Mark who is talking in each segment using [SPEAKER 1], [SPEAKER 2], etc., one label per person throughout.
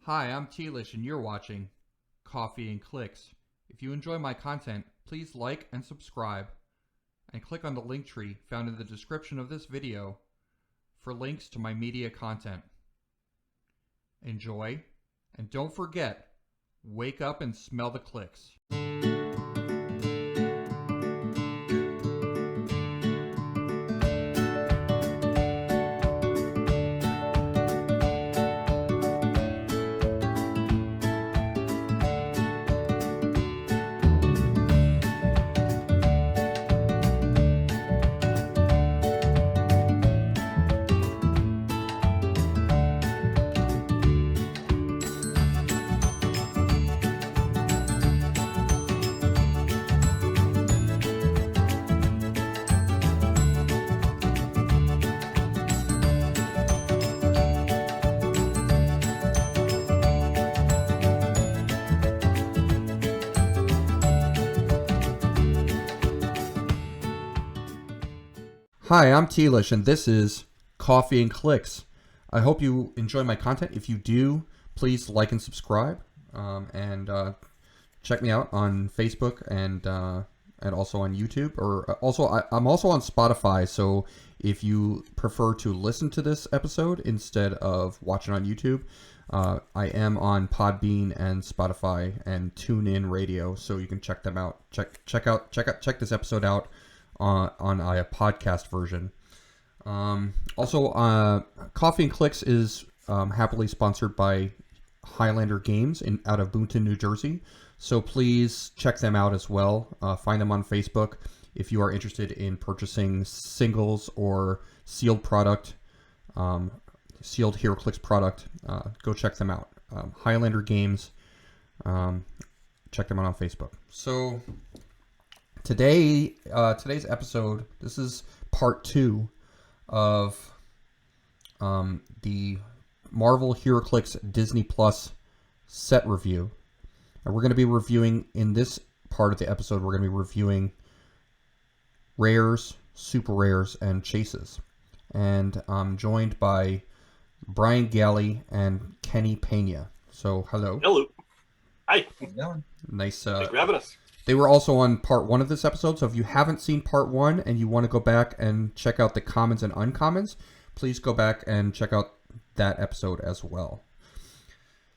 [SPEAKER 1] Hi, I'm Tealish and you're watching Coffee and Clix. If you enjoy my content, please like and subscribe and click on the link tree found in the description of this video for links to my media content. Enjoy, and don't forget, wake up and smell the Clix. Hi, I'm Tealish, and this is Coffee and Clix. I hope you enjoy my content. If you do, please like and subscribe, and check me out on Facebook and also on YouTube. I'm also on Spotify. So if you prefer to listen to this episode instead of watching on YouTube, I am on Podbean and Spotify and TuneIn Radio, so you can check them out. Check this episode out on a podcast version. Coffee and Clix is happily sponsored by Highlander Games out of Boonton, New Jersey. So please check them out as well. Find them on Facebook if you are interested in purchasing singles or sealed product, sealed Heroclix product. Go check them out. Highlander Games. Check them out on Facebook. So today's episode, this is part 2 of the Marvel Heroclix Disney Plus set review. And we're going to be reviewing, in this part of the episode, we're going to be reviewing rares, super rares, and chases. And I'm joined by Brian Galley and Kennie Pena. So, hello.
[SPEAKER 2] Hello. Hi.
[SPEAKER 1] How you doing? Nice.
[SPEAKER 2] Thanks for having us.
[SPEAKER 1] They were also on part 1 of this episode, so if you haven't seen part 1 and you want to go back and check out the commons and uncommons, please go back and check out that episode as well.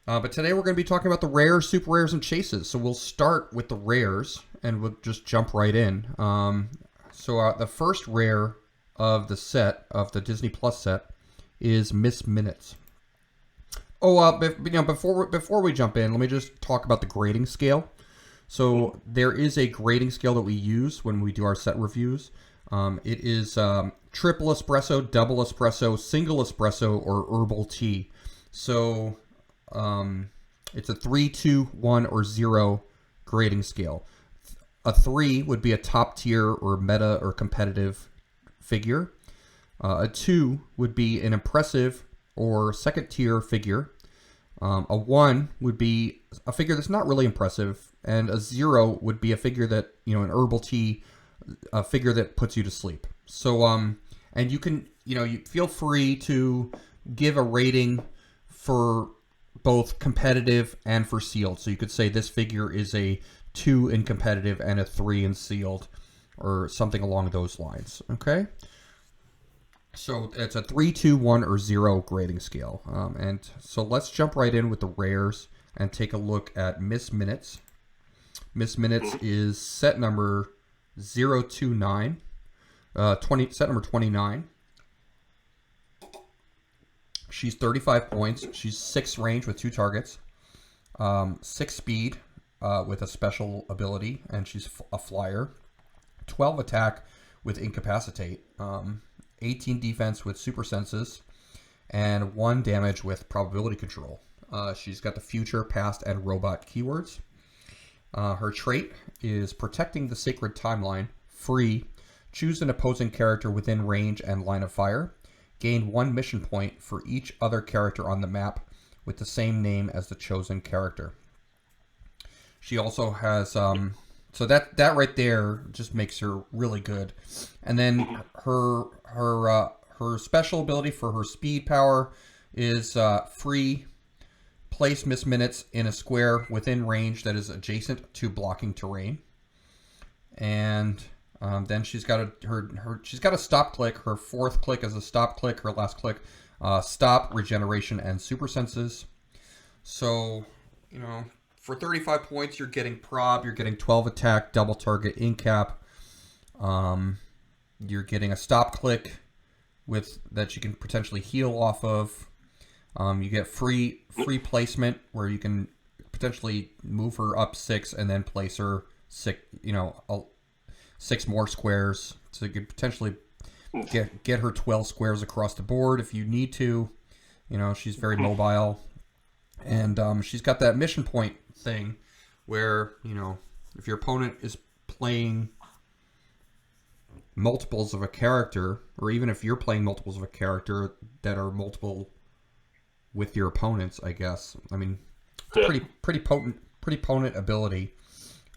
[SPEAKER 1] But today we're going to be talking about the rares, super rares, and chases. So we'll start with the rares, and we'll just jump right in. The first rare of the set, of the Disney Plus set, is Miss Minutes. Before we jump in, let me just talk about the grading scale. So there is a grading scale that we use when we do our set reviews. It is triple espresso, double espresso, single espresso, or herbal tea. So it's a 3, 2, 1, or 0 grading scale. A 3 would be a top tier or meta or competitive figure. A 2 would be an impressive or second tier figure. A 1 would be a figure that's not really impressive. And a 0 would be a figure that, an herbal tea, a figure that puts you to sleep. So, and you can, you feel free to give a rating for both competitive and for sealed. So you could say this figure is a 2 in competitive and a 3 in sealed, or something along those lines. Okay. So it's a 3, 2, 1, or 0 grading scale. And so let's jump right in with the rares and take a look at Miss Minutes. Miss Minutes is set number 029, set number 29. She's 35 points. She's 6 range with 2 targets, 6 speed with a special ability, and she's a flyer, 12 attack with incapacitate, 18 defense with super senses, and 1 damage with probability control. She's got the future, past, and robot keywords. Her trait is protecting the sacred timeline, free, choose an opposing character within range and line of fire, gain 1 mission point for each other character on the map with the same name as the chosen character. She also has, so that right there just makes her really good. And then her special ability for her speed power is free, place Miss Minutes in a square within range that is adjacent to blocking terrain. And then she's got she's got a stop click. Her fourth click is a stop click. Her last click, stop, regeneration, and super senses. So, for 35 points, you're getting prob. You're getting 12 attack, double target, incap. You're getting a stop click that you can potentially heal off of. You get free placement where you can potentially move her up 6 and then place her 6 more squares. So you could potentially get her 12 squares across the board if you need to. She's very mobile. And she's got that mission point thing where, if your opponent is playing multiples of a character, or even if you're playing multiples of a character that are multiple with your opponents, I guess. I mean, pretty potent ability.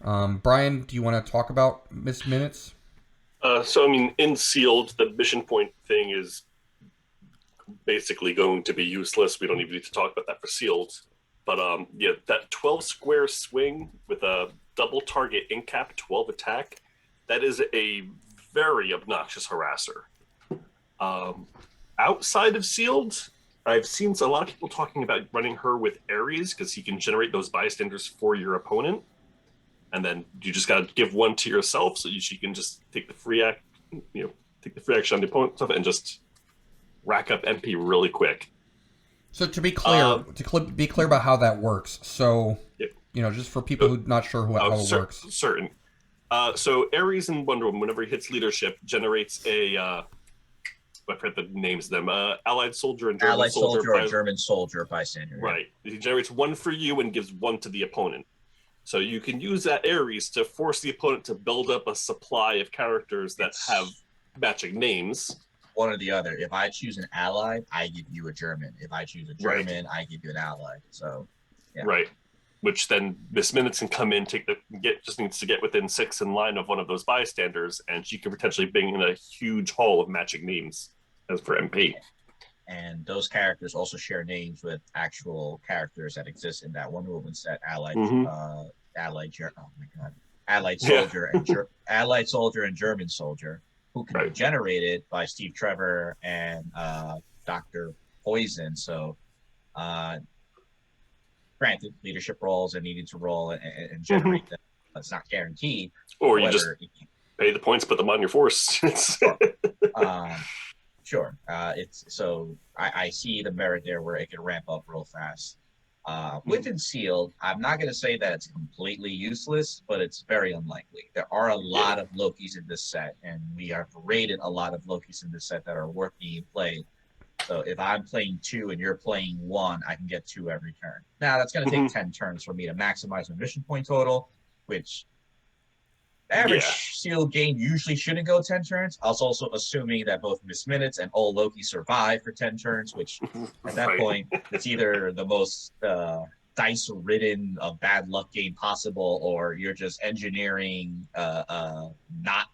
[SPEAKER 1] Brian, do you want to talk about Miss Minutes?
[SPEAKER 2] In Sealed, the mission point thing is basically going to be useless. We don't even need to talk about that for Sealed. But that 12 square swing with a double target incap, 12 attack, that is a very obnoxious harasser. Outside of Sealed, I've seen a lot of people talking about running her with Ares because he can generate those bystanders for your opponent. And then you just got to give one to yourself so she can just take the free action on the opponent stuff and just rack up MP really quick.
[SPEAKER 1] So to be clear, be clear about how that works. So, just for people who are not sure how it works.
[SPEAKER 2] Certain. So Ares in Wonder Woman, whenever he hits leadership, generates I forget the names of them. Allied soldier and German soldier.
[SPEAKER 3] Or German soldier bystander.
[SPEAKER 2] Right. He generates one for you and gives one to the opponent. So you can use that Ares to force the opponent to build up a supply of characters that have matching names.
[SPEAKER 3] One or the other. If I choose an ally, I give you a German. If I choose a German, I give you an ally. So, yeah.
[SPEAKER 2] Right. Which then Miss Minutes can come in, just needs to get within 6 in line of one of those bystanders, and she can potentially bring in a huge haul of matching names as for MP.
[SPEAKER 3] And those characters also share names with actual characters that exist in that Wonder Woman set. Allied soldier and German soldier, who can be generated by Steve Trevor and Dr. Poison. So, granted, leadership roles and needing to roll and generate them, it's not guaranteed.
[SPEAKER 2] Or you just pay the points, put them on your force.
[SPEAKER 3] Sure. I see the merit there where it can ramp up real fast. Within Sealed, I'm not going to say that it's completely useless, but it's very unlikely. There are a lot of Lokis in this set, and we have rated a lot of Lokis in this set that are worth being played. So if I'm playing 2 and you're playing 1, I can get 2 every turn. Now, that's going to take 10 turns for me to maximize my mission point total, which average Sealed game usually shouldn't go 10 turns. I was also assuming that both Miss Minutes and all Loki survive for 10 turns, which at that point, it's either the most dice-ridden of bad luck game possible, or you're just engineering not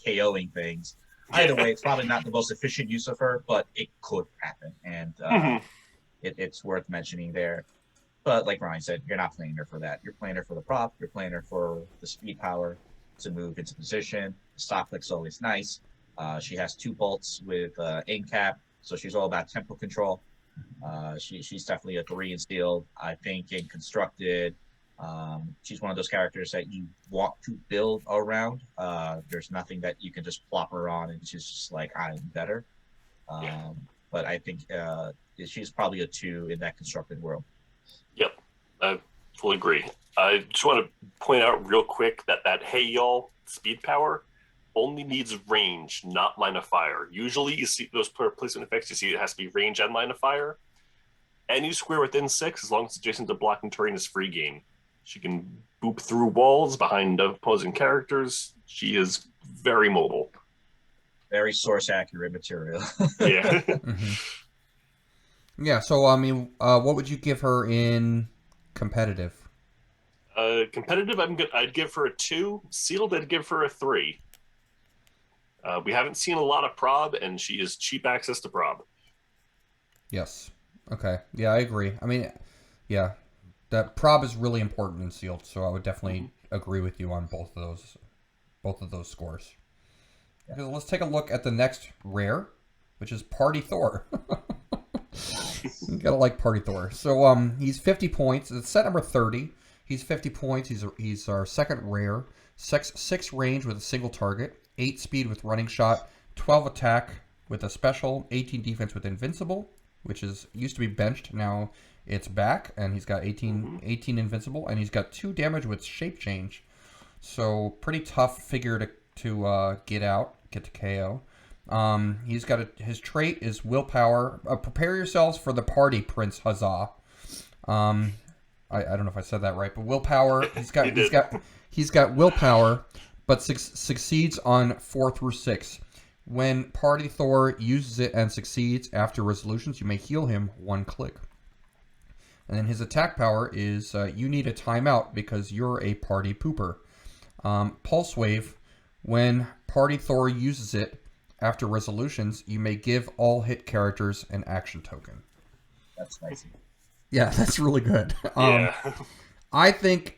[SPEAKER 3] KOing things. Either way, it's probably not the most efficient use of her, but it could happen. And it's worth mentioning there. But like Ryan said, you're not playing her for that. You're playing her for the prop. You're playing her for the speed power to move into position. The stop click's always nice. She has 2 bolts with incap, so she's all about tempo control. She's definitely a 3 in Sealed. I think in Constructed, she's one of those characters that you want to build around. There's nothing that you can just plop her on and she's just like, I'm better. But I think she's probably a 2 in that Constructed world.
[SPEAKER 2] Yep, I fully agree. I just want to point out real quick that Hey Y'all speed power only needs range, not line of fire. Usually you see those placement effects, you see it has to be range and line of fire. Any square within 6, as long as it's adjacent to blocking terrain, is free game. She can boop through walls behind opposing characters. She is very mobile.
[SPEAKER 3] Very source accurate material.
[SPEAKER 2] Yeah.
[SPEAKER 1] Yeah, so, what would you give her in competitive?
[SPEAKER 2] Competitive, I'd give her a 2. Sealed, I'd give her a 3. We haven't seen a lot of prob, and she is cheap access to prob.
[SPEAKER 1] Yes. Okay. Yeah, I agree. Yeah, that prob is really important in sealed, so I would definitely agree with you on both of those scores. Okay, let's take a look at the next rare, which is Party Thor. You gotta like Party Thor. So he's 50 points. It's set number 30. He's 50 points. He's our second rare. 6 range with a single target. 8 speed with running shot. 12 attack with a special. 18 defense with invincible, which used to be benched. Now it's back, and he's got 18 invincible, and he's got 2 damage with shape change. So pretty tough figure to get to KO. He's got his trait is willpower. Prepare yourselves for the party, Prince Huzzah. I don't know if I said that right, but willpower. He's got willpower, but succeeds on 4 through 6. When Party Thor uses it and succeeds after resolutions, you may heal him 1 click. And then his attack power is you need a timeout because you're a party pooper. Pulse Wave. When Party Thor uses it after resolutions, you may give all hit characters an action token.
[SPEAKER 3] That's spicy.
[SPEAKER 1] Yeah, that's really good.
[SPEAKER 2] Yeah.
[SPEAKER 1] I think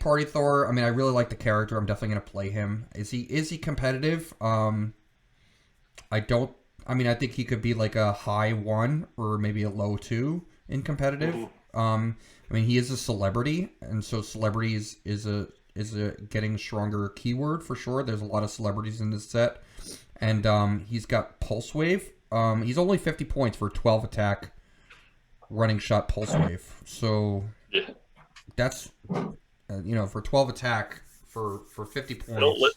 [SPEAKER 1] Party Thor. I mean, I really like the character. I'm definitely going to play him. Is he competitive? I think he could be like a high 1 or maybe a low 2 in competitive. I mean, he is a celebrity, and so celebrity is a getting stronger keyword for sure. There's a lot of celebrities in this set, and he's got Pulse Wave. He's only 50 points for 12 attack, running shot, Pulse Wave. So
[SPEAKER 2] Yeah.
[SPEAKER 1] that's for 12 attack for 50 points.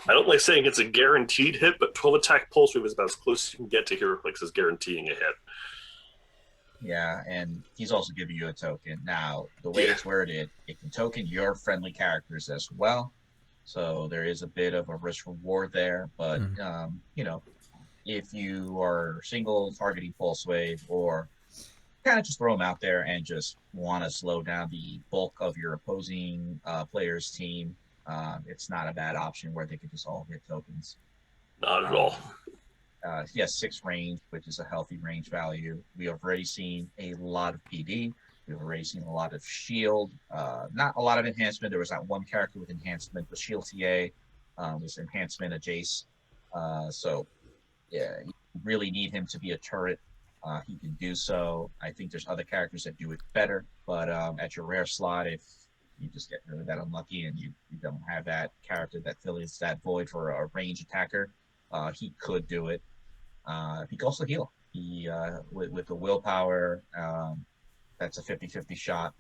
[SPEAKER 2] I don't like saying it's a guaranteed hit, but 12 attack pulse wave is about as close as you can get to Heroclix as guaranteeing a hit.
[SPEAKER 3] Yeah, and he's also giving you a token. Now, the way it's worded, it can token your friendly characters as well. So there is a bit of a risk reward there. But, if you are single targeting Pulse Wave or kind of just throw them out there and just want to slow down the bulk of your opposing player's team, it's not a bad option where they could just all hit tokens.
[SPEAKER 2] Not at all.
[SPEAKER 3] He has 6 range, which is a healthy range value. We have already seen a lot of PD. We've already seen a lot of shield. Not a lot of enhancement. There was that one character with enhancement, the shield TA was enhancement, a Jace. You really need him to be a turret. He can do so. I think there's other characters that do it better, but at your rare slot, if you just get really that unlucky and you don't have that character that fills that void for a range attacker, he could do it. He can also heal. He with the willpower, that's a 50-50 shot.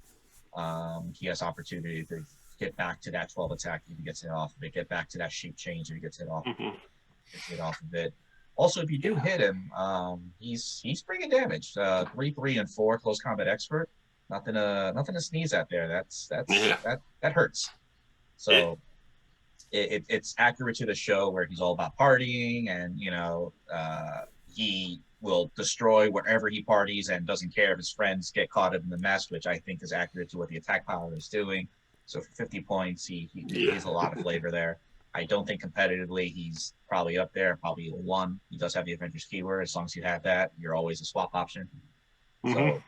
[SPEAKER 3] He has opportunity to get back to that 12 attack if he gets hit off of it, get back to that sheep change if he gets hit off of it. Also, if you do hit him, he's bringing damage. 3, 3, and 4 close combat expert. Nothing to sneeze at there. That hurts. So it's accurate to the show where he's all about partying, and he will destroy wherever he parties and doesn't care if his friends get caught up in the mess, which I think is accurate to what the attack power is doing. So for 50 points, he has a lot of flavor there. I don't think competitively he's probably up there, probably a 1. He does have the Avengers keyword. As long as you have that, you're always a swap option. So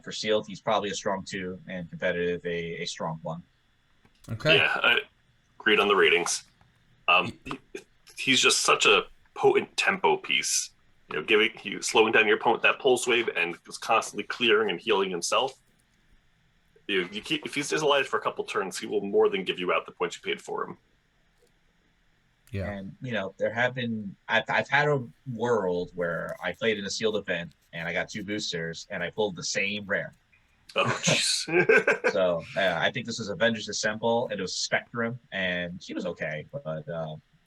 [SPEAKER 3] for sealed, he's probably a strong 2, and competitive a strong 1.
[SPEAKER 1] Okay.
[SPEAKER 2] Yeah, I agreed on the ratings. He's just such a potent tempo piece. Slowing down your opponent that pulse wave and is constantly clearing and healing himself. If he stays alive for a couple turns, he will more than give you out the points you paid for him.
[SPEAKER 1] Yeah.
[SPEAKER 3] And there have been I've had a world where I played in a sealed event and I got 2 boosters and I pulled the same rare.
[SPEAKER 2] Oh, jeez.
[SPEAKER 3] So I think this was Avengers Assemble, and it was Spectrum, and she was okay, but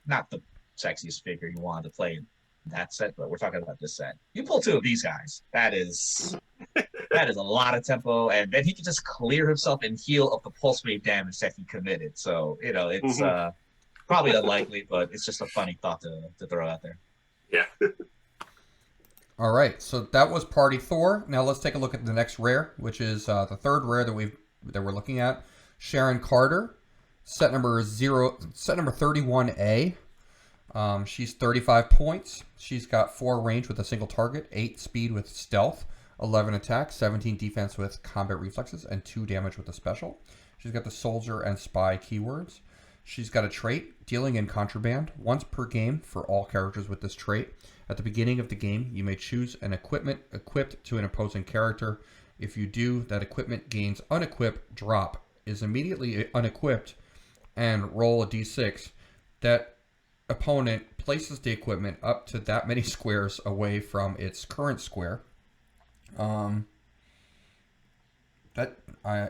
[SPEAKER 3] not the sexiest figure you wanted to play in that set. But we're talking about this set. You pull 2 of these guys, that is a lot of tempo, and then he can just clear himself and heal up the pulse wave damage that he committed. So it's probably unlikely, but it's just a funny thought to throw out there.
[SPEAKER 2] Yeah.
[SPEAKER 1] All right, so that was Party Thor. Now let's take a look at the next rare, which is the third rare that we're looking at. Sharon Carter, set number 31A. She's 35 points. She's got 4 range with a single target, 8 speed with stealth. 11 attack, 17 defense with combat reflexes, and 2 damage with a special. She's got the soldier and spy keywords. She's got a trait, dealing in contraband, once per game for all characters with this trait. At the beginning of the game, you may choose an equipment equipped to an opposing character. If you do, that equipment gains unequip drop, is immediately unequipped, and roll a d6. That opponent places the equipment up to that many squares away from its current square. And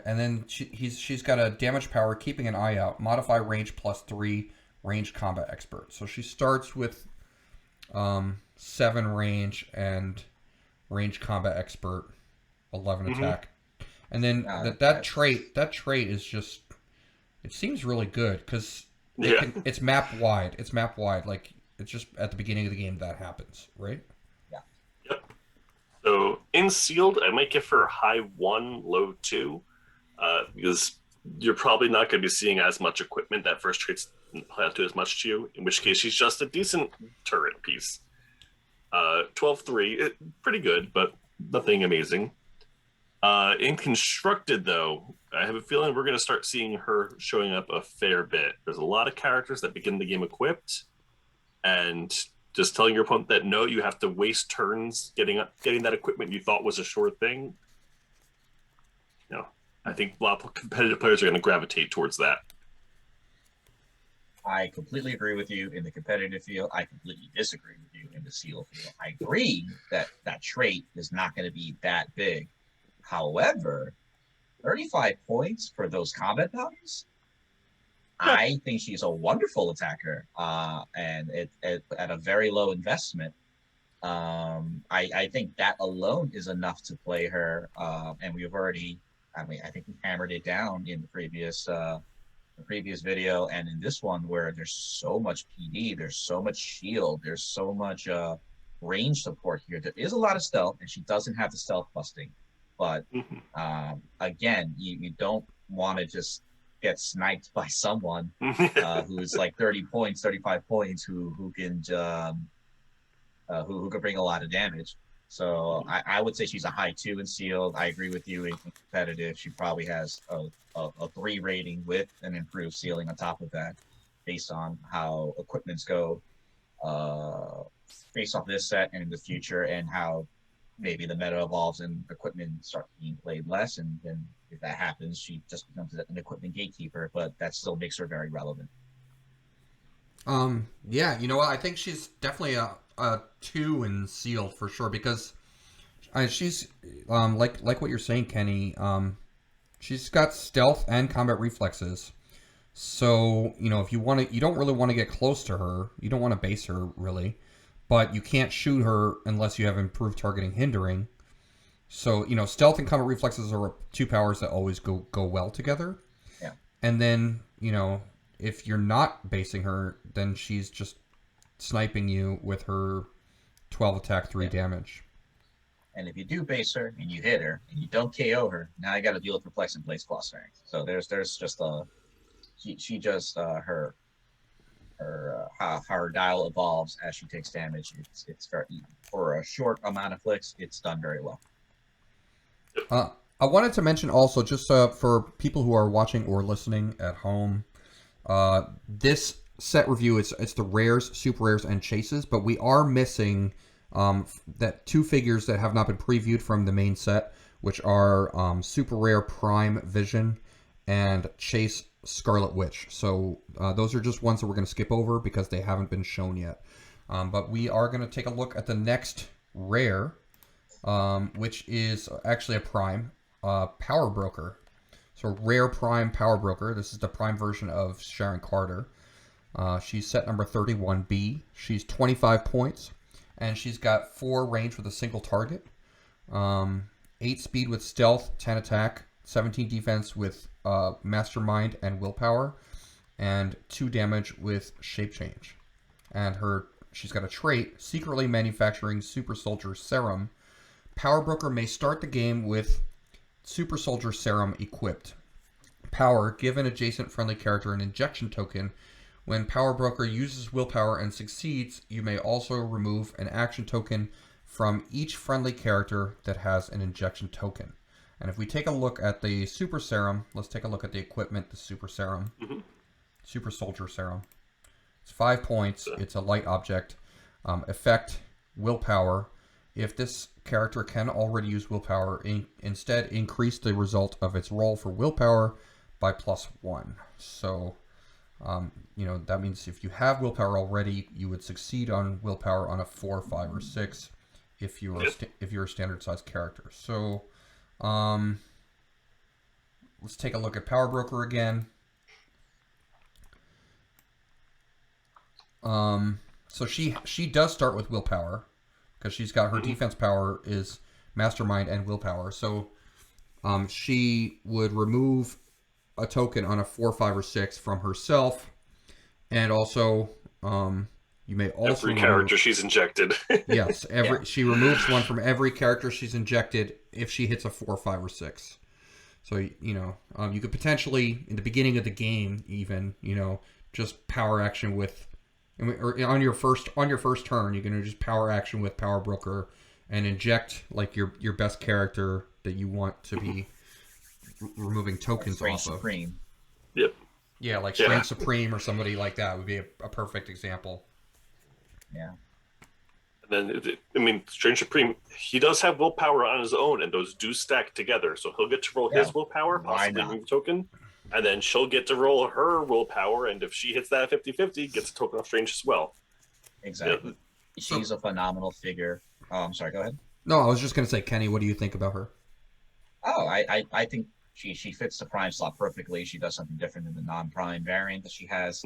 [SPEAKER 1] then she's got a damage power, keeping an eye out, modify range +3, range combat expert. So she starts with 7 range and range combat expert, 11 attack, and then that trait is just, it seems really good because it's map wide. It's map wide. Like, it's just at the beginning of the game that happens, right?
[SPEAKER 3] Yeah.
[SPEAKER 2] Yep. So in sealed, I might give her high 1, low 2, because you're probably not going to be seeing as much equipment. That first trait's not do as much to you. In which case, she's just a decent turret piece. 12-3, pretty good, but nothing amazing. In constructed, though, I have a feeling we're going to start seeing her showing up a fair bit. There's a lot of characters that begin the game equipped, and just telling your opponent that no, you have to waste turns getting that equipment you thought was a sure thing. No, I think a lot of competitive players are going to gravitate towards that.
[SPEAKER 3] I completely agree with you in the competitive field. I completely disagree with you in the seal field. I agree that that trait is not going to be that big. However, 35 points for those combat values, I think she's a wonderful attacker, and at a very low investment. I think that alone is enough to play her, and we've already, I think we hammered it down in the previous video and in this one, where there's so much PD, there's so much shield, there's so much range support here. There is a lot of stealth, and she doesn't have the stealth busting. But again, you don't want to just get sniped by someone who's like 30 points, 35 points, who can bring a lot of damage. So I would say she's a high 2 in sealed. I agree with you in competitive. She probably has a 3 rating with an improved ceiling on top of that, based on how equipments go, based off this set and in the future, and how maybe the meta evolves and equipment starts being played less, and then if that happens, she just becomes an equipment gatekeeper, but that still makes her very relevant.
[SPEAKER 1] Yeah, you know what? I think she's definitely a 2 in sealed for sure, because she's like what you're saying, Kenny. She's got stealth and combat reflexes. So, if you want to, you don't really want to get close to her. You don't want to base her really. But you can't shoot her unless you have improved targeting hindering. So, stealth and combat reflexes are 2 powers that always go well together.
[SPEAKER 3] Yeah.
[SPEAKER 1] And then, if you're not basing her, then she's just sniping you with her 12 attack, 3 damage.
[SPEAKER 3] And if you do base her and you hit her and you don't KO her, now you got to deal with perplex and place claw strength. So there's just how her dial evolves as she takes damage. It's very, for a short amount of clicks, it's done very well.
[SPEAKER 1] I wanted to mention also, just for people who are watching or listening at home, this set review, it's the rares, super rares, and chases, but we are missing that 2 figures that have not been previewed from the main set, which are super rare Prime Vision and Chase Scarlet Witch. So those are just ones that we're going to skip over because they haven't been shown yet. But we are going to take a look at the next rare, which is actually a Prime Power Broker. So rare Prime Power Broker. This is the Prime version of Sharon Carter. She's set number 31B. She's 25 points, and she's got 4 range with a single target, 8 speed with stealth, 10 attack, 17 defense with mastermind and willpower, and 2 damage with shape change. And she's got a trait, secretly manufacturing super soldier serum. Power Broker may start the game with super soldier serum equipped. Power, give an adjacent friendly character an injection token. When Power Broker uses willpower and succeeds, you may also remove an action token from each friendly character that has an injection token. And if we take a look at the Super Serum, let's take a look at the equipment, the Super Serum. Super Soldier Serum. It's 5 points. It's a light object. Effect, willpower. If this character can already use willpower, instead increase the result of its roll for willpower by +1. So, that means if you have willpower already, you would succeed on willpower on a 4, 5, or 6 if you're a standard size character. So, let's take a look at Power Broker again. So she does start with willpower because she's got her defense power is mastermind and willpower. So she would remove a token on a 4, 5, or 6 from herself, and also you may also
[SPEAKER 2] every character she's injected.
[SPEAKER 1] Yes, she removes one from every character she's injected if she hits a 4, 5, or 6. So you could potentially in the beginning of the game even just power action with. Or on your first turn, you're gonna just power action with Power Broker and inject like your best character that you want to be removing tokens off of.
[SPEAKER 3] Supreme.
[SPEAKER 2] Yep.
[SPEAKER 1] Yeah, like Strange Supreme or somebody like that would be a perfect example.
[SPEAKER 3] Yeah.
[SPEAKER 2] And then Strange Supreme, he does have willpower on his own, and those do stack together. So he'll get to roll his willpower, possibly remove a token. And then she'll get to roll her willpower, and if she hits that 50-50, gets a token of Strange as well.
[SPEAKER 3] Exactly. Yeah. She's a phenomenal figure. Oh, I'm sorry, go ahead.
[SPEAKER 1] No, I was just going to say, Kenny, what do you think about her?
[SPEAKER 3] Oh, I think she fits the Prime slot perfectly. She does something different than the non-Prime variant that she has.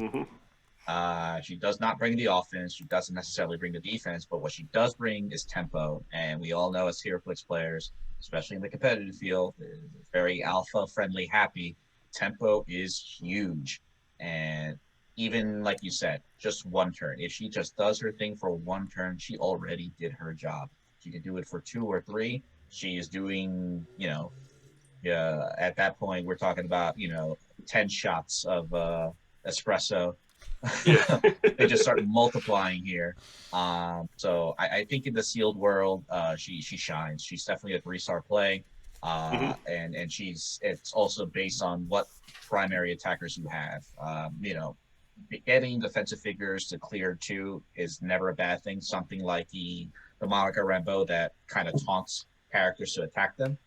[SPEAKER 3] She does not bring the offense. She doesn't necessarily bring the defense, but what she does bring is tempo. And we all know as Heroclix players, especially in the competitive field, very alpha-friendly, happy. Tempo is huge, and even like you said, just one turn. If she just does her thing for one turn, she already did her job. She can do it for 2 or 3. She is doing, at that point we're talking about 10 shots of espresso. They just start multiplying here. So I think in the sealed world, she shines. She's definitely a 3-star play. And it's also based on what primary attackers you have. Getting defensive figures to clear 2 is never a bad thing. Something like the Monica Rambeau that kind of taunts characters to attack them.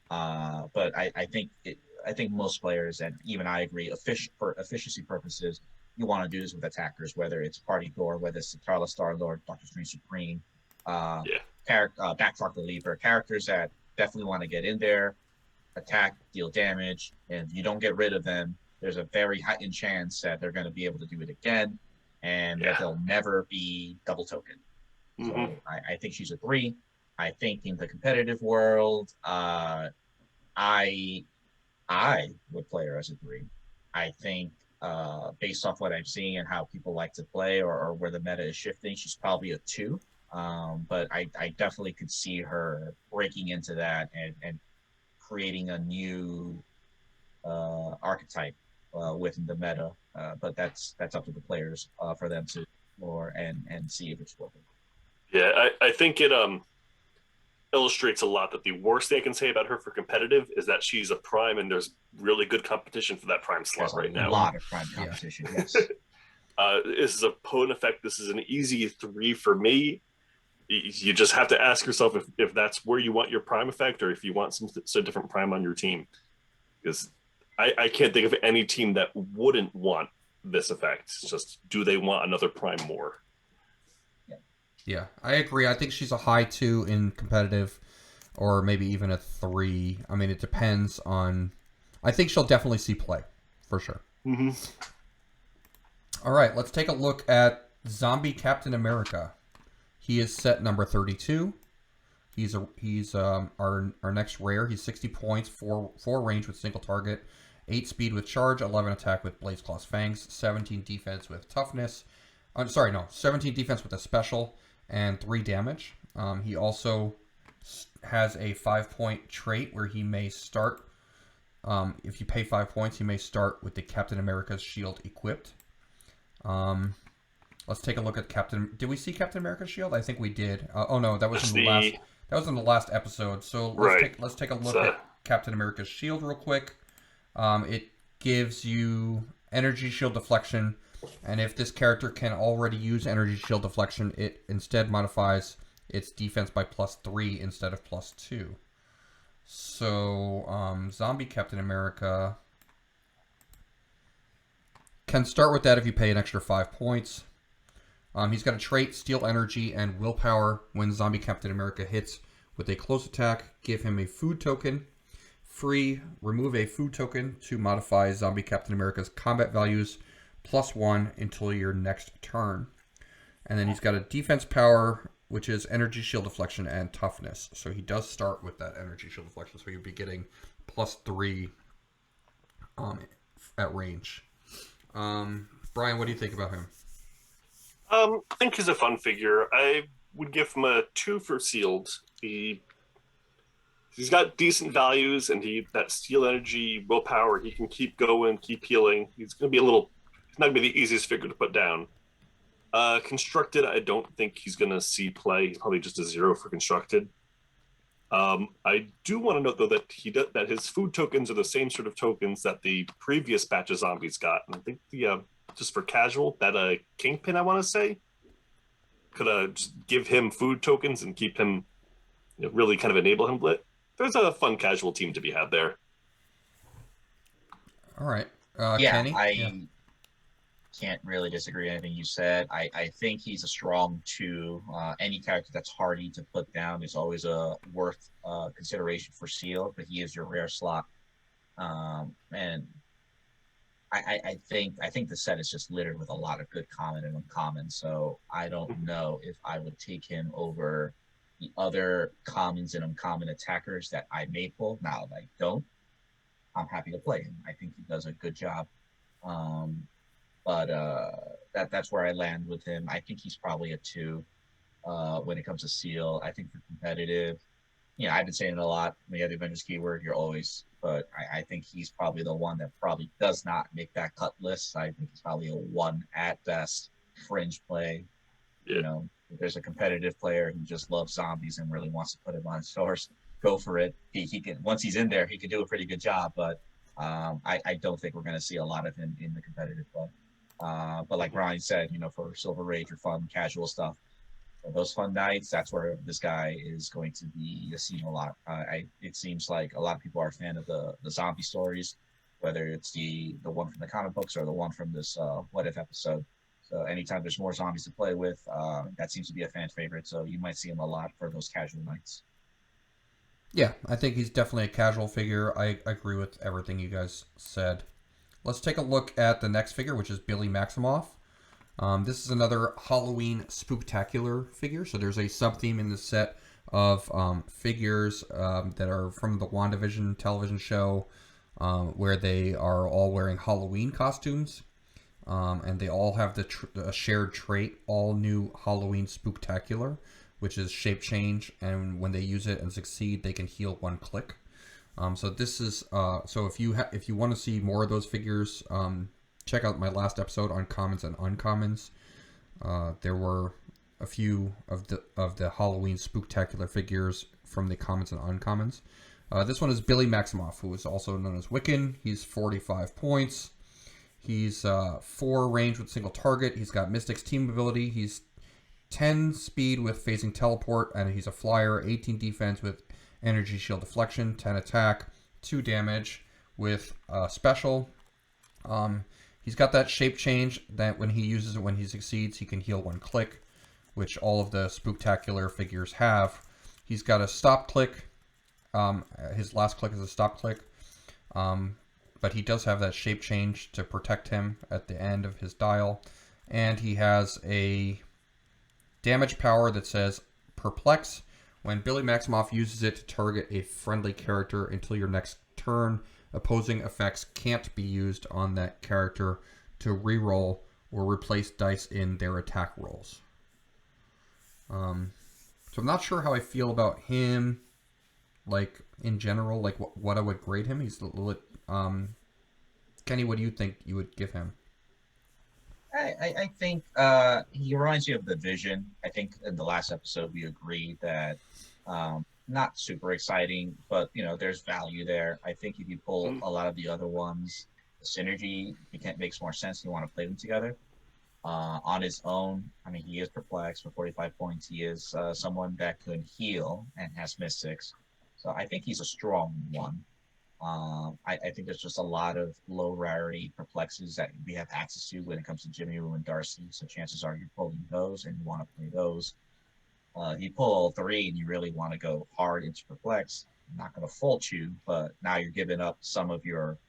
[SPEAKER 3] But I think most players, and even I agree, for efficiency purposes, you want to do this with attackers, whether it's Party Thor, whether it's T'Challa Star-Lord, Doctor Strange Supreme, Backtalk the Leaper, characters that definitely want to get in there, attack, deal damage, and if you don't get rid of them, there's a very heightened chance that they're going to be able to do it again, and that they'll never be double token. So I think she's a 3. I think in the competitive world, I would play her as a 3. I think based off what I'm seeing and how people like to play or where the meta is shifting, she's probably a 2. But I definitely could see her breaking into that and creating a new archetype within the meta. But that's up to the players for them to explore and see if it's working.
[SPEAKER 2] Yeah, I think it illustrates a lot that the worst thing I can say about her for competitive is that she's a Prime and there's really good competition for that Prime slot right now.
[SPEAKER 3] A lot of Prime competition, yes.
[SPEAKER 2] This is a potent effect. This is an easy 3 for me. You just have to ask yourself if that's where you want your Prime effect or if you want some different Prime on your team. Because I can't think of any team that wouldn't want this effect. It's just, do they want another Prime more?
[SPEAKER 1] Yeah, I agree. I think she's a high 2 in competitive, or maybe even a 3. I mean, it depends on... I think she'll definitely see play, for sure. All right, let's take a look at Zombie Captain America. He is set number 32. He's our next rare. He's 60 points, 4 range with single target, 8 speed with charge, 11 attack with Blaze Claw's Fangs, 17 defense with toughness. 17 defense with a special, and 3 damage. He also has a 5-point trait where he may start, if you pay 5 points, he may start with the Captain America's shield equipped. Let's take a look at Captain. Did we see Captain America's shield? I think we did. Oh no, that was
[SPEAKER 2] Just
[SPEAKER 1] in the last. That was in the last episode. So
[SPEAKER 2] Right.
[SPEAKER 1] let's take a look at Captain America's shield real quick. It gives you energy shield deflection, and if this character can already use energy shield deflection, it instead modifies its defense by +3 instead of +2. So zombie Captain America can start with that if you pay an extra 5 points. He's got a trait, Steal Energy and Willpower. When Zombie Captain America hits with a close attack, give him a food token. Free, remove a food token to modify Zombie Captain America's combat values +1 until your next turn. And then he's got a defense power, which is Energy Shield Deflection and Toughness. So he does start with that Energy Shield Deflection, so you'll be getting +3 at range. Brian, what do you think about him?
[SPEAKER 2] I think he's a fun figure. I would give him a 2 for sealed. He's got decent values, and that steel energy, willpower, he can keep going, keep healing. He's not gonna be the easiest figure to put down. Constructed, I don't think he's gonna see play. He's probably just a 0 for constructed. I do want to note though that his food tokens are the same sort of tokens that the previous batch of zombies got. And I think just for casual, that Kingpin, I want to say, could just give him food tokens and keep him, really kind of enable him. There's a fun casual team to be had there.
[SPEAKER 1] All right,
[SPEAKER 3] Yeah,
[SPEAKER 1] Kenny?
[SPEAKER 3] Can't really disagree with anything you said. I think he's a strong 2. Any character that's hardy to put down is always a worth consideration for seal, but he is your rare slot. And I think the set is just littered with a lot of good common and uncommon. So I don't know if I would take him over the other commons and uncommon attackers that I may pull. Now, if I don't, I'm happy to play him. I think he does a good job. But that's where I land with him. I think he's probably a 2 when it comes to seal. I think for competitive, I've been saying it a lot. When you have the Avengers keyword, you're always. But I think he's probably the one that probably does not make that cut list. I think he's probably a 1 at best, fringe play.
[SPEAKER 2] Yeah.
[SPEAKER 3] If there's a competitive player who just loves zombies and really wants to put him on his horse, go for it. He can, once he's in there, he can do a pretty good job. But I don't think we're going to see a lot of him in the competitive play. But like Ryan said, for Silver Rage or fun casual stuff, for those fun nights, that's where this guy is going to be seen a lot. It seems like a lot of people are a fan of the zombie stories, whether it's the one from the comic books or the one from this What If episode. So anytime there's more zombies to play with, that seems to be a fan favorite. So you might see him a lot for those casual nights.
[SPEAKER 1] Yeah, I think he's definitely a casual figure. I agree with everything you guys said. Let's take a look at the next figure, which is Billy Maximoff. This is another Halloween spooktacular figure. So there's a sub-theme in this set of figures that are from the WandaVision television show, where they are all wearing Halloween costumes. And they all have the shared trait, all new Halloween spooktacular, which is shape change. And when they use it and succeed, they can heal 1 click. So this is so if you want to see more of those figures, check out my last episode on commons and uncommons. There were a few of the Halloween spooktacular figures from the commons and uncommons. This one is Billy Maximoff, who is also known as Wiccan. He's 45 points. He's 4 range with single target. He's got Mystic's team ability. He's 10 speed with phasing teleport, and he's a flyer. 18 defense with energy shield deflection, 10 attack, 2 damage with special. He's got that shape change that when he uses it, when he succeeds, he can heal 1 click, which all of the spooktacular figures have. He's got a stop click. His last click is a stop click. But he does have that shape change to protect him at the end of his dial. And he has a damage power that says Perplex. When Billy Maximoff uses it to target a friendly character until your next turn, opposing effects can't be used on that character to reroll or replace dice in their attack rolls. So I'm not sure how I feel about him, like in general, like what I would grade him. He's a little Kenny, what do you think you would give him?
[SPEAKER 3] I think he reminds me of the Vision. I think in the last episode we agreed that not super exciting, but there's value there. I think if you pull
[SPEAKER 2] Mm,
[SPEAKER 3] a lot of the other ones, the synergy makes more sense. You want to play them together. On his own, I mean, he is perplexed for 45 points. He is someone that could heal and has mystics. So I think he's a strong one. I think there's just a lot of low rarity perplexes that we have access to when it comes to Jimmy Woo and Darcy. So chances are you're pulling those and you want to play those. You pull all three and you really want to go hard into perplex. I'm not going to fault you, but now you're giving up some of your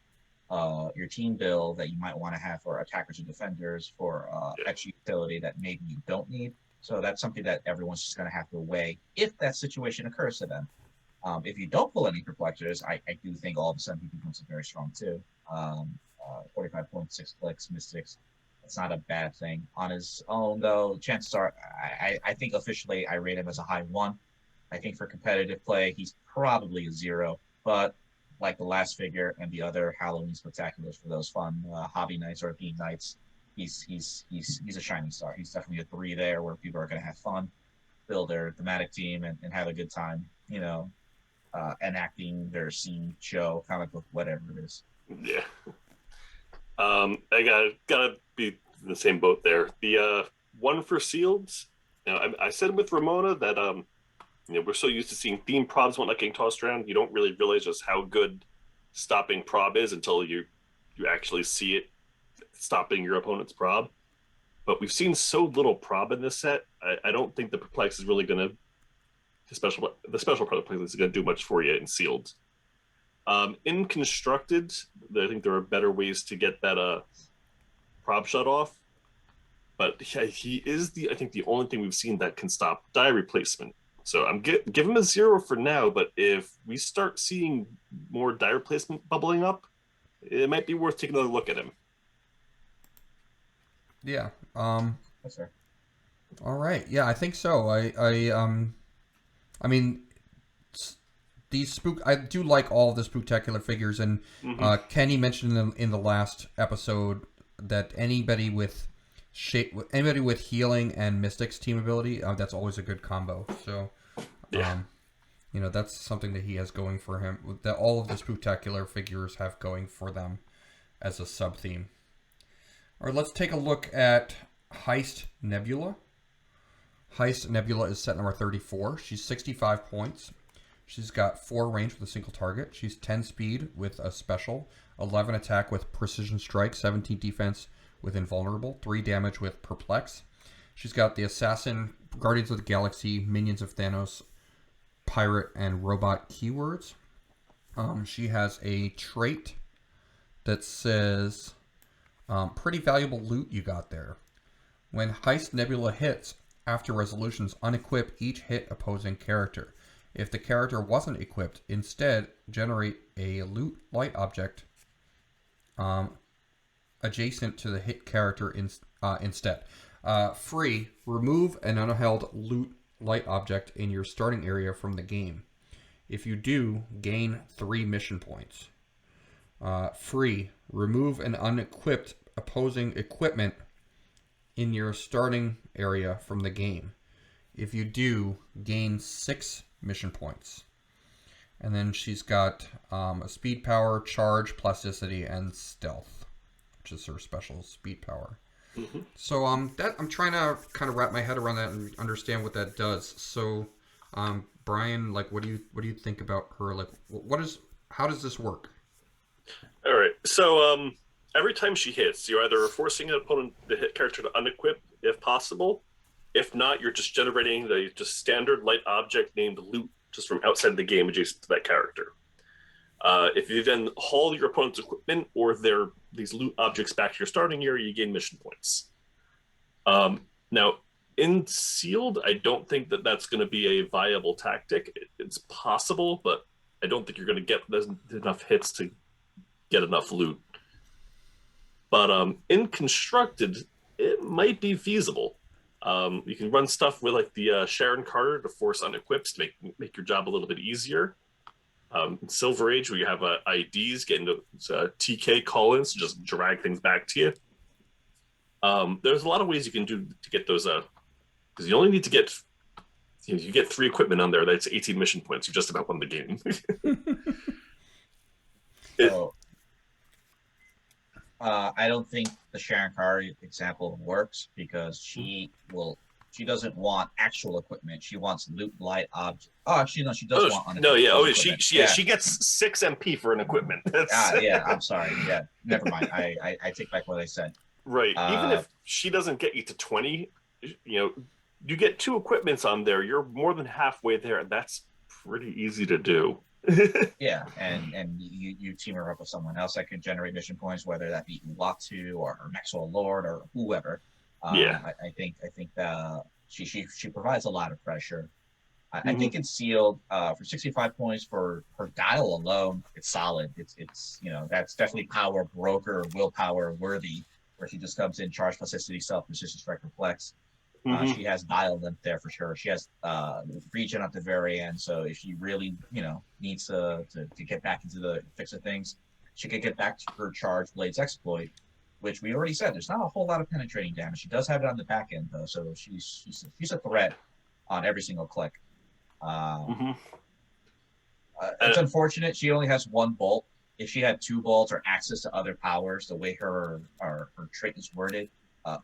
[SPEAKER 3] team build that you might want to have for attackers and defenders for
[SPEAKER 2] yeah.
[SPEAKER 3] extra utility that maybe you don't need. So that's something that everyone's just going to have to weigh if that situation occurs to them. If you don't pull any perplexers, I do think all of a sudden he becomes very strong too. 45.6 clicks, mystics. It's not a bad thing. On his own, though, chances are, I think officially I rate him as a high 1. I think for competitive play, he's probably a 0. But like the last figure and the other Halloween spectaculars for those fun hobby nights or theme nights, he's a shining star. He's definitely a 3 there, where people are going to have fun, build their thematic team, and have a good time. Enacting their scene, show, comic book, whatever it is.
[SPEAKER 2] Yeah. I gotta be in the same boat there. The one for sealed. I said with Ramona that we're so used to seeing theme probs when not getting tossed around. You don't really realize just how good stopping prob is until you actually see it stopping your opponent's prob. But we've seen so little prob in this set. I don't think the perplex is really going to the special perplex is going to do much for you in sealed. In constructed, I think there are better ways to get that prob shut off. But he is I think the only thing we've seen that can stop die replacement. So I'm give him a 0 for now, but if we start seeing more die replacement bubbling up, it might be worth taking another look at him.
[SPEAKER 1] Yeah.
[SPEAKER 3] That's fair.
[SPEAKER 1] All right. Yeah, I think so. I mean, I do like all of the spectacular figures, and Kenny mentioned in the last episode that anybody with healing and mystics team ability, that's always a good combo. So,
[SPEAKER 2] yeah.
[SPEAKER 1] That's something that he has going for him. That all of the spectacular figures have going for them as a sub theme. All right, let's take a look at Heist Nebula. Heist Nebula is set number 34. She's 65 points. She's got 4 range with a single target. She's 10 speed with a special, 11 attack with precision strike, 17 defense with invulnerable, 3 damage with perplex. She's got the assassin, Guardians of the Galaxy, Minions of Thanos, pirate, and robot keywords. She has a trait that says, pretty valuable loot you got there. When Heist Nebula hits, after resolutions, unequip each hit opposing character. If the character wasn't equipped, instead generate a loot light object adjacent to the hit character instead. Free, remove an unheld loot light object in your starting area from the game. If you do, gain 3 mission points. Free, remove an unequipped opposing equipment in your starting area from the game. If you do, gain 6 mission points. And then she's got a speed power, charge, plasticity, and stealth, which is her special speed power.
[SPEAKER 2] Mm-hmm.
[SPEAKER 1] So I'm trying to kind of wrap my head around that and understand what that does. So Brian, like, what do you think about her? Like, how does this work?
[SPEAKER 2] All right. So every time she hits, you're either forcing an opponent, the hit character, to unequip if possible. If not, you're just generating the just standard light object named loot just from outside the game adjacent to that character. If you then haul your opponent's equipment or these loot objects back to your starting area, you gain mission points. Now, in sealed, I don't think that that's going to be a viable tactic. It's possible, but I don't think you're going to get enough hits to get enough loot. But in constructed, it might be feasible. You can run stuff with like the Sharon Carter to force unequips to make your job a little bit easier. In Silver Age, where you have IDs getting to TK call-ins to just drag things back to you. There's a lot of ways you can do to get those, because you only need to get, you get 3 equipment on there. That's 18 mission points. You just about won the game.
[SPEAKER 3] So, I don't think the Sharon Carter example works because she doesn't want actual equipment. She wants loot light object. Oh, actually, no, she does want.
[SPEAKER 2] No, yeah. Oh,
[SPEAKER 3] equipment.
[SPEAKER 2] she gets 6 MP for an equipment.
[SPEAKER 3] Yeah. I'm sorry. Yeah, never mind. I take back what I said.
[SPEAKER 2] Right. Even if she doesn't get you to 20, you get 2 equipments on there. You're more than halfway there, and that's pretty easy to do.
[SPEAKER 3] Yeah, and you team her up with someone else that can generate mission points, whether that be Uatu or Maxwell Lord or whoever. I think she provides a lot of pressure. I think it's sealed for 65 points for her dial alone. It's solid. It's that's definitely power broker, willpower worthy, where she just comes in, charge, plasticity, self, persistence, strike, reflex. She has dial length there for sure. She has regen at the very end. So if she really, needs to get back into the fix of things, she could get back to her charge blades exploit, which we already said there's not a whole lot of penetrating damage. She does have it on the back end though, so she's a threat on every single click. It's unfortunate she only has 1 bolt. If she had 2 bolts or access to other powers, the way her trait is worded,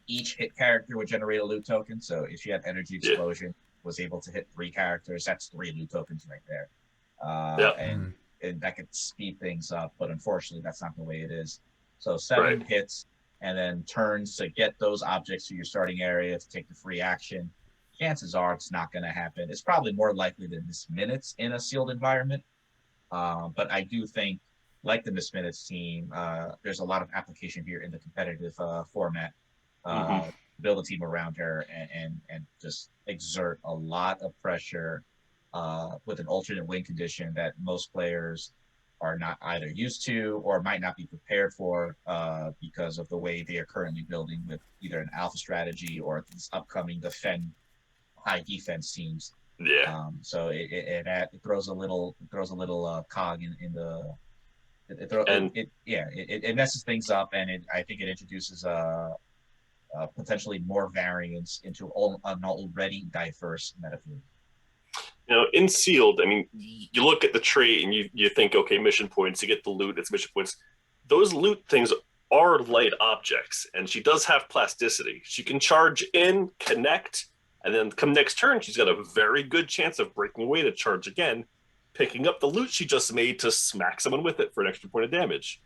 [SPEAKER 3] each hit character would generate a loot token. So if she had energy explosion, was able to hit 3 characters, that's 3 loot tokens right there. And that could speed things up, but unfortunately that's not the way it is. So 7 hits and then turns to get those objects to your starting area to take the free action. Chances are it's not going to happen. It's probably more likely than Miss Minutes in a sealed environment. But I do think, like the Miss Minutes team, there's a lot of application here in the competitive format. Build a team around her and just exert a lot of pressure with an alternate win condition that most players are not either used to or might not be prepared for because of the way they are currently building with either an alpha strategy or these upcoming high defense teams.
[SPEAKER 2] Yeah.
[SPEAKER 3] So it throws a little cog in the. It messes things up, and I think it introduces potentially more variance into an already diverse metaphor.
[SPEAKER 2] In sealed, I mean, you look at the trait and you think, okay, mission points, you get the loot, it's mission points. Those loot things are light objects, and she does have plasticity. She can charge in, connect, and then come next turn, she's got a very good chance of breaking away to charge again, picking up the loot she just made to smack someone with it for an extra point of damage.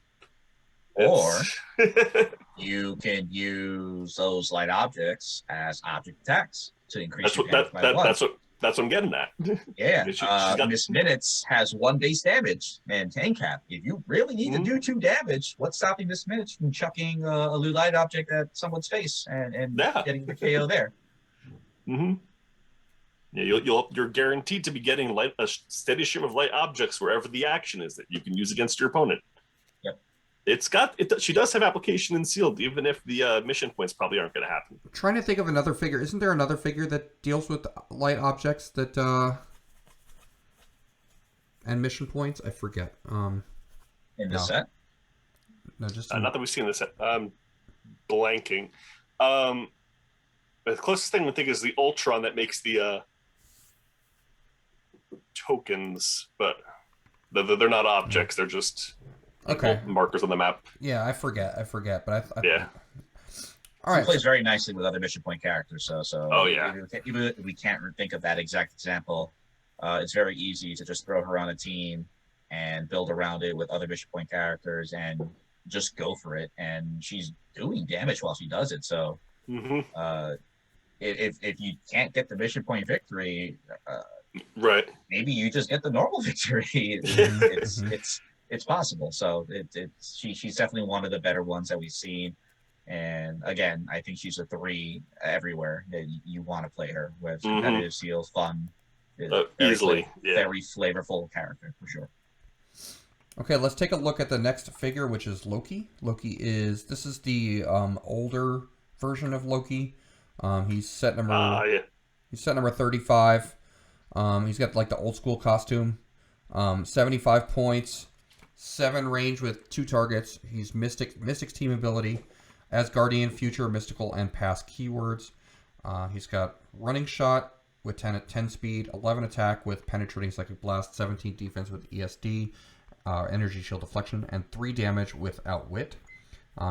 [SPEAKER 3] Or you can use those light objects as object attacks to increase your damage by 1.
[SPEAKER 2] That's what I'm getting at.
[SPEAKER 3] Yeah, Miss Minutes has 1 base damage and 10 cap. If you really need to do 2 damage, what's stopping Miss Minutes from chucking a blue light object at someone's face and getting the KO there?
[SPEAKER 2] Yeah, you're guaranteed to be getting a steady stream of light objects wherever the action is that you can use against your opponent.
[SPEAKER 3] Yep.
[SPEAKER 2] She does have application in sealed, even if the mission points probably aren't going to happen.
[SPEAKER 1] I'm trying to think of another figure. Isn't there another figure that deals with light objects that and mission points? I forget.
[SPEAKER 3] In the set?
[SPEAKER 1] No, just
[SPEAKER 2] not that we've seen this. Blanking. The closest thing I think is the Ultron that makes the tokens, but they're not objects. They're just markers on the map.
[SPEAKER 1] Yeah, I forget. But
[SPEAKER 2] yeah.
[SPEAKER 1] All right.
[SPEAKER 3] It plays very nicely with other mission point characters. So.
[SPEAKER 2] Oh yeah.
[SPEAKER 3] Even if we can't think of that exact example, it's very easy to just throw her on a team and build around it with other mission point characters and just go for it. And she's doing damage while she does it. So. If you can't get the mission point victory, maybe you just get the normal victory. It's possible. So she's definitely one of the better ones that we've seen. And again, I think she's a 3 everywhere that you want to play her with. Competitive seal, fun,
[SPEAKER 2] easily,
[SPEAKER 3] very flavorful character for sure.
[SPEAKER 1] Okay, let's take a look at the next figure, which is Loki. This is the older version of Loki. He's set number. He's set number 35. He's got like the old school costume. 75 points, 7 range with 2 targets. He's Mystic's team ability. Asgardian, future, mystical, and past keywords. He's got running shot with 10 speed, 11 attack with penetrating psychic blast, 17 defense with ESD, energy shield deflection, and 3 damage with outwit.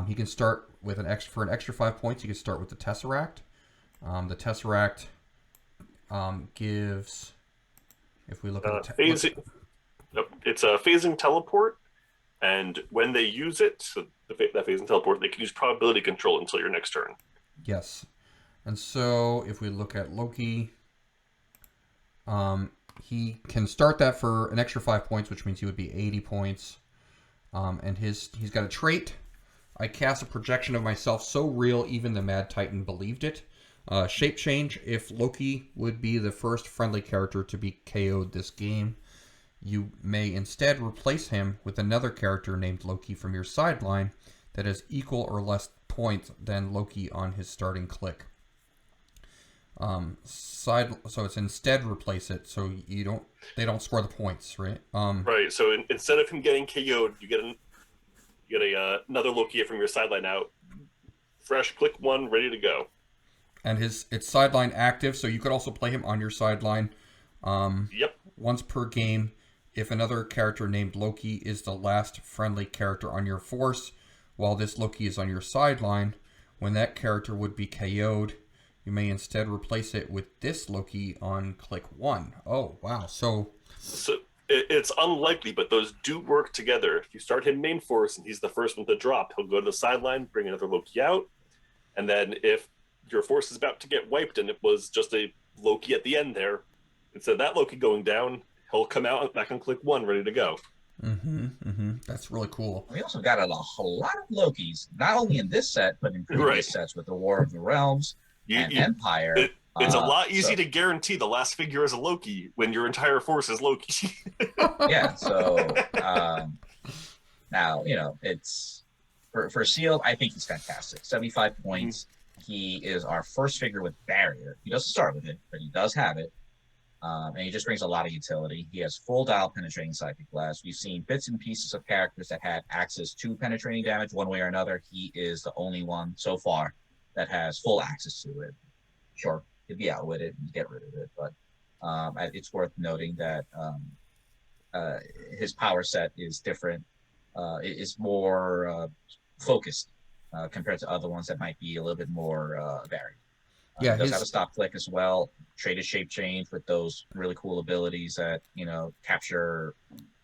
[SPEAKER 1] He can start with for an extra 5 points. He can start with the Tesseract. The Tesseract gives, if we look at
[SPEAKER 2] phasing. It's a phasing teleport, and when they use it, so that phasing teleport, they can use probability control until your next turn.
[SPEAKER 1] Yes. And so if we look at Loki, he can start that for an extra 5 points, which means he would be 80 points. And he's got a trait. I cast a projection of myself so real, even the Mad Titan believed it. Shape change. If Loki would be the first friendly character to be KO'd this game, you may instead replace him with another character named Loki from your sideline that has equal or less points than Loki on his starting click. So it's instead replace it, so they don't score the points, right?
[SPEAKER 2] Right. So instead of him getting KO'd, you get another Loki from your sideline out, fresh, click 1, ready to go.
[SPEAKER 1] And it's sideline active, so you could also play him on your sideline.
[SPEAKER 2] Yep.
[SPEAKER 1] Once per game, if another character named Loki is the last friendly character on your force, while this Loki is on your sideline, when that character would be KO'd, you may instead replace it with this Loki on click 1. Oh, wow. So
[SPEAKER 2] it's unlikely, but those do work together. If you start him main force and he's the first one to drop, he'll go to the sideline, bring another Loki out. And then if your force is about to get wiped and it was just a Loki at the end there, instead of that Loki going down, he'll come out back on click 1, ready to go.
[SPEAKER 1] That's really cool.
[SPEAKER 3] We also got a whole lot of Lokis, not only in this set, but in previous sets with the War of the Realms and Empire.
[SPEAKER 2] It's a lot easier to guarantee the last figure is a Loki when your entire force is Loki.
[SPEAKER 3] Yeah, so now, it's for Sealed, I think he's fantastic. 75 points. He is our first figure with Barrier. He doesn't start with it, but he does have it. And he just brings a lot of utility. He has full dial penetrating psychic blast. We've seen bits and pieces of characters that had access to penetrating damage one way or another. He is the only one so far that has full access to it. Sure, he'd be outwitted and get rid of it, but it's worth noting that his power set is different. It's more focused compared to other ones that might be a little bit more varied. He does have a stop click as well. Traded shape change with those really cool abilities that capture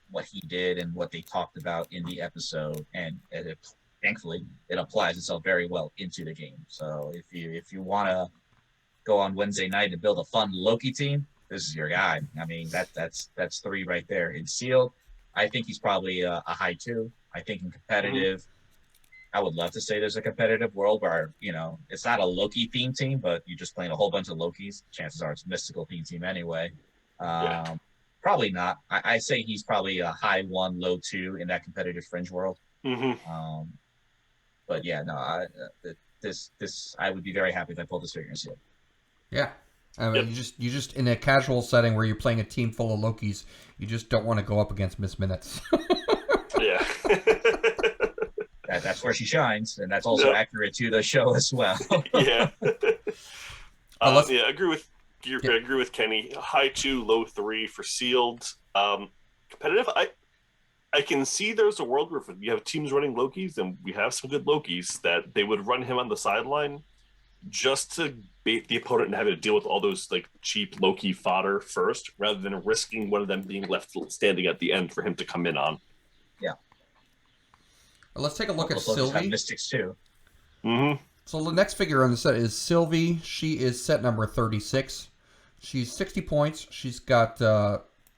[SPEAKER 3] what he did and what they talked about in the episode, and thankfully it applies itself very well into the game. So if you want to go on Wednesday night and build a fun Loki team, this is your guy. I mean that's 3 right there. In Sealed, I think he's probably a high 2. I think in competitive. I would love to say there's a competitive world where, it's not a Loki theme team, but you're just playing a whole bunch of Lokis. Chances are it's a mystical theme team anyway. Probably not. I say he's probably a high 1, low 2 in that competitive fringe world. But yeah, no, this I would be very happy if I pulled this figure and see it.
[SPEAKER 1] Yeah. I mean, you just in a casual setting where you're playing a team full of Lokis, you just don't want to go up against Miss Minutes.
[SPEAKER 2] Yeah.
[SPEAKER 3] That's where she shines, and that's also accurate to the show as well.
[SPEAKER 2] Yeah. I agree with Kenny. High 2, low 3 for Sealed. Competitive, I can see there's a world where if we have teams running Lokis, and we have some good Lokis, that they would run him on the sideline just to bait the opponent and have to deal with all those cheap Loki fodder first, rather than risking one of them being left standing at the end for him to come in on.
[SPEAKER 3] Yeah.
[SPEAKER 1] Let's take a look at Sylvie.
[SPEAKER 3] Have Mystics too.
[SPEAKER 1] So the next figure on the set is Sylvie. She is set number 36. She's 60 points. She's got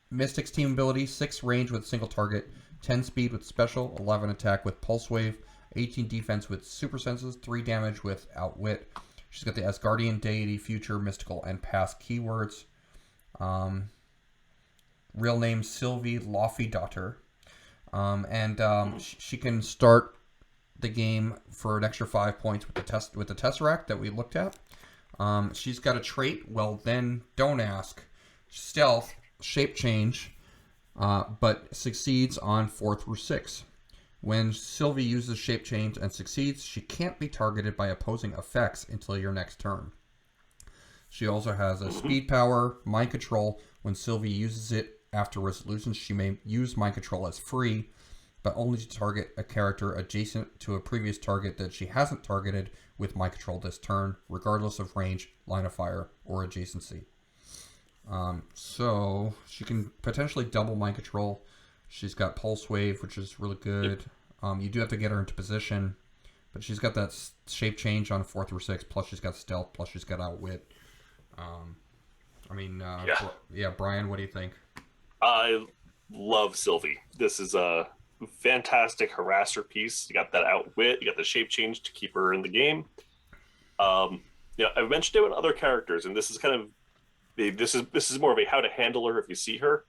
[SPEAKER 1] Mystics team ability, 6 range with single target, 10 speed with special, 11 attack with pulse wave, 18 defense with super senses, 3 damage with outwit. She's got the Asgardian deity, future, mystical, and past keywords. Real name Sylvie Laufey daughter. She can start the game for an extra 5 points with the Tesseract that we looked at. She's got a trait. Well, then don't ask. Stealth, shape change, but succeeds on 4 through 6. When Sylvie uses shape change and succeeds, she can't be targeted by opposing effects until your next turn. She also has a speed power, mind control. When Sylvie uses it after resolution, she may use mind control as free, but only to target a character adjacent to a previous target that she hasn't targeted with mind control this turn, regardless of range, line of fire, or adjacency. So she can potentially double mind control. She's got Pulse Wave, which is really good. You do have to get her into position, but she's got that shape change on 4 through 6, plus she's got Stealth, plus she's got Outwit. Brian, what do you think?
[SPEAKER 2] I love Sylvie. This is a fantastic harasser piece. You got that Outwit, you got the shape change to keep her in the game. I've mentioned it with other characters, and this is kind of this is more of a how to handle her if you see her.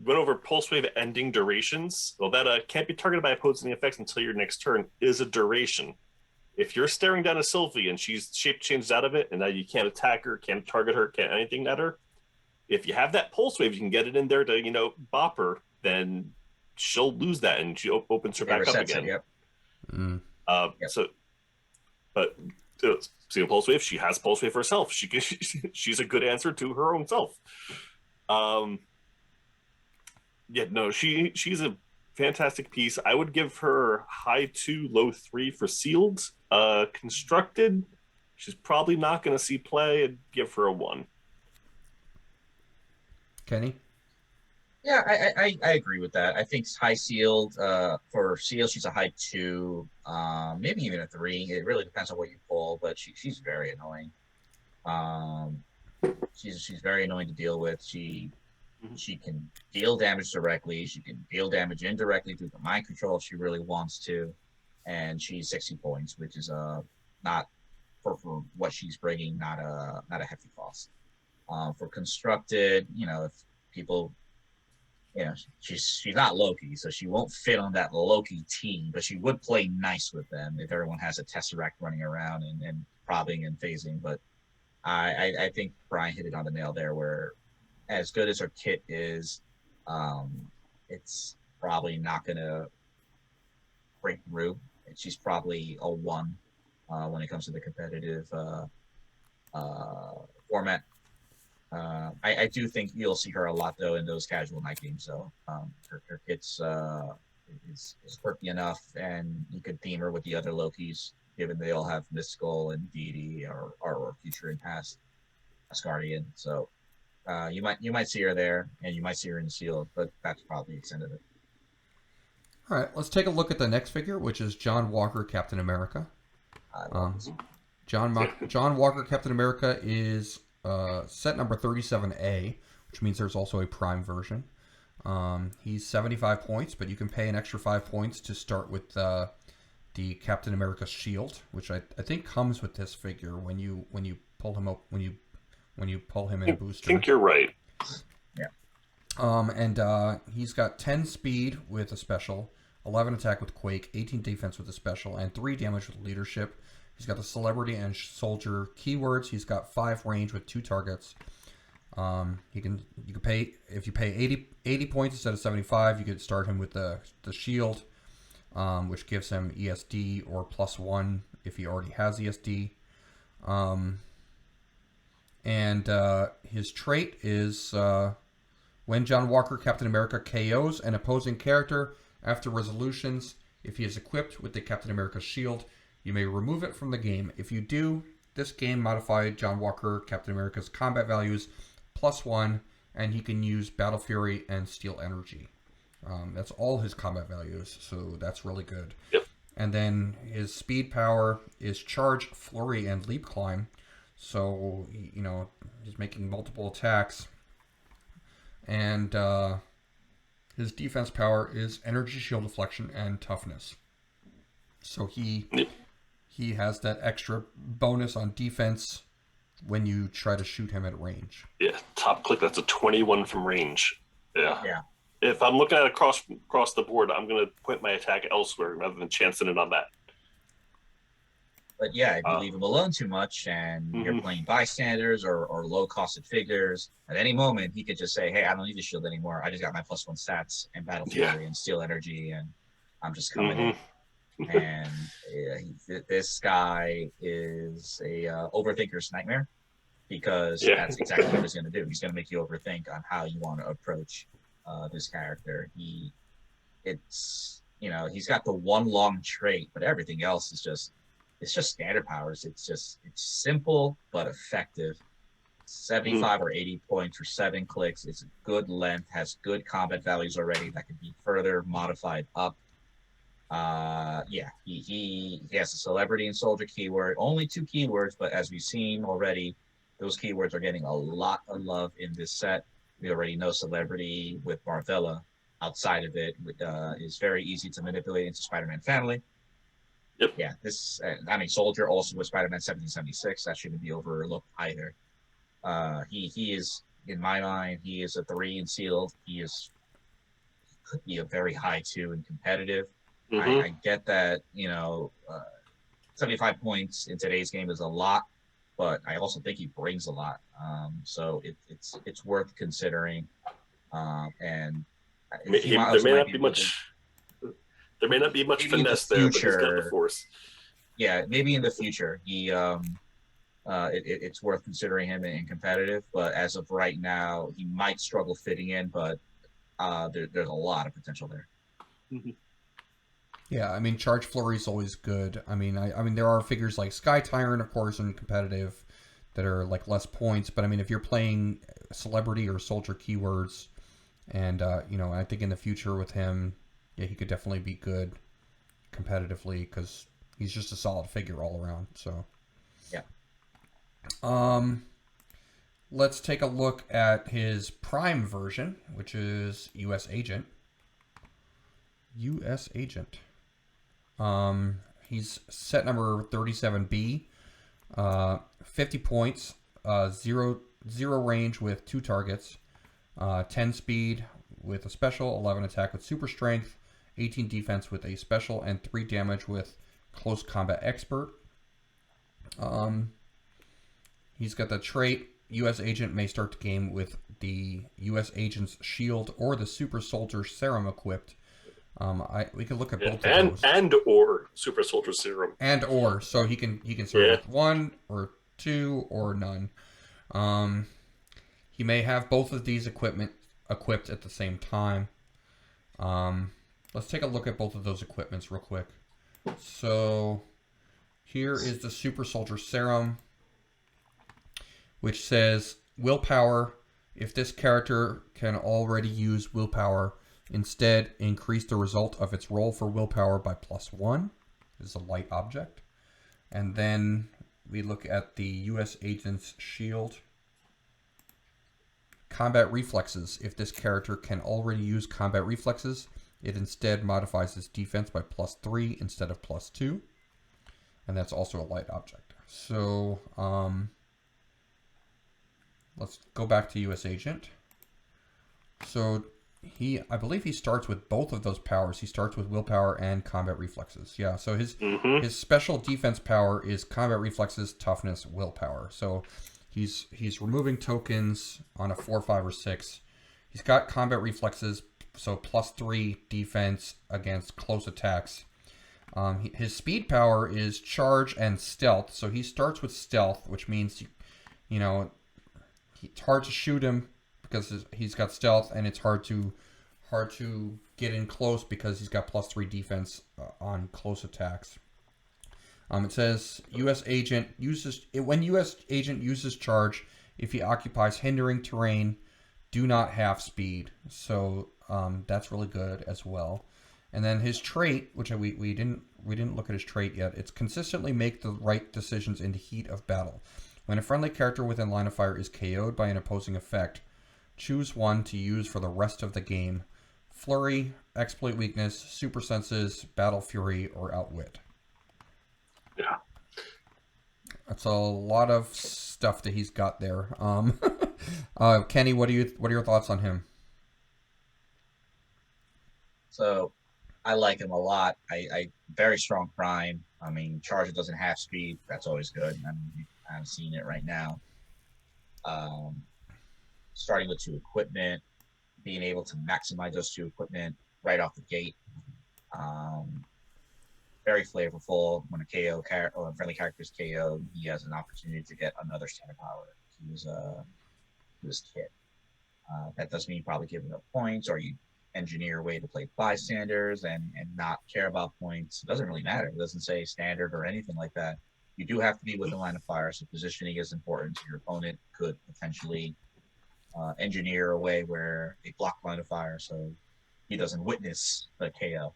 [SPEAKER 2] Went over Pulse Wave ending durations. Well, that can't be targeted by opposing effects until your next turn is a duration. If you're staring down a Sylvie and she's shape changed out of it, and now you can't attack her, can't target her, can't anything at her, if you have that Pulse Wave, you can get it in there to, bop her, then she'll lose that and she opens her back up again.
[SPEAKER 3] Yep.
[SPEAKER 2] See a Pulse Wave, she has Pulse Wave herself. She's a good answer to her own self. She's a fantastic piece. I would give her high 2, low 3 for sealed. Constructed, she's probably not going to see play. I'd give her a 1.
[SPEAKER 1] Kenny?
[SPEAKER 3] Yeah, I agree with that. I think high sealed, for seal, she's a high 2, maybe even a 3. It really depends on what you pull, but she's very annoying. She's very annoying to deal with. She can deal damage directly. She can deal damage indirectly through the mind control if she really wants to. And she's 60 points, which is not for what she's bringing, not a hefty cost. For constructed, if people, she's not Loki, so she won't fit on that Loki team, but she would play nice with them if everyone has a Tesseract running around and probbing and phasing. But I think Brian hit it on the nail there, where as good as her kit is, it's probably not going to break through. She's probably a 1 when it comes to the competitive format. I do think you'll see her a lot, though, in those casual night games. So her kit's is quirky enough, and you could theme her with the other Lokis, given they all have mystical and deity or future and past Asgardian. So you might see her there, and you might see her in the sealed, but that's probably the extent of it.
[SPEAKER 1] All right, let's take a look at the next figure, which is John Walker, Captain America. John Walker, Captain America is set number 37A, which means there's also a Prime version. He's 75 points, but you can pay an extra 5 points to start with the Captain America shield, which I think comes with this figure when you pull him up when you pull him in booster.
[SPEAKER 2] I think you're right.
[SPEAKER 3] Yeah.
[SPEAKER 1] And he's got 10 speed with a special, 11 attack with Quake, 18 defense with a special, and 3 damage with leadership. He's got the celebrity and soldier keywords. He's got 5 range with 2 targets. You can pay, if you pay 80 points instead of 75, you could start him with the shield, which gives him ESD or +1 if he already has ESD. And his trait is when John Walker, Captain America, KOs an opposing character after resolutions, if he is equipped with the Captain America shield, you may remove it from the game. If you do, this game modified John Walker, Captain America's combat values +1, and he can use Battle Fury and Steel Energy. That's all his combat values, so that's really good.
[SPEAKER 2] Yep.
[SPEAKER 1] And then his speed power is Charge, Flurry, and Leap Climb. So, he's making multiple attacks. And his defense power is Energy, Shield Deflection, and Toughness. So he has that extra bonus on defense when you try to shoot him at range.
[SPEAKER 2] Yeah, top click, that's a 21 from range.
[SPEAKER 3] Yeah.
[SPEAKER 2] If I'm looking at across the board, I'm going to point my attack elsewhere rather than chancing it on that.
[SPEAKER 3] But yeah, if you leave him alone too much and you're playing bystanders or low-costed figures, at any moment he could just say, hey, I don't need the shield anymore. I just got my +1 stats and Battle Fury and Steel Energy. And I'm just coming in. And this guy is a overthinker's nightmare, because that's exactly what he's going to do. He's going to make you overthink on how you want to approach this character. He's got the one long trait, but everything else is just standard powers. It's simple but effective. 75 or 80 points for 7 clicks. It's a good length, has good combat values already that can be further modified up. He has a celebrity and soldier keyword, only 2 keywords, but as we've seen already, those keywords are getting a lot of love in this set. We already know celebrity with Marvella. Outside of it, is very easy to manipulate into Spider-Man family.
[SPEAKER 2] Yep.
[SPEAKER 3] Yeah, soldier also with Spider-Man 1776. That shouldn't be overlooked either. He is, in my mind, he is a 3 in sealed. He could be a very high 2 in competitive. I get that, 75 points in today's game is a lot, but I also think he brings a lot. So it's worth considering. And
[SPEAKER 2] there may not be much finesse there, but he's got the force.
[SPEAKER 3] Yeah, maybe in the future it's worth considering him in competitive. But as of right now, he might struggle fitting in. But there's a lot of potential there.
[SPEAKER 1] Yeah, I mean, Charge Flurry is always good. I mean, there are figures like Sky Tyrant, of course, in competitive that are like less points. But I mean, if you're playing celebrity or soldier keywords, and I think in the future with him, yeah, he could definitely be good competitively because he's just a solid figure all around. So,
[SPEAKER 3] yeah.
[SPEAKER 1] Let's take a look at his Prime version, which is U.S. Agent. U.S. Agent. He's set number 37B, 50 points, 0 range with 2 targets, 10 speed with a special, 11 attack with super strength, 18 defense with a special, and 3 damage with close combat expert. He's got the trait, U.S. Agent may start the game with the U.S. Agent's shield or the super soldier serum equipped. We could look at both of those.
[SPEAKER 2] Or super soldier serum.
[SPEAKER 1] So he can start with 1 or 2 or none. He may have both of these equipment equipped at the same time. Let's take a look at both of those equipments real quick. So here is the super soldier serum, which says willpower. If this character can already use willpower, instead, increase the result of its roll for willpower by +1. This is a light object. And then we look at the U.S. Agent's shield. Combat reflexes. If this character can already use combat reflexes, it instead modifies its defense by +3 instead of +2. And that's also a light object. So, let's go back to U.S. Agent. So, I believe he starts with both of those powers. He starts with willpower and combat reflexes. Yeah, so his special defense power is combat reflexes, toughness, willpower. So he's removing tokens on a 4, 5, or 6. He's got combat reflexes, so +3 defense against close attacks. His speed power is charge and stealth. So he starts with stealth, which means it's hard to shoot him because he's got stealth, and it's hard to get in close because he's got +3 defense on close attacks. It says U.S. Agent when U.S. Agent uses charge, if he occupies hindering terrain, do not half speed. So that's really good as well. And then his trait, which we didn't look at his trait yet. It's consistently make the right decisions in the heat of battle. When a friendly character within line of fire is KO'd by an opposing effect, choose one to use for the rest of the game. Flurry, Exploit Weakness, Super Senses, Battle Fury, or Outwit.
[SPEAKER 2] Yeah.
[SPEAKER 1] That's a lot of stuff that he's got there. Kenny, what are your thoughts on him?
[SPEAKER 3] So, I like him a lot. I very strong prime. I mean, Charger doesn't have speed. That's always good. I mean, I'm seeing it right now. Starting with 2 equipment, being able to maximize those 2 equipment right off the gate. Very flavorful. When a KO or a friendly character is KO, he has an opportunity to get another standard power to his kit. That doesn't mean you probably give enough points, or you engineer a way to play bystanders and not care about points. It doesn't really matter. It doesn't say standard or anything like that. You do have to be within line of fire, so positioning is important. Your opponent could potentially engineer a way where they block line of fire, so he doesn't witness the KO.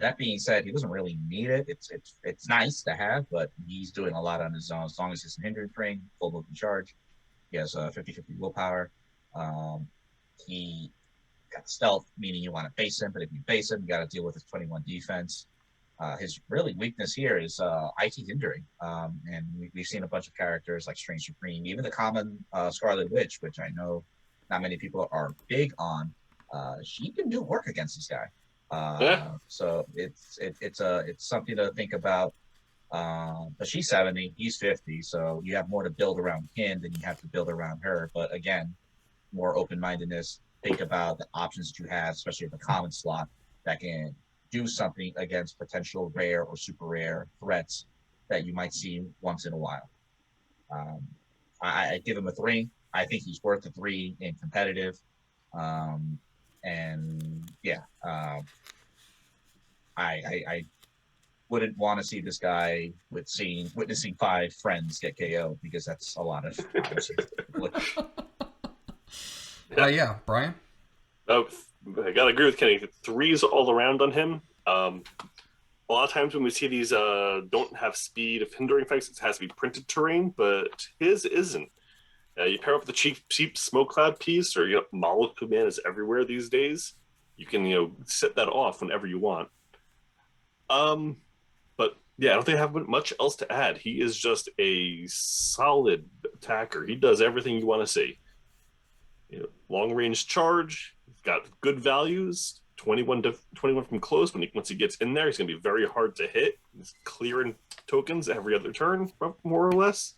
[SPEAKER 3] That being said, he doesn't really need it. It's nice to have, but he's doing a lot on his own. As long as he's in hindrance ring, full movement charge, he has 50-50 willpower. He got stealth, meaning you want to base him, but if you base him, you got to deal with his 21 defense. His really weakness here is IT hindering, and we've seen a bunch of characters like Strange Supreme, even the common Scarlet Witch, which I know not many people are big on. She can do work against this guy. So it's something to think about. But she's 70, he's 50, so you have more to build around him than you have to build around her. But again, more open-mindedness. Think about the options that you have, especially at the common slot, that can do something against potential rare or super rare threats that you might see once in a while. I give him a 3. I think he's worth a 3 in competitive. I wouldn't want to see this guy witnessing 5 friends get KO, because that's a lot of
[SPEAKER 1] yeah, Brian?
[SPEAKER 2] Oh, I gotta agree with Kenny. 3's all around on him. A lot of times when we see these don't have speed of hindering effects, it has to be printed terrain, but his isn't. You pair up with the cheap smoke cloud piece, or molecule man is everywhere these days. You can set that off whenever you want. But yeah, I don't think I have much else to add. He is just a solid attacker. He does everything you want to see. Long range charge. He's got good values. 21 from close. Once he gets in there, he's going to be very hard to hit. He's clearing tokens every other turn, more or less.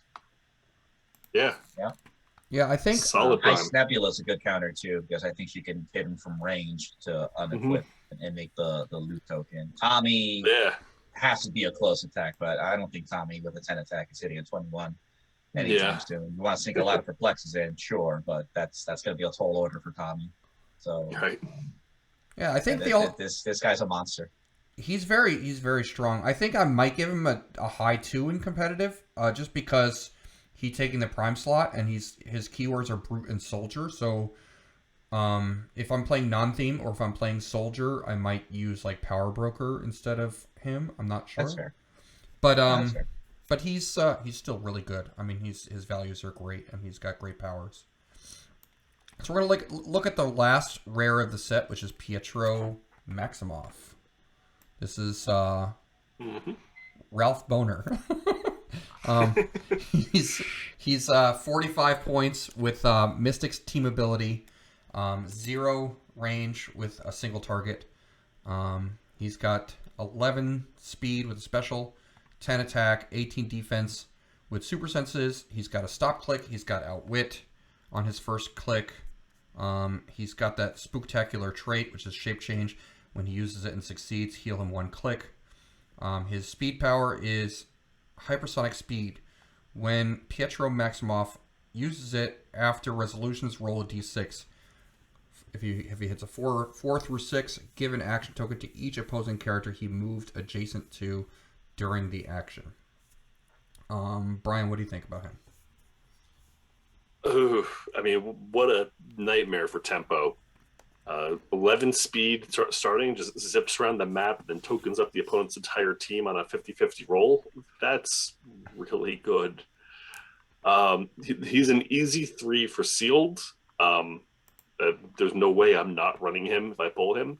[SPEAKER 2] Yeah.
[SPEAKER 1] Yeah, I think
[SPEAKER 2] solid.
[SPEAKER 3] Ice Nebula is a good counter too, because I think she can hit him from range to unequip and make the loot token. Tommy has to be a close attack, but I don't think Tommy with a 10 attack is hitting a 21 anytime soon. You want to sink a lot of perplexes in, sure, but that's going to be a tall order for Tommy. So
[SPEAKER 2] right.
[SPEAKER 1] Yeah, I think
[SPEAKER 3] this guy's a monster.
[SPEAKER 1] He's very strong. I think I might give him a high 2 in competitive, just because he's taking the prime slot and his keywords are brute and soldier. So if I'm playing non-theme or if I'm playing soldier, I might use like power broker instead of him. I'm not sure.
[SPEAKER 3] That's fair.
[SPEAKER 1] But
[SPEAKER 3] That's fair.
[SPEAKER 1] but he's still really good. I mean, his values are great and he's got great powers. So we're gonna look at the last rare of the set, which is Pietro Maximoff. This is Ralph Boner. He's 45 points with Mystic's team ability, 0 range with a single target. He's got 11 speed with a special, 10 attack, 18 defense with super senses. He's got a stop click. He's got outwit on his first click. He's got that spooktacular trait, which is shape change. When he uses it and succeeds, heal him 1 click. His speed power is hypersonic speed. When Pietro Maximoff uses it after resolutions, roll a d6. If he hits a 4 through 6, give an action token to each opposing character he moved adjacent to during the action. Brian, what do you think about him?
[SPEAKER 2] Ooh, I mean, what a nightmare for tempo. 11 speed starting, just zips around the map, then tokens up the opponent's entire team on a 50-50 roll. That's really good. He's an easy 3 for sealed. There's no way I'm not running him if I pull him.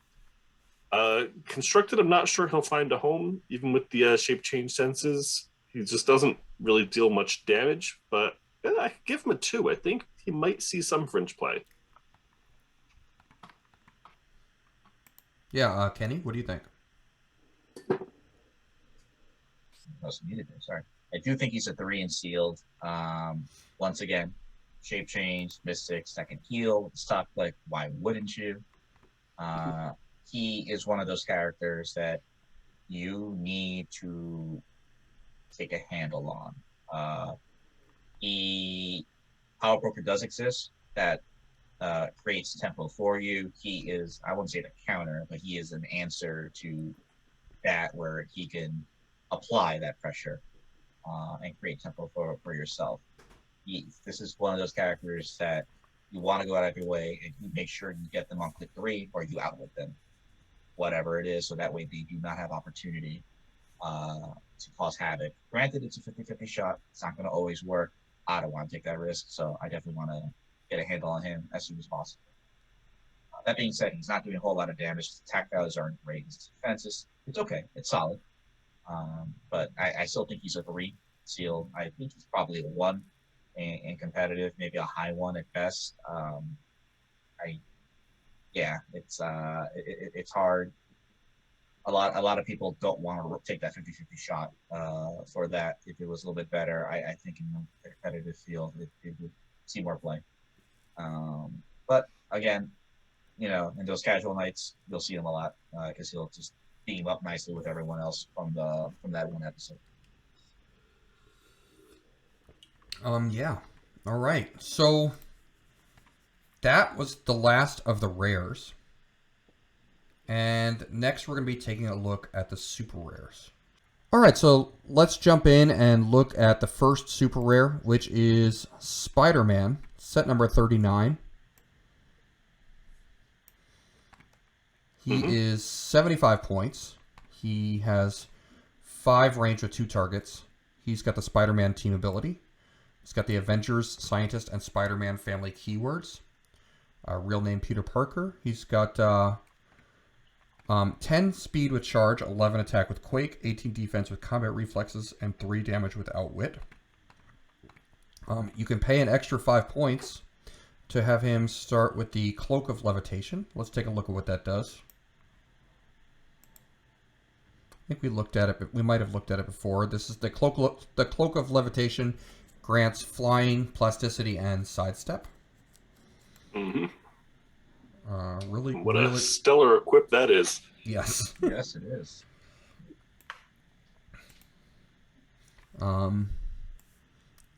[SPEAKER 2] Constructed, I'm not sure he'll find a home, even with the shape change senses. He just doesn't really deal much damage, but I give him a 2. I think he might see some fringe play.
[SPEAKER 1] Yeah, Kenny, what do you think?
[SPEAKER 3] Sorry. I do think he's a 3 in sealed. Once again, shape change, mystic, second heal, stop click. Why wouldn't you? he is one of those characters that you need to take a handle on. Power Broker does exist that creates tempo for you. He is, I wouldn't say the counter, but he is an answer to that where he can apply that pressure and create tempo for yourself. This is one of those characters that you want to go out of your way and you make sure you get them on click 3 or you outwit them, whatever it is, so that way they do not have opportunity to cause havoc. Granted, it's a 50-50 shot. It's not going to always work. I don't want to take that risk, so I definitely want to get a handle on him as soon as possible. That being said, he's not doing a whole lot of damage. His attack values aren't great. His defense it's okay. It's solid. But I still think he's a 3 sealed. I think he's probably a 1 in competitive, maybe a high 1 at best. It's hard. A lot of people don't want to take that 50-50 shot for that. If it was a little bit better, I think in the competitive field, it would see more play. But again, in those casual nights, you'll see him a lot because he'll just team up nicely with everyone else from that one episode.
[SPEAKER 1] Yeah. All right. So that was the last of the rares. And next we're going to be taking a look at the super rares. All right, so let's jump in and look at the first super rare, which is Spider-Man, set number 39. He is 75 points. He has 5 range with 2 targets. He's got the Spider-Man team ability. He's got the Avengers, Scientist, and Spider-Man family keywords. Real name Peter Parker. He's got 10 speed with charge, 11 attack with quake, 18 defense with combat reflexes, and 3 damage with outwit. You can pay an extra 5 points to have him start with the Cloak of Levitation. Let's take a look at what that does. I think we looked at it, but we might have looked at it before. This is the Cloak of Levitation grants flying, plasticity, and sidestep.
[SPEAKER 2] Mm-hmm.
[SPEAKER 1] What
[SPEAKER 2] a stellar equip that is.
[SPEAKER 1] Yes.
[SPEAKER 3] Yes, it is.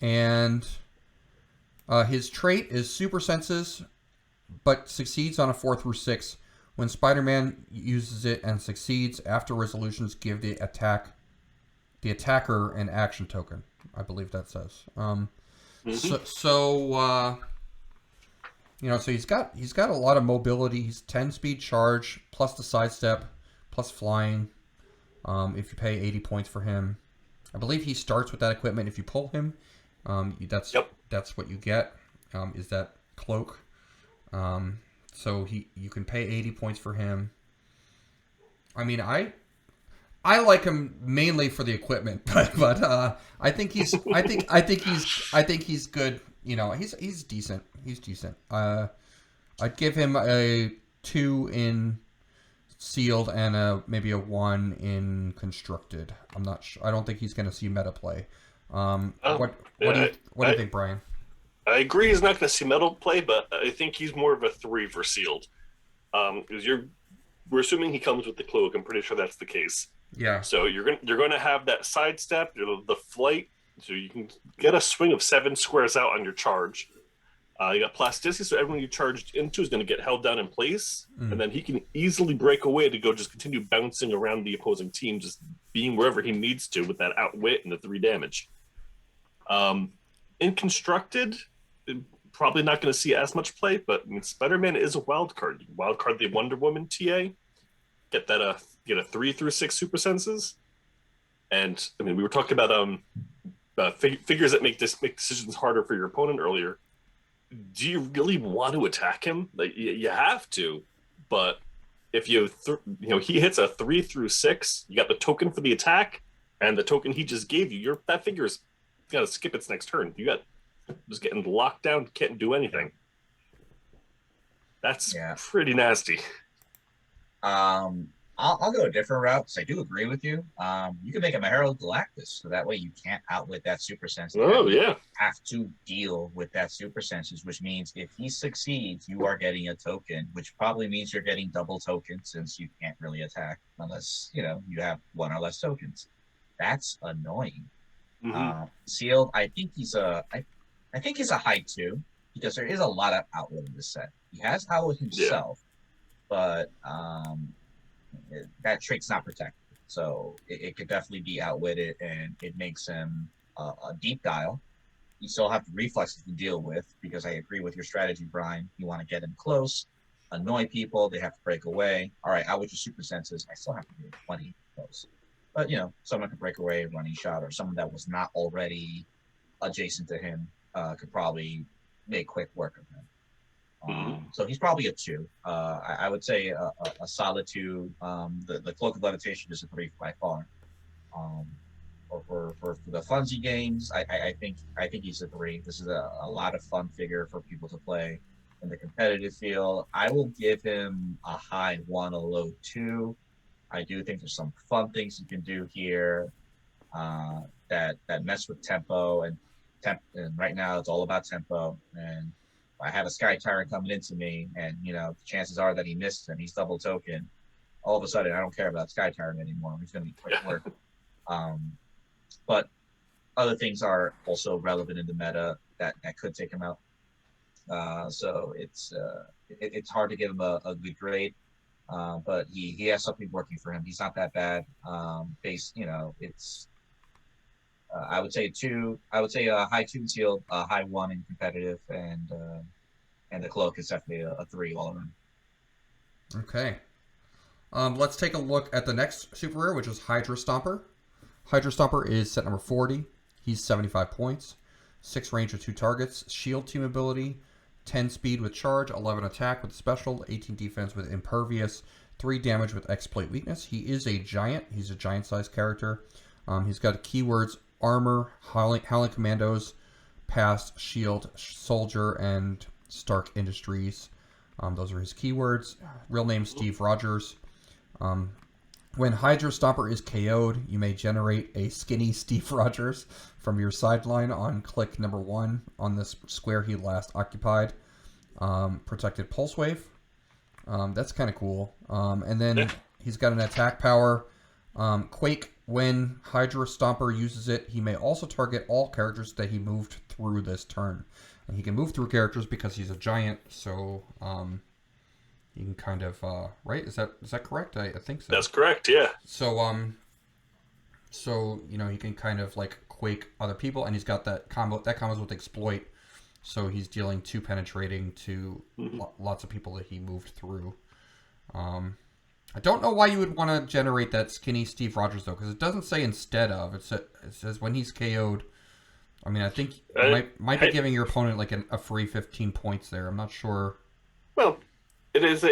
[SPEAKER 1] And his trait is super senses, but succeeds on a 4 through 6. When Spider-Man uses it and succeeds, after resolutions, give the attacker an action token. I believe that says. So he's got a lot of mobility. He's 10 speed charge plus the sidestep plus flying. If you pay 80 points for him, I believe he starts with that equipment. If you pull him, that's what you get. Is that cloak? So you can pay 80 points for him. I mean, I like him mainly for the equipment, but I think he's good. He's decent. He's decent. I'd give him a 2 in sealed and maybe a 1 in constructed. I'm not sure. I don't think he's going to see meta play. What do you think, Brian?
[SPEAKER 2] I agree he's not going to see meta play, but I think he's more of a 3 for sealed. Because we're assuming he comes with the cloak. I'm pretty sure that's the case.
[SPEAKER 1] Yeah.
[SPEAKER 2] So you're going to have that sidestep, the flight, so you can get a swing of 7 squares out on your charge. You got plasticity, so everyone you charged into is going to get held down in place, and then he can easily break away to go just continue bouncing around the opposing team, just being wherever he needs to with that outwit and the 3 damage. In constructed, probably not going to see as much play, but Spider-Man is a wild card. Wild card the Wonder Woman TA, get a 3 through 6 super senses, and we were talking about figures that make decisions harder for your opponent earlier. Do you really want to attack him? Like you have to, but if he hits a 3 through 6, you got the token for the attack, and the token he just gave you. That figure's got to skip its next turn. You got just getting locked down, can't do anything. That's pretty nasty.
[SPEAKER 3] I'm I'll go a different route because I do agree with you. You can make him a Herald Galactus, so that way you can't outwit that super sense.
[SPEAKER 2] Oh,
[SPEAKER 3] You
[SPEAKER 2] yeah.
[SPEAKER 3] have to deal with that super senses, which means if he succeeds, you are getting a token, which probably means you're getting double tokens since you can't really attack unless you have one or less tokens. That's annoying. Sealed, I think he's a high 2 because there is a lot of outwit in this set. He has outwit himself, but that trait's not protected, so it could definitely be outwitted, and it makes him a deep dial. You still have the reflexes to deal with because I agree with your strategy, Brian. You want to get him close, annoy people, they have to break away. All right, out with your super senses. I still have to do 20 close. But, someone could break away, running shot, or someone that was not already adjacent to him could probably make quick work of him. So he's probably a 2. I would say a solid 2. The Cloak of Levitation is a 3 by far. For the funsy games, I think he's a 3. This is a lot of fun figure for people to play in the competitive field. I will give him a high 1, a low 2. I do think there's some fun things you can do here that mess with tempo and right now it's all about tempo. And I have a Sky Tyrant coming into me, and the chances are that he missed and he's double token. All of a sudden, I don't care about Sky Tyrant anymore. He's going to be quick work. But other things are also relevant in the meta that could take him out. So it's hard to give him a good grade. But he has something working for him. He's not that bad. It's I would say 2. I would say a high 2 sealed, a high 1 in competitive, and the cloak is definitely a 3 all around.
[SPEAKER 1] Okay. Let's take a look at the next super rare, which is Hydra Stomper. Hydra Stomper is set number 40. He's 75 points, 6 range with 2 targets, shield team ability, 10 speed with charge, 11 attack with special, 18 defense with impervious, 3 damage with exploit weakness. He is a giant. He's a giant-sized character. He's got keywords armor, Howling Commandos, past, shield, soldier, and Stark Industries. Those are his keywords. Real name Steve Rogers. When Hydra Stomper is KO'd, you may generate a skinny Steve Rogers from your sideline on click number 1 on this square he last occupied. Protected Pulse Wave. That's kind of cool. And then he's got an attack power. Quake. When Hydra Stomper uses it, he may also target all characters that he moved through this turn. And he can move through characters because he's a giant, so you can kind of right? Is that correct? I think so.
[SPEAKER 2] That's correct, yeah.
[SPEAKER 1] So he can kind of like quake other people, and he's got that combo. That combos with exploit, so he's dealing 2 penetrating to lots of people that he moved through. I don't know why you would want to generate that skinny Steve Rogers, though, because it doesn't say instead of. It says when he's KO'd. I mean, I think you might be giving your opponent like a free 15 points there. I'm not sure.
[SPEAKER 2] Well, it's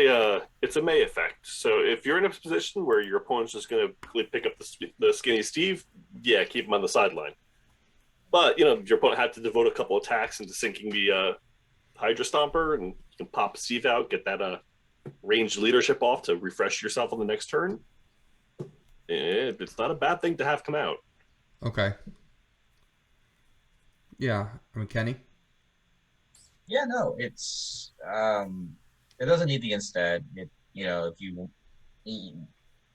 [SPEAKER 2] a May effect. So if you're in a position where your opponent's just going to pick up the skinny Steve, yeah, keep him on the sideline. But, your opponent had to devote a couple attacks into sinking the Hydra Stomper, and you can pop Steve out, get that ranged leadership off to refresh yourself on the next turn. It's not a bad thing to have come out.
[SPEAKER 1] Okay. Yeah, I mean, Kenny?
[SPEAKER 3] Yeah, no, it's it doesn't need the instead. If you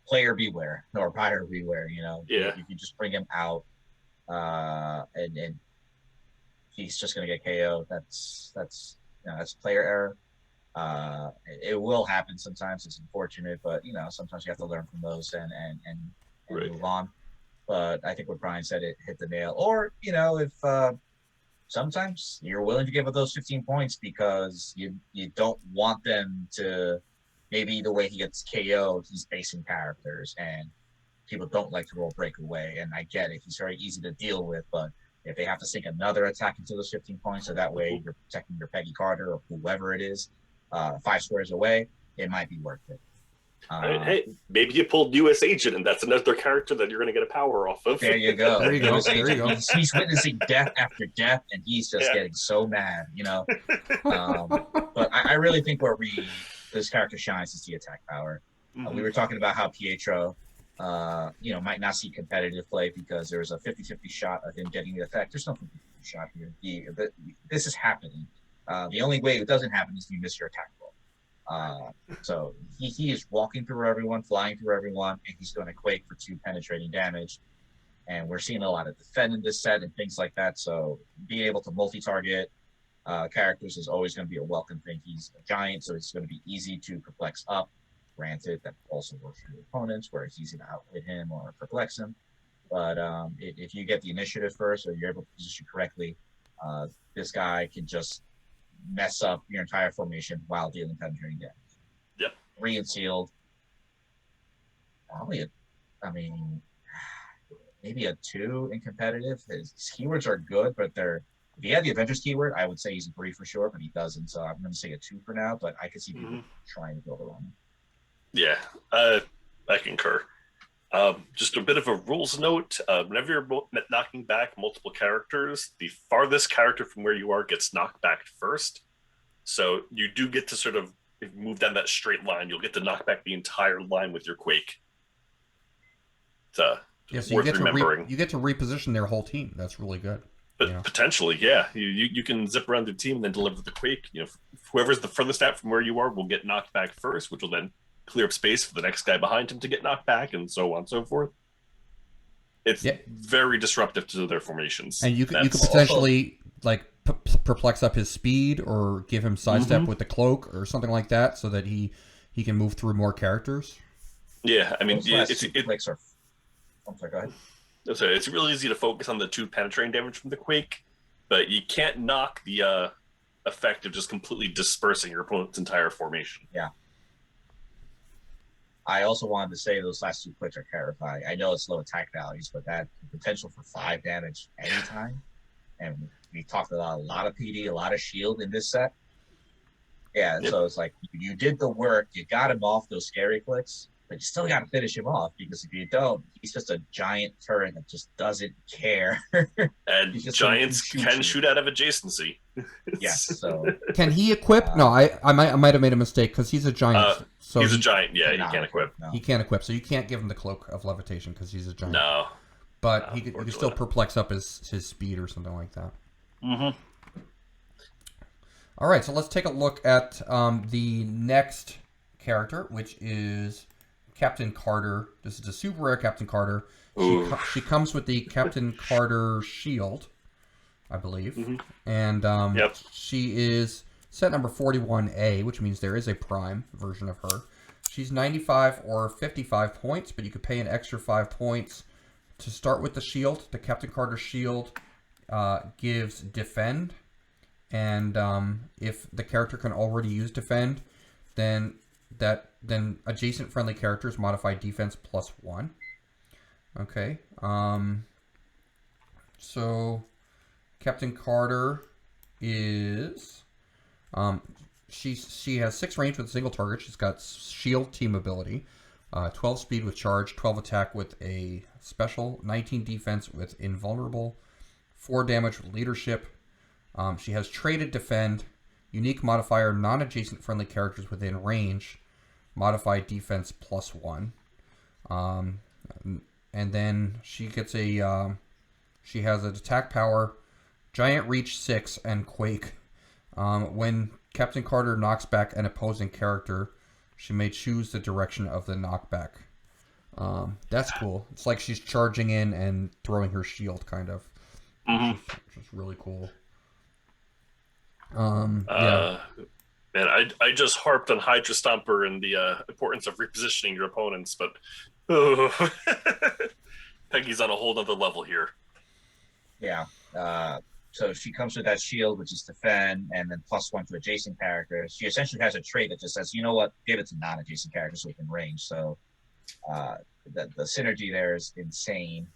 [SPEAKER 3] player beware or buyer beware, if you just bring him out and he's just gonna get KO'd, that's player error. It will happen sometimes. It's unfortunate, but sometimes you have to learn from those and
[SPEAKER 2] right.
[SPEAKER 3] move on. But I think what Brian said, it hit the nail. Or if sometimes you're willing to give up those 15 points because you don't want them to. Maybe the way he gets KO'd, he's facing characters, and people don't like to roll breakaway. And I get it; he's very easy to deal with, but if they have to sink another attack into those 15 points, so that way you're protecting your Peggy Carter or whoever it is, 5 squares away, it might be worth it.
[SPEAKER 2] Hey, maybe you pulled U.S. Agent, and that's another character that you're going to get a power off of.
[SPEAKER 3] There you go.
[SPEAKER 1] There you go. There you go.
[SPEAKER 3] He's witnessing death after death, and he's just getting so mad, But I really think where this character shines is the attack power. We were talking about how Pietro, might not see competitive play because there's a 50-50 shot of him getting the effect. There's no 50-50 shot here. This is happening. The only way it doesn't happen is if you miss your attack roll. So he is walking through everyone, flying through everyone, and he's going to Quake for 2 penetrating damage. And we're seeing a lot of defend in this set and things like that. So being able to multi-target characters is always going to be a welcome thing. He's a giant, so it's going to be easy to perplex up. Granted, that also works for your opponents, where it's easy to outwit him or perplex him. But if you get the initiative first, or you're able to position correctly, this guy can just mess up your entire formation while dealing penetrating damage.
[SPEAKER 2] Yep.
[SPEAKER 3] 3 and sealed. Probably, maybe a 2 in competitive. His keywords are good, but if he had the Avengers keyword, I would say he's a 3 for sure, but he doesn't. So I'm going to say a 2 for now, but I can see people trying to build around him.
[SPEAKER 2] Yeah, I concur. Just a bit of a rules note. Whenever you're knocking back multiple characters, the farthest character from where you are gets knocked back first. So you do get to sort of move down that straight line. You'll get to knock back the entire line with your Quake. So
[SPEAKER 1] you
[SPEAKER 2] worth
[SPEAKER 1] get
[SPEAKER 2] remembering.
[SPEAKER 1] You get to reposition their whole team. That's really good.
[SPEAKER 2] But potentially, yeah. You can zip around the team and then deliver the Quake. Whoever's the furthest out from where you are will get knocked back first, which will then clear up space for the next guy behind him to get knocked back, and so on and so forth. It's very disruptive to their formations.
[SPEAKER 1] And you could potentially perplex up his speed or give him sidestep with the cloak or something like that, so that he can move through more characters.
[SPEAKER 2] Yeah, I mean,
[SPEAKER 3] I'm sorry, go ahead.
[SPEAKER 2] It's really easy to focus on the 2 penetrating damage from the Quake, but you can't knock the effect of just completely dispersing your opponent's entire formation.
[SPEAKER 3] Yeah. I also wanted to say those last 2 clicks are terrifying. I know it's low attack values, but that potential for 5 damage anytime. And we talked about a lot of PD, a lot of shield in this set. Yeah, so it's like you did the work, you got him off those scary clicks, but you still got to finish him off, because if you don't, he's just a giant turret that just doesn't care.
[SPEAKER 2] And giants can shoot out of adjacency.
[SPEAKER 3] Yes. So
[SPEAKER 1] can he equip? No, I might have made a mistake, because he's a giant.
[SPEAKER 2] So he's a giant. Yeah, he can't equip.
[SPEAKER 3] No.
[SPEAKER 1] He can't equip, so you can't give him the Cloak of Levitation because he's a giant.
[SPEAKER 2] No.
[SPEAKER 1] But he can still perplex up his speed or something like that.
[SPEAKER 2] Mm-hmm.
[SPEAKER 1] All right, so let's take a look at the next character, which is Captain Carter. This is a super rare Captain Carter. She comes with the Captain Carter shield, I believe. Mm-hmm. And she is set number 41A, which means there is a prime version of her. She's 95 or 55 points, but you could pay an extra 5 points to start with the shield. The Captain Carter shield gives defend, and if the character can already use defend, then adjacent friendly characters modify defense +1. Okay. So Captain Carter is she has 6 range with a single target. She's got shield team ability, 12 speed with charge, 12 attack with a special, 19 defense with invulnerable, 4 damage with leadership. She has traded defend, unique modifier, non-adjacent friendly characters within range, modify defense +1. And then she gets she has an attack power, giant reach 6, and quake. When Captain Carter knocks back an opposing character, she may choose the direction of the knockback. That's cool. It's like she's charging in and throwing her shield, kind of.
[SPEAKER 2] Mm-hmm.
[SPEAKER 1] Which is really cool.
[SPEAKER 2] Man, I just harped on Hydra Stomper and the importance of repositioning your opponents, but Peggy's on a whole other level here.
[SPEAKER 3] Yeah. So she comes with that shield, which is defend, and then +1 to adjacent characters. She essentially has a trait that just says, you know what, give it to non-adjacent characters so we can range. So the synergy there is insane.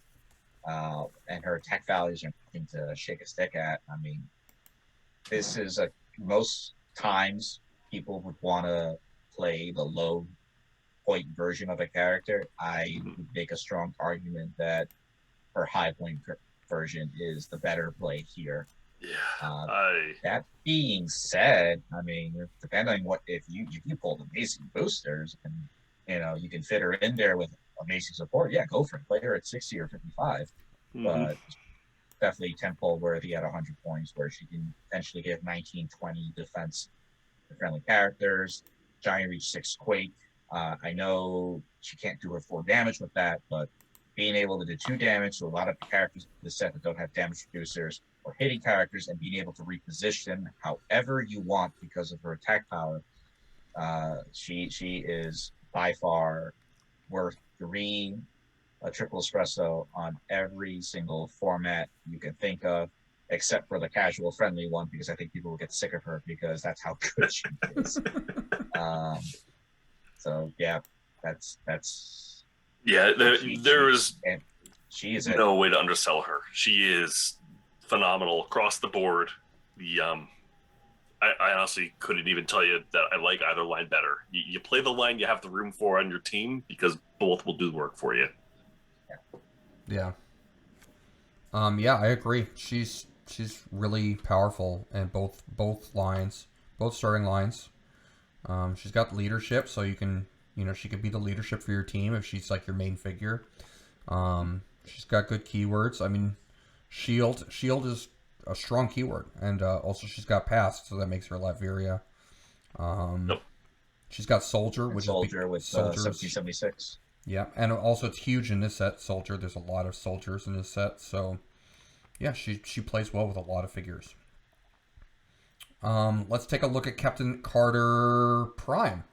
[SPEAKER 3] And her attack values are nothing to shake a stick at. I mean, this is most times people would want to play the low point version of a character. I would make a strong argument that her high point version is the better play here.
[SPEAKER 2] Yeah.
[SPEAKER 3] That being said, I mean, depending on if you pulled amazing boosters, and you can fit her in there with amazing support. Yeah, go for it. Play her at 60 or 55, but definitely tempo worthy at 100 points, where she can potentially give 19, 20 defense to friendly characters. Giant Reach 6 Quake. I know she can't do her 4 damage with that, but being able to do 2 damage to a lot of characters in the set that don't have damage reducers or hitting characters, and being able to reposition however you want because of her attack power, she is by far worth 3 triple espresso on every single format you can think of, except for the casual friendly one, because I think people will get sick of her because that's how good she is. So yeah, that's
[SPEAKER 2] there is
[SPEAKER 3] she is
[SPEAKER 2] no way to undersell her. She is phenomenal across the board. I honestly couldn't even tell you that I like either line better. You play the line you have the room for on your team, because both will do the work for you.
[SPEAKER 1] Yeah. I agree. She's really powerful in both lines, both starting lines. She's got leadership, so you can, she could be the leadership for your team if she's like your main figure. She's got good keywords. I mean, shield is a strong keyword, and also she's got past, so that makes her Latveria. She's got soldier, which
[SPEAKER 3] soldier
[SPEAKER 1] is
[SPEAKER 3] with 1776.
[SPEAKER 1] Yeah, and also it's huge in this set. Soldier, there's a lot of soldiers in this set, so yeah, she plays well with a lot of figures. Let's take a look at Captain Carter Prime.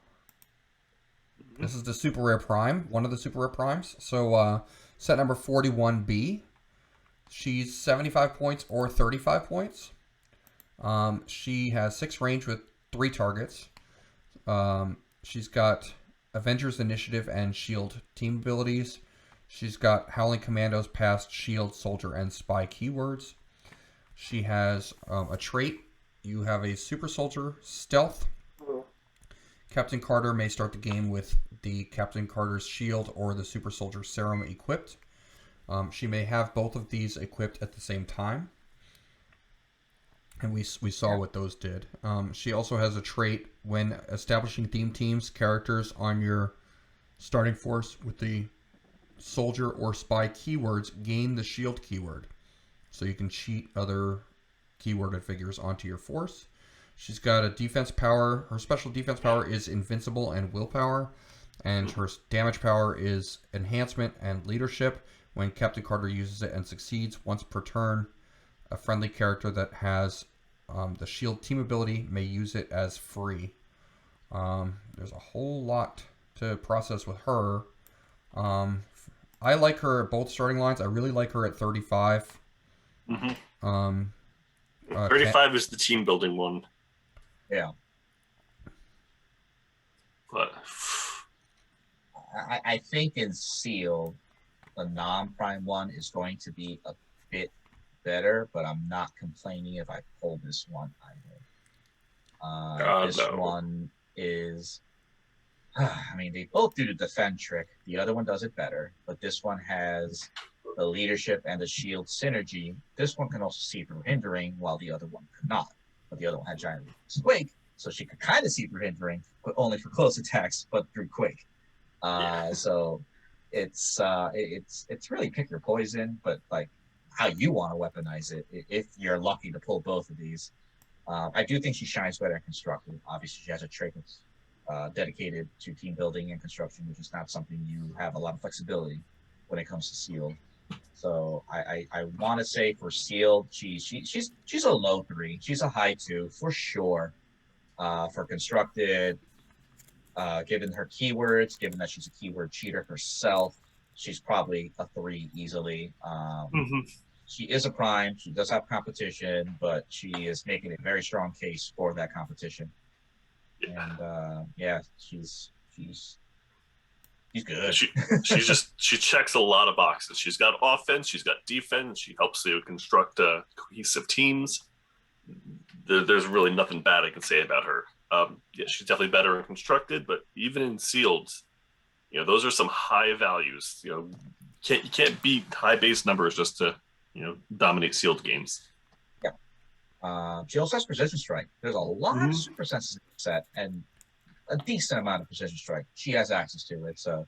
[SPEAKER 1] This is the super rare prime, one of the super rare primes. So set number 41B. She's 75 points or 35 points. She has 6 range with 3 targets. She's got Avengers Initiative and Shield team abilities. She's got Howling Commandos, Past, Shield, Soldier, and Spy keywords. She has a trait. You have a Super Soldier Stealth. Captain Carter may start the game with the Captain Carter's Shield or the Super Soldier Serum equipped. She may have both of these equipped at the same time. And we saw what those did. She also has a trait when establishing theme teams, characters on your starting force with the Soldier or Spy keywords gain the Shield keyword. So you can cheat other keyworded figures onto your force. She's got a defense power. Her special defense power is Invincible and Willpower. And her damage power is Enhancement and Leadership. When Captain Carter uses it and succeeds once per turn, a friendly character that has the Shield team ability may use it as free. There's a whole lot to process with her. I like her at both starting lines. I really like her at 35.
[SPEAKER 2] 35 is the team building one.
[SPEAKER 3] Yeah.
[SPEAKER 2] But
[SPEAKER 3] I think in Seal, the non-prime one is going to be a bit better, but I'm not complaining if I pull this one either. This one is, I mean, they both do the defend trick. The other one does it better, but this one has the leadership and the shield synergy. This one can also see through hindering, while the other one could not. But the other one had giant Quake, so she could kind of see through hindering, but only for close attacks, but through Quake. So it's really pick your poison, but like how you want to weaponize it. If you're lucky to pull both of these, I do think she shines better in constructed. Obviously, she has a trait that's dedicated to team building and construction, which is not something you have a lot of flexibility when it comes to Seal. So I want to say for Seal, she's a low 3. She's a high 2 for sure. For constructed, given her keywords, given that she's a keyword cheater herself, she's probably a 3 easily. She is a prime. She does have competition, but she is making a very strong case for that competition. And she's good.
[SPEAKER 2] She checks a lot of boxes. She's got offense. She's got defense. She helps you construct cohesive teams. There's really nothing bad I can say about her. She's definitely better in constructed, but even in sealed, those are some high values. You can't beat high base numbers just to dominate sealed games.
[SPEAKER 3] Yeah. She also has precision strike. There's a lot of super senses in the set, and a decent amount of precision strike. She has access to it, so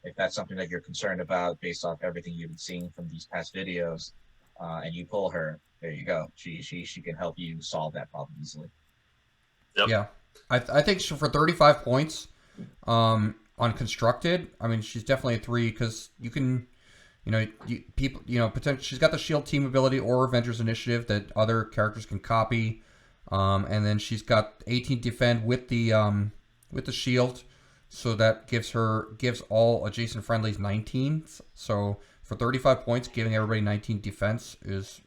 [SPEAKER 3] if that's something that you're concerned about based off everything you've been seeing from these past videos, and you pull her, there you go. She can help you solve that problem easily.
[SPEAKER 2] Yep.
[SPEAKER 1] Yeah, I think for 35 points, on constructed, I mean she's definitely a 3 because you can, potentially she's got the shield team ability or Avengers Initiative that other characters can copy, and then she's got 18 defend with the shield, so that gives all adjacent friendlies 19. So for 35 points, giving everybody 19 defense is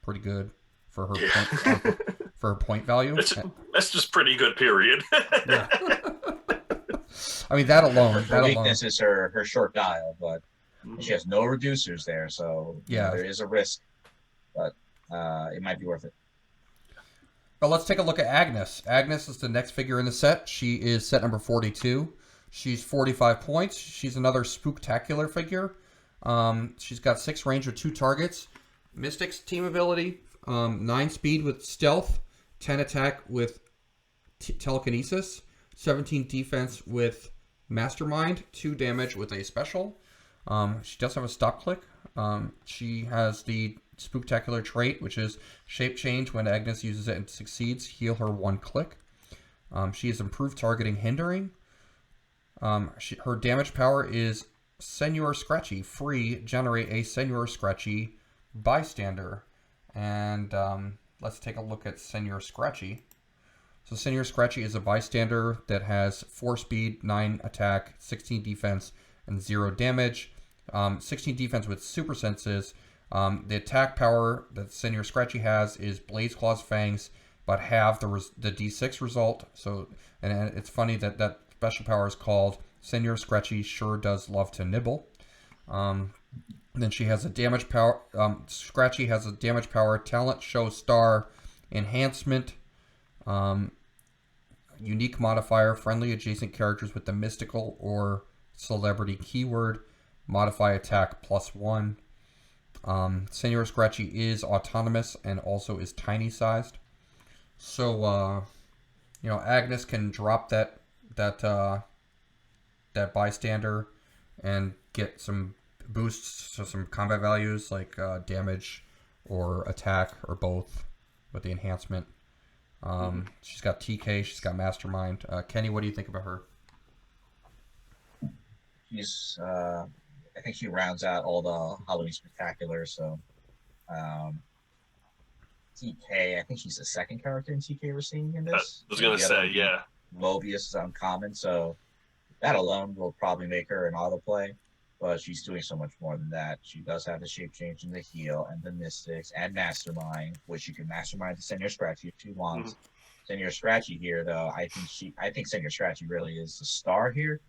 [SPEAKER 1] pretty good for her point, for her point value.
[SPEAKER 2] That's just pretty good. Period.
[SPEAKER 1] Yeah. I mean that alone.
[SPEAKER 3] Her weakness is her short dial, but she has no reducers there, so there is a risk, but it might be worth it.
[SPEAKER 1] But let's take a look at Agnes. Agnes is the next figure in the set. She is set number 42. She's 45 points. She's another spooktacular figure. She's got 6 range with 2 targets. Mystics team ability, 9 speed with stealth, 10 attack with telekinesis, 17 defense with mastermind, 2 damage with a special. She does have a stop click. She has the spooktacular trait, which is shape change. When Agnes uses it and succeeds, heal her 1 click. She has improved targeting hindering. Her damage power is Senor Scratchy. Free, generate a Senor Scratchy bystander. And let's take a look at Senor Scratchy. So Senor Scratchy is a bystander that has 4 speed, 9 attack, 16 defense, and 0 damage. 16 defense with super senses. The attack power that Senor Scratchy has is Blaze Claw's Fangs, but have the D6 result. So, and it's funny that special power is called Senor Scratchy Sure Does Love to Nibble. Then she has a damage power. Scratchy has a damage power, talent, show, star, enhancement, unique modifier, friendly adjacent characters with the mystical or celebrity keyword, modify attack +1. Senor Scratchy is autonomous and also is tiny sized. So, Agnes can drop that bystander and get some boosts, so some combat values like damage or attack or both with the enhancement. She's got TK, she's got Mastermind. Kenny, what do you think about her?
[SPEAKER 3] She's, I think she rounds out all the Halloween Spectacular, so TK, I think she's the second character in TK we're seeing in this.
[SPEAKER 2] I was going to say, yeah.
[SPEAKER 3] Mobius is uncommon, so that alone will probably make her an autoplay, but she's doing so much more than that. She does have the shape change and the heal and the mystics and mastermind, which you can mastermind to Senor Scratchy if she wants. Senor Scratchy here, though, I think Senor Scratchy really is the star here,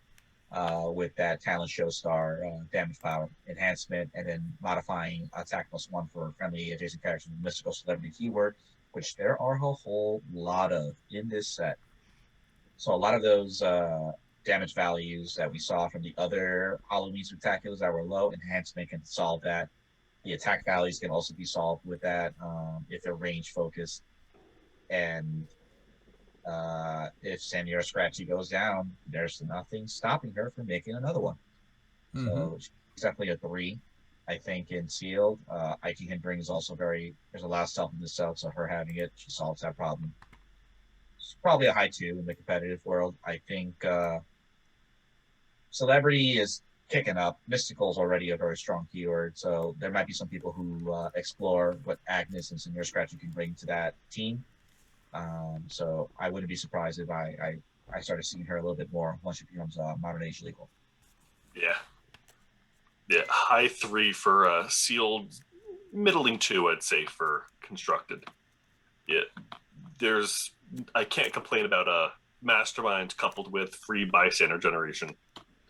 [SPEAKER 3] with that talent show star, damage power enhancement, and then modifying attack +1 for friendly adjacent characters with mystical celebrity keyword, which there are a whole lot of in this set. So a lot of those damage values that we saw from the other Halloween Spectaculars that were low, enhancement can solve that. The attack values can also be solved with that if they're range focused. And if Senor Scratchy goes down, there's nothing stopping her from making another one. So she's definitely a 3. I think in sealed, IT Hindering is also there's a lot of stuff in the cell, so her having it, she solves that problem. It's probably a high 2 in the competitive world. I think Celebrity is kicking up. Mystical is already a very strong keyword, so there might be some people who explore what Agnes and Senor Scratchy can bring to that team. So I wouldn't be surprised if I started seeing her a little bit more once she becomes modern age legal. Yeah,
[SPEAKER 2] high 3 for sealed, middling 2, I'd say, for constructed. Yeah, I can't complain about a mastermind coupled with free bystander generation.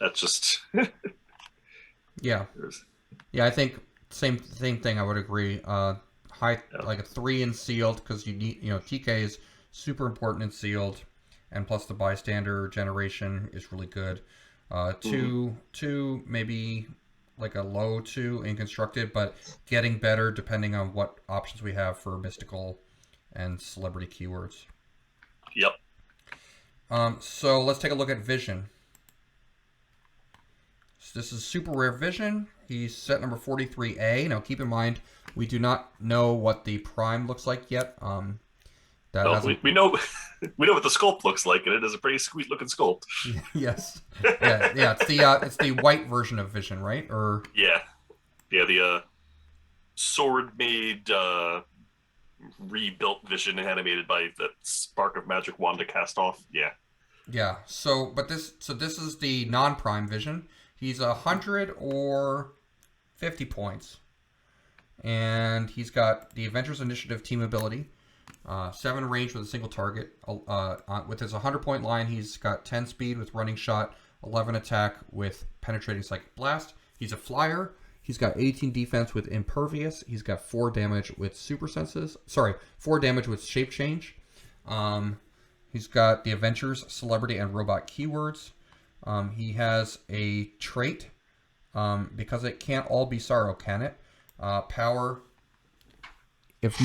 [SPEAKER 2] That's just
[SPEAKER 1] yeah. I think same thing. I would agree. Like a 3 in sealed, because you need, TK is super important in sealed, and plus the bystander generation is really good. 2 maybe like a low 2 in constructed, but getting better depending on what options we have for mystical and celebrity keywords.
[SPEAKER 2] Yep.
[SPEAKER 1] So let's take a look at Vision. So this is super rare Vision. He's set number 43A. Now keep in mind, we do not know what the Prime looks like yet.
[SPEAKER 2] We know we know what the sculpt looks like, and it is a pretty sweet looking sculpt.
[SPEAKER 1] Yes. Yeah. It's the white version of Vision, right? Or
[SPEAKER 2] the sword made rebuilt Vision animated by the Spark of Magic Wanda cast off.
[SPEAKER 1] Yeah. So this is the non-Prime Vision. He's 100 or 50 points, and he's got the Avengers Initiative team ability. 7 range with a single target. With his 100-point line, he's got 10 speed with running shot, 11 attack with penetrating psychic blast. He's a flyer. He's got 18 defense with impervious. He's got 4 damage with super senses. 4 damage with shape change. He's got the Avengers celebrity and robot keywords. He has a trait because it can't all be sorrow, can it? Power. If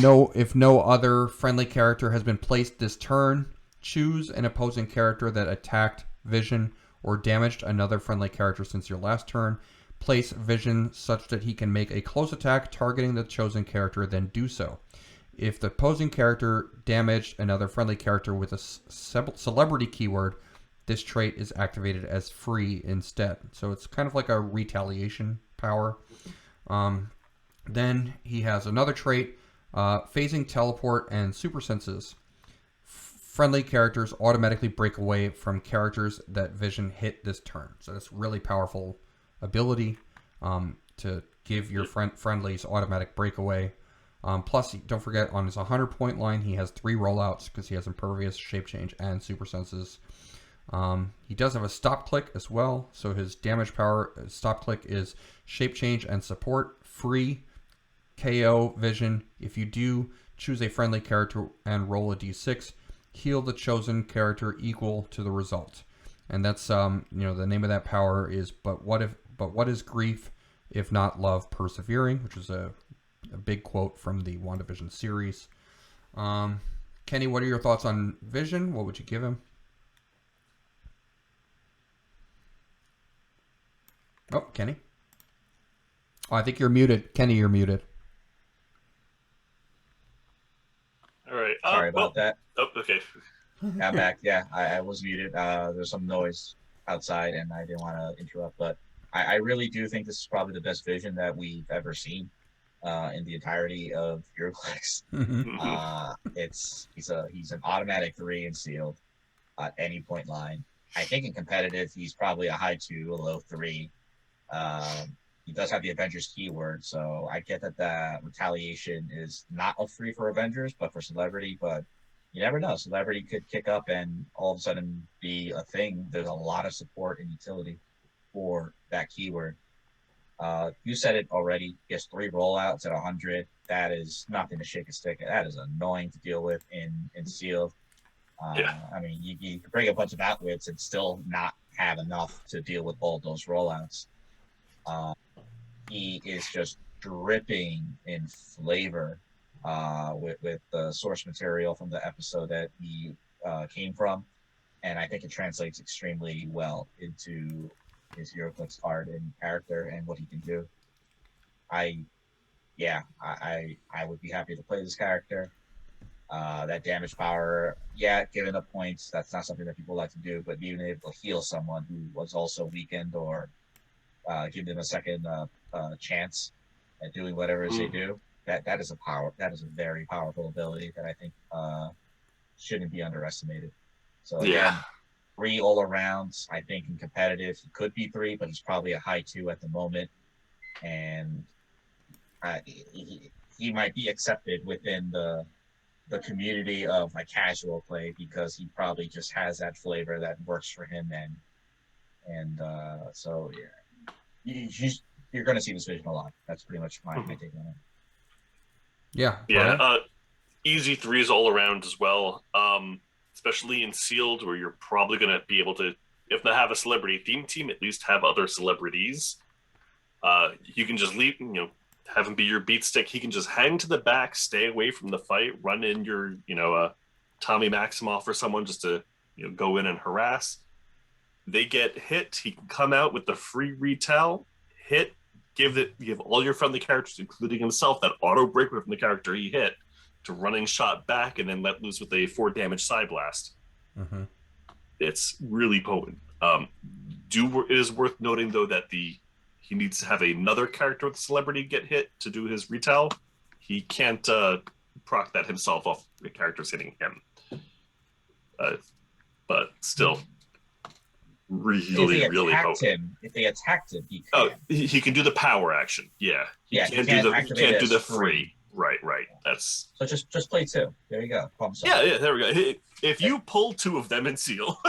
[SPEAKER 1] no other friendly character has been placed this turn, choose an opposing character that attacked Vision or damaged another friendly character since your last turn. Place Vision such that he can make a close attack targeting the chosen character, then do so. If the opposing character damaged another friendly character with a celebrity keyword, this trait is activated as free instead. So it's kind of like a retaliation power. Then he has another trait. Phasing, teleport, and super senses. Friendly characters automatically break away from characters that Vision hit this turn. So that's really powerful ability to give your friendlies automatic breakaway. Plus, don't forget, on his 100-point line, he has 3 rollouts because he has impervious, shape change, and super senses. He does have a stop click as well. So his damage power stop click is shape change and support, free. KO Vision. If you do, choose a friendly character and roll a d6. Heal the chosen character equal to the result. And that's the name of that power is but what is grief if not love persevering, which is a big quote from the WandaVision series. Kenny, what are your thoughts on Vision? What would you give him? Oh, Kenny. Oh, I think you're muted. Kenny, you're muted.
[SPEAKER 2] All right.
[SPEAKER 3] Sorry about that.
[SPEAKER 2] Oh, okay.
[SPEAKER 3] I'm back. Yeah, I was muted. There's some noise outside, and I didn't want to interrupt. But I really do think this is probably the best Vision that we've ever seen in the entirety of Heroclix. He's an automatic 3 and sealed at any point line. I think in competitive, he's probably a high 2, a low 3. He does have the Avengers keyword, so I get that the retaliation is not a free for Avengers, but for Celebrity. But you never know. Celebrity could kick up and all of a sudden be a thing. There's a lot of support and utility for that keyword. You said it already. He has 3 rollouts at 100. That is nothing to shake a stick at. That is annoying to deal with in sealed. I mean, you could bring a bunch of outwits and still not have enough to deal with all those rollouts. He is just dripping in flavor with the source material from the episode that he came from, and I think it translates extremely well into his Heroclix art and character and what he can do. I would be happy to play this character. That damage power, giving up points, that's not something that people like to do, but being able to heal someone who was also weakened or give them a second chance at doing whatever it is they do, that is a very powerful ability that I think shouldn't be underestimated. So again, 3 all around. I think in competitive he could be 3, but he's probably a high 2 at the moment, and he might be accepted within the community of like casual play because he probably just has that flavor that works for him, and so you're going to see this Vision a lot. That's pretty much my take on it.
[SPEAKER 1] Yeah.
[SPEAKER 2] Easy 3s all around as well. Especially in sealed, where you're probably going to be able to, if not have a celebrity theme team, at least have other celebrities. You can just leave, have him be your beat stick. He can just hang to the back, stay away from the fight, run in your, Tommy Maximoff or someone just to go in and harass. They get hit. He can come out with the free retell, hit, give all your friendly characters, including himself, that auto break from the character he hit to running shot back, and then let loose with a 4 damage side blast.
[SPEAKER 1] Mm-hmm.
[SPEAKER 2] It's really potent. It is worth noting though that he needs to have another character with celebrity get hit to do his retell. He can't proc that himself off the characters hitting him. But still, really potent.
[SPEAKER 3] If they attacked him, he can.
[SPEAKER 2] Oh, he can do the power action. Yeah. He can't do the free. Right. That's
[SPEAKER 3] so just play 2. There you go.
[SPEAKER 2] Yeah, there we go. If you pull 2 of them in seal,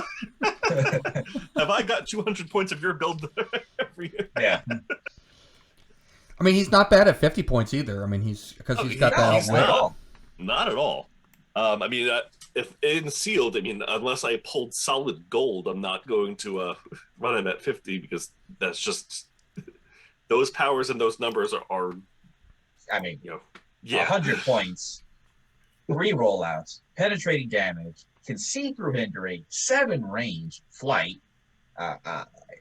[SPEAKER 2] have I got 200 points of your build every year?
[SPEAKER 3] Yeah.
[SPEAKER 1] I mean, he's not bad at 50 points either. I mean, he's got that outwit.
[SPEAKER 2] Not at all. I mean, if in sealed, I mean, unless I pulled solid gold, I'm not going to run him at 50 because that's just those powers and those numbers are.
[SPEAKER 3] I mean, 100 points, 3 rollouts, penetrating damage, can see through hindering, 7 range, flight.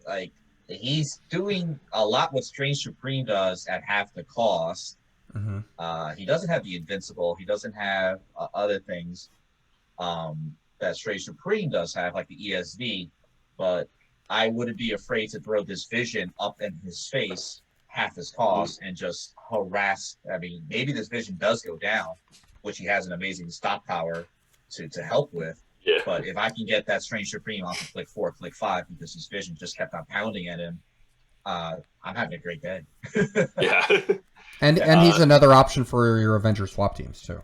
[SPEAKER 3] Like he's doing a lot what Strange Supreme does at half the cost.
[SPEAKER 1] Mm-hmm.
[SPEAKER 3] He doesn't have the invincible. He doesn't have other things that Strange Supreme does have, like the ESV. But I wouldn't be afraid to throw this vision up in his face, half his cost, and just harass. I mean, maybe this vision does go down, which he has an amazing stop power to help with.
[SPEAKER 2] Yeah.
[SPEAKER 3] But if I can get that Strange Supreme off of click 4, click 5, because his vision just kept on pounding at him, I'm having a great day.
[SPEAKER 2] Yeah.
[SPEAKER 1] And he's another option for your Avenger swap teams too.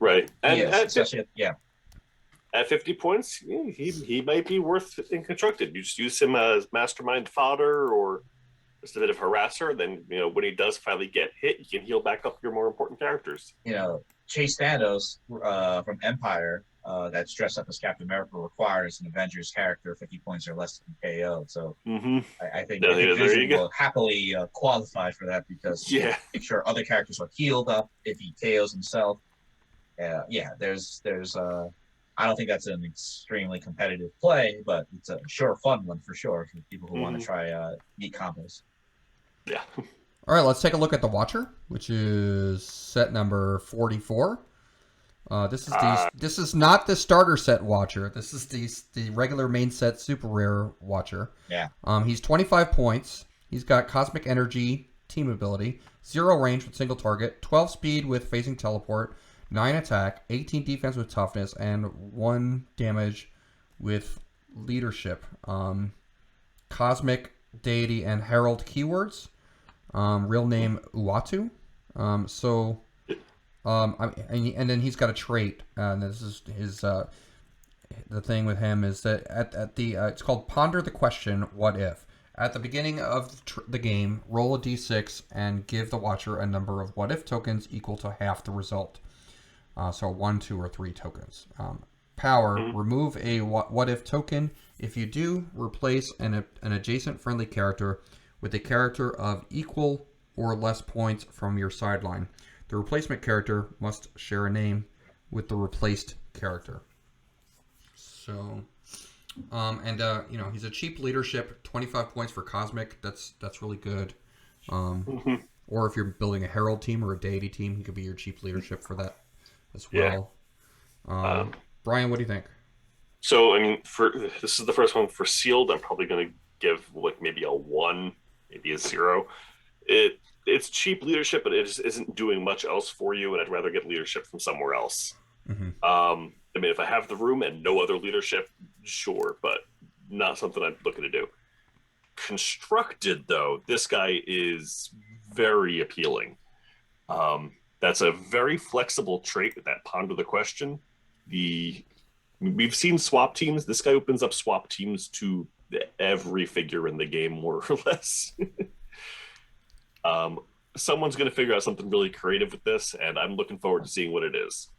[SPEAKER 2] Right. And
[SPEAKER 3] At
[SPEAKER 2] 50 points, he might be worth in constructed. You just use him as mastermind fodder or just a bit of harasser. Then when he does finally get hit, you can heal back up your more important characters.
[SPEAKER 3] Chase Thanos from Empire, that's dressed up as Captain America, requires an Avengers character 50 points or less to be KO'd. So I think Vision will happily qualify for that because make sure other characters are healed up if he KOs himself. There's I don't think that's an extremely competitive play, but it's a fun one for sure for people who want to try neat combos.
[SPEAKER 2] Yeah.
[SPEAKER 1] All right, let's take a look at the Watcher, which is set number 44. This is not the starter set Watcher. This is the regular main set super rare Watcher.
[SPEAKER 3] Yeah.
[SPEAKER 1] He's 25 points. He's got Cosmic Energy, team ability, 0 range with single target, 12 speed with phasing teleport, 9 attack, 18 defense with toughness, and 1 damage with leadership. Cosmic, deity, and herald keywords. Real name Uatu. And then he's got a trait, and this is his. The thing with him is that at the it's called Ponder the Question, What If? At the beginning of the game, roll a d6 and give the Watcher a number of what if tokens equal to half the result. So 1, 2, or 3 tokens. Power, remove a what if token. If you do, replace an adjacent friendly character with a character of equal or less points from your sideline. The replacement character must share a name with the replaced character. So, he's a cheap leadership, 25 points for Cosmic. That's really good. Or if you're building a Herald team or a Deity team, he could be your cheap leadership for that as well.
[SPEAKER 2] Yeah.
[SPEAKER 1] Brian, what do you think?
[SPEAKER 2] So, I mean, this is the first one for sealed. I'm probably going to give maybe a 1, maybe a 0. It's cheap leadership, but it just isn't doing much else for you, and I'd rather get leadership from somewhere else. I mean, if I have the room and no other leadership, sure, but not something I'm looking to do. Constructed, though, this guy is very appealing. That's a very flexible trait with that Ponder the Question. We've seen swap teams. This guy opens up swap teams to every figure in the game, more or less. Someone's going to figure out something really creative with this, and I'm looking forward to seeing what it is.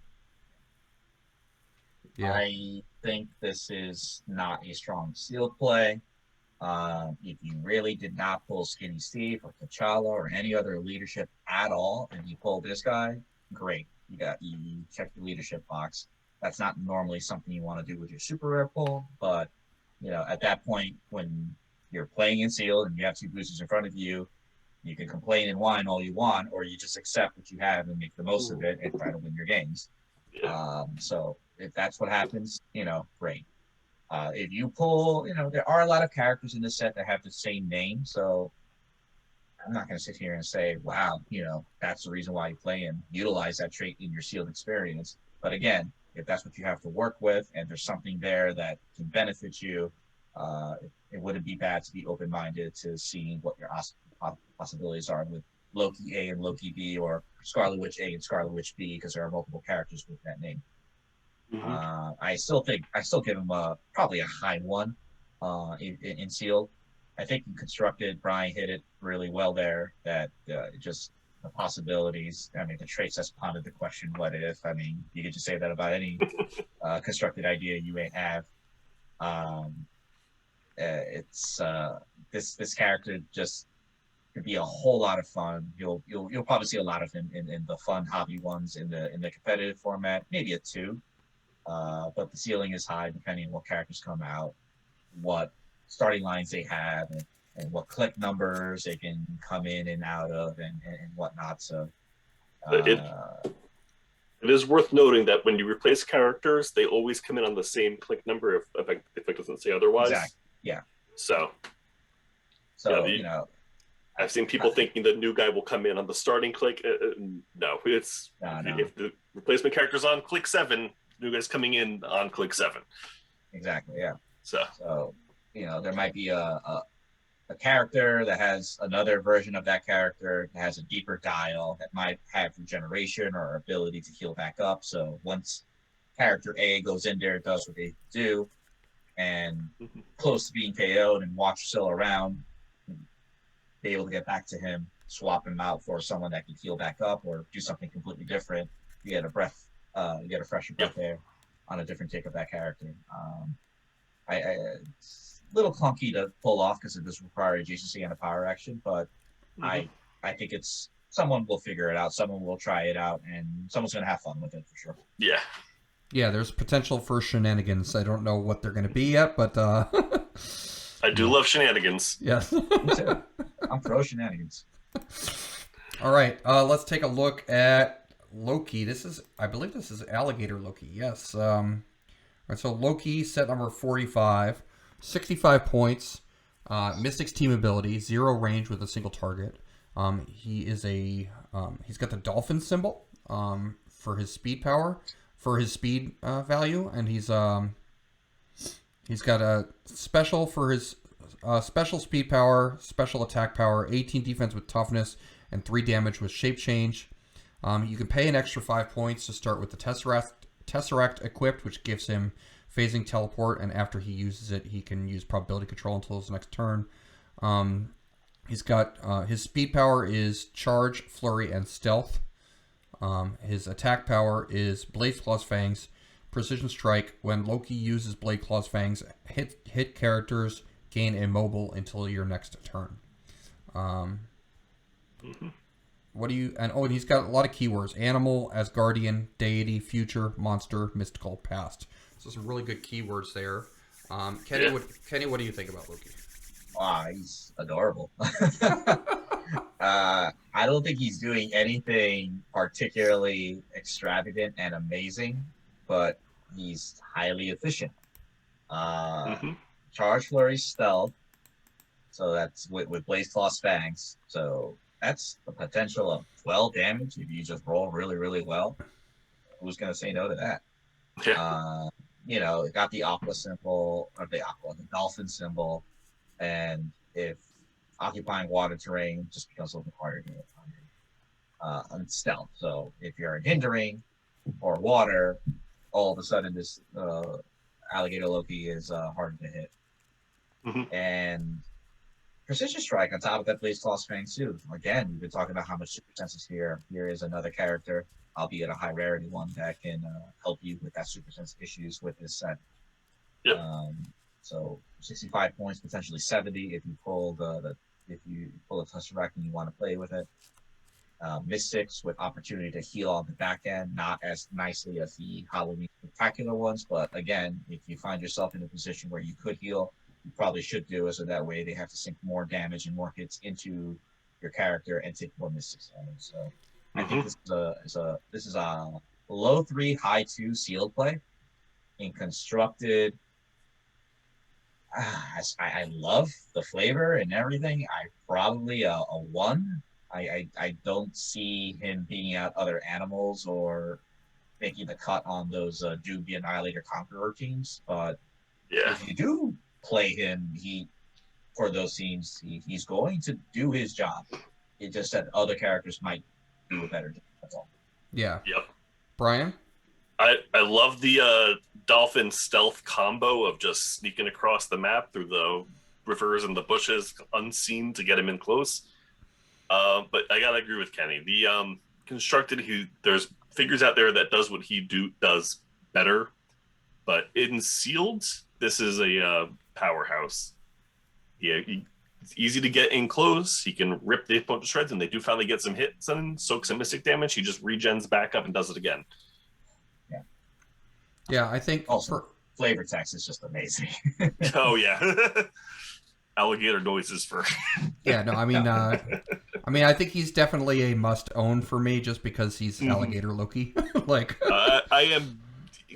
[SPEAKER 1] Yeah.
[SPEAKER 3] I think this is not a strong sealed play. If you really did not pull Skinny Steve or T'Challa or any other leadership at all, and you pull this guy, great. You check the leadership box. that's not normally something you want to do with your super rare pull, but at that point when you're playing in sealed and you have 2 boosters in front of you, you can complain and whine all you want, or you just accept what you have and make the most of it and try to win your games.
[SPEAKER 2] Yeah.
[SPEAKER 3] So if that's what happens, great. If you pull, there are a lot of characters in this set that have the same name, so I'm not going to sit here and say, wow, that's the reason why you play and utilize that trait in your sealed experience. But again, if that's what you have to work with and there's something there that can benefit you, it wouldn't be bad to be open-minded to seeing what your possibilities are with Loki A and Loki B, or Scarlet Witch A and Scarlet Witch B, because there are multiple characters with that name.
[SPEAKER 2] Mm-hmm.
[SPEAKER 3] I still give him probably a high 1 in sealed. I think in constructed, Brian hit it really well there. That just the possibilities. I mean, the traits has pondered the question, what if? I mean, you could just say that about any constructed idea you may have. It's this character just could be a whole lot of fun. You'll probably see a lot of him in the fun hobby ones in the competitive format, maybe a 2. But the ceiling is high depending on what characters come out, what starting lines they have, and what click numbers they can come in and out of, and whatnot. So
[SPEAKER 2] It is worth noting that when you replace characters, they always come in on the same click number if it doesn't say otherwise.
[SPEAKER 3] Exactly. Yeah.
[SPEAKER 2] So I've seen people thinking the new guy will come in on the starting click. No, it's
[SPEAKER 3] no.
[SPEAKER 2] If the replacement character's on click 7, new guy's coming in on click 7.
[SPEAKER 3] Exactly. Yeah.
[SPEAKER 2] So
[SPEAKER 3] there might be a character that has another version of that character that has a deeper dial that might have regeneration or ability to heal back up. So once character A goes in there, does what they do, and close to being KO'd and watch still around, be able to get back to him, swap him out for someone that can heal back up or do something completely different. You get a fresher breath there on a different take of that character. It's a little clunky to pull off because it does require adjacency and a power action, but I think someone will figure it out, someone will try it out, and someone's going to have fun with it for sure.
[SPEAKER 2] Yeah.
[SPEAKER 1] Yeah, there's potential for shenanigans. I don't know what they're going to be yet, but
[SPEAKER 2] I do love shenanigans.
[SPEAKER 1] Yes.
[SPEAKER 3] Me too. I'm pro shenanigans.
[SPEAKER 1] All right, let's take a look at Loki. I believe this is Alligator Loki. Yes. All right, so Loki, set number 45, 65 points, Mystic's team ability, 0 range with a single target. He is he's got the dolphin symbol for his speed power, for his speed value, and he's got a special for his special speed power, special attack power, 18 defense with toughness, and 3 damage with shape change. You can pay an extra 5 points to start with the Tesseract equipped, which gives him phasing teleport, and after he uses it, he can use probability control until his next turn. He's got his speed power is charge, flurry, and stealth. His attack power is Blade Claw's Fangs, precision strike. When Loki uses Blade Claw's Fangs, hit characters gain immobile until your next turn. And he's got a lot of keywords: animal, Asgardian, deity, future, monster, mystical, past. So some really good keywords there. Kenny, what do you think about Loki?
[SPEAKER 3] Wow, he's adorable. I don't think he's doing anything particularly extravagant and amazing, but he's highly efficient. Charge, flurry, stealth. So that's with Blaze Claw's Fangs. So that's the potential of 12 damage if you just roll really, really well. Who's going to say no to that?
[SPEAKER 2] Yeah.
[SPEAKER 3] It got the aqua symbol, or the dolphin symbol, and if occupying water terrain just becomes required on stealth. So if you're in hindering or water, all of a sudden this alligator Loki is harder to hit. And precision strike on top of that Blaze Claw's Fangs too. Again, we've been talking about how much super sense is here. Here is another character, albeit a high rarity one, that can help you with that super sense issues with this set.
[SPEAKER 2] Yep.
[SPEAKER 3] So 65 points, potentially 70 if you pull the Tesseract and you want to play with it. mystics with opportunity to heal on the back end, not as nicely as the Halloween spectacular ones. But again, if you find yourself in a position where you could heal, you probably should do it, so that way they have to sink more damage and more hits into your character and take more mystics damage. So I think this is a low 3, high 2 sealed play in constructed. I love the flavor and everything. I probably a 1. I don't see him beating out other animals or making the cut on those Doom the Annihilator Conqueror teams. But if you do play him, for those scenes, he's going to do his job. It just that other characters might do a better job. That's all.
[SPEAKER 1] Yeah.
[SPEAKER 2] Yep.
[SPEAKER 1] Brian?
[SPEAKER 2] I love the dolphin stealth combo of just sneaking across the map through the rivers and the bushes unseen to get him in close. But I gotta agree with Kenny. The constructed, there's figures out there that does what he does better, but in sealed, this is a powerhouse. Yeah, it's easy to get in close. He can rip the opponent to shreds, and they do finally get some hits and soak some mystic damage. He just regens back up and does it again.
[SPEAKER 1] Yeah, I think
[SPEAKER 3] also flavor text is just amazing.
[SPEAKER 2] Oh yeah. Alligator noises for
[SPEAKER 1] yeah, no, I mean I think he's definitely a must own for me just because he's alligator Loki. Like
[SPEAKER 2] I am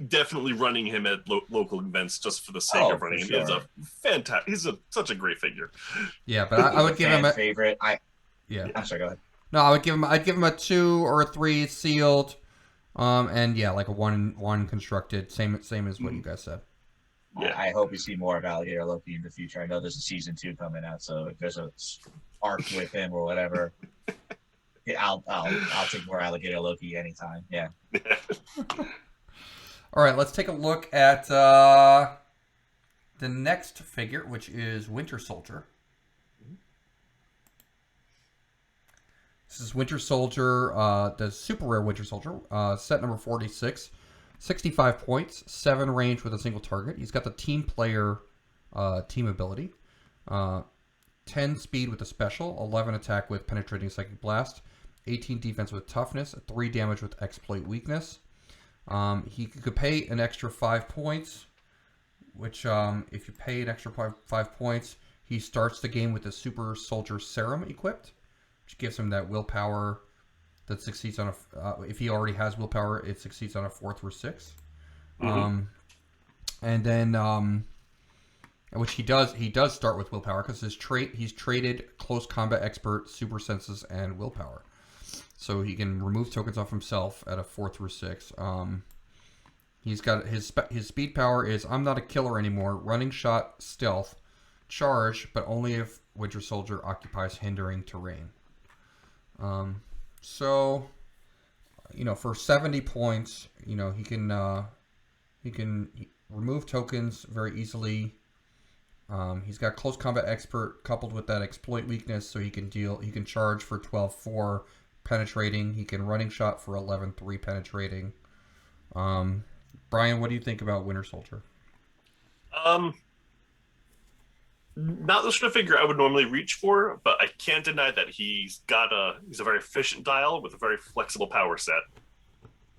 [SPEAKER 2] definitely running him at local events just for the sake of running him. Sure. He's a fantastic. He's such a great figure.
[SPEAKER 1] Yeah, but I would give him a
[SPEAKER 3] favorite.
[SPEAKER 1] Yeah.
[SPEAKER 3] I'm sorry. Go ahead.
[SPEAKER 1] No, I'd give him a 2 or a 3 sealed, and yeah, like a 1 constructed. Same as what you guys said.
[SPEAKER 3] Yeah. I hope we see more of Alligator Loki in the future. I know there's a season 2 coming out, so if there's a arc with him or whatever, I'll take more Alligator Loki anytime. Yeah.
[SPEAKER 1] All right, let's take a look at the next figure, which is Winter Soldier. This is Winter Soldier, the super rare Winter Soldier, set number 46. 65 points, 7 range with a single target. He's got the team player team ability. 10 speed with a special, 11 attack with penetrating psychic blast, 18 defense with toughness, 3 damage with exploit weakness. He could pay an extra 5 points, which if you pay an extra 5 points, he starts the game with the Super Soldier Serum equipped, which gives him that willpower that succeeds on if he already has willpower, it succeeds on a 4 through 6. And then which he does start with willpower because he's traded close combat expert, super senses, and willpower, so he can remove tokens off himself at a 4 through 6. He's got his speed power is I'm not a killer anymore, running shot, stealth, charge, but only if Winter Soldier occupies hindering terrain. So, for 70 points, he can remove tokens very easily. He's got close combat expert coupled with that exploit weakness, so he can charge for 12-4 penetrating. He can running shot for 11-3 penetrating. Brian, what do you think about Winter Soldier?
[SPEAKER 2] Not the sort of figure I would normally reach for, but I can't deny that he's a very efficient dial with a very flexible power set.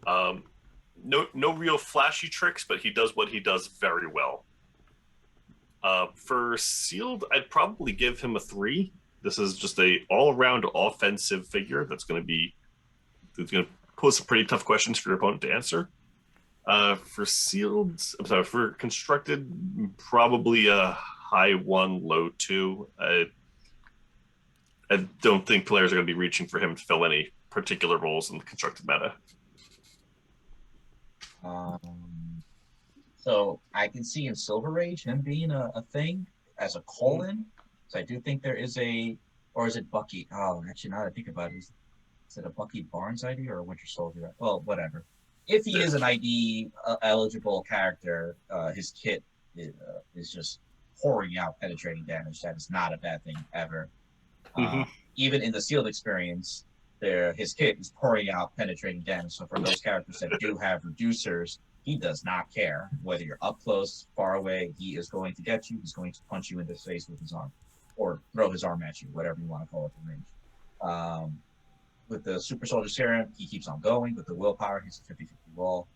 [SPEAKER 2] No real flashy tricks, but he does what he does very well. For sealed, I'd probably give him a 3. This is just a all-around offensive figure that's going to pose some pretty tough questions for your opponent to answer. For constructed, probably a high 1, low 2. I don't think players are going to be reaching for him to fill any particular roles in the constructed meta.
[SPEAKER 3] So I can see in Silver Rage him being a thing as a colon. So I do think there is or is it Bucky? Oh, actually, now that I think about it, is it a Bucky Barnes ID or a Winter Soldier? Well, whatever. If he is an ID eligible character, his kit is just pouring out penetrating damage. That is not a bad thing ever. Even in the sealed experience, his kit is pouring out penetrating damage. So for those characters that do have reducers, he does not care whether you're up close, far away. He is going to get you. He's going to punch you in the face with his arm, or throw his arm at you, whatever you want to call it, the range. with the super soldier serum, he keeps on going. With the willpower, he's a 50-50 roll.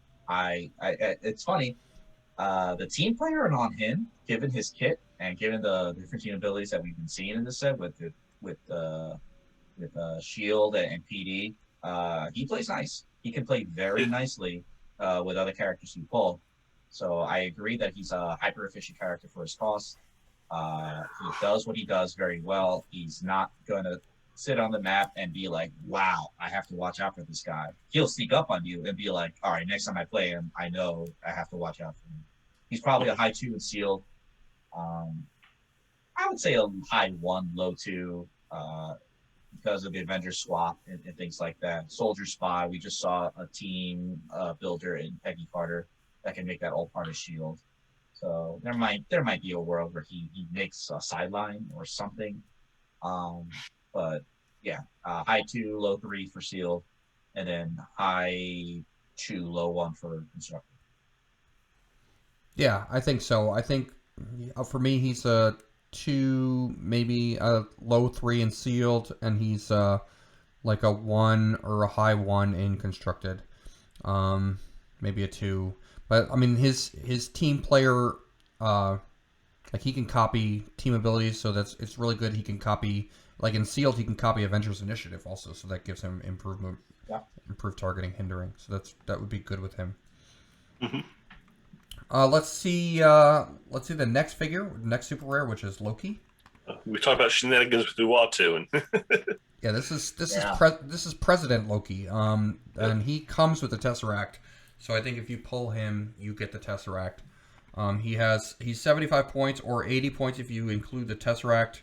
[SPEAKER 3] It's funny. The team player on him, given his kit and given the different team abilities that we've been seeing in this set with Shield and PD, he plays nice. He can play very nicely with other characters you pull. So I agree that he's a hyper efficient character for his cost. He does what he does very well. He's not going to sit on the map and be like, wow, I have to watch out for this guy. He'll sneak up on you and be like, all right, next time I play him, I know I have to watch out for him. He's probably a high 2 in Sealed. I would say a high 1, low 2, because of the Avengers swap and things like that. Soldier Spy, we just saw a team builder in Peggy Carter that can make that all part of Shield. So there might be a world where he makes a sideline or something. But yeah, high 2, low 3 for Sealed, and then high 2, low 1 for Constructor.
[SPEAKER 1] Yeah, I think so. I think for me, he's a 2, maybe a low 3 in Sealed, and he's like a 1 or a high 1 in Constructed. Maybe a 2. But I mean, his team player, like he can copy team abilities, so it's really good. He can copy, like in Sealed, he can copy Avengers Initiative also, so that gives him improvement, improved targeting, hindering. So that would be good with him.
[SPEAKER 2] Mm-hmm.
[SPEAKER 1] Let's see the next figure, next super rare, which is Loki.
[SPEAKER 2] We talked about shenanigans with Uatu, and
[SPEAKER 1] yeah, this is President Loki. And he comes with the Tesseract. So I think if you pull him, you get the Tesseract. He's 75 points or 80 points if you include the Tesseract.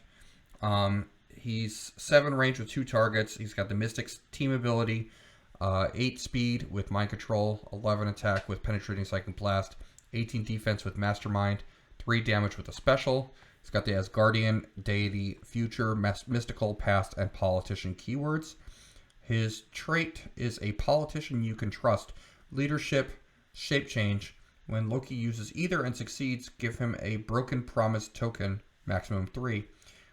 [SPEAKER 1] He's 7 range with 2 targets. He's got the Mystic's team ability, 8 speed with Mind Control, 11 attack with Penetrating Psychic Blast, 18 defense with Mastermind, 3 damage with a special. He's got the Asgardian, Deity, Future, Mystical, Past, and Politician keywords. His trait is a politician you can trust. Leadership, Shape Change. When Loki uses either and succeeds, give him a Broken Promise token, maximum 3.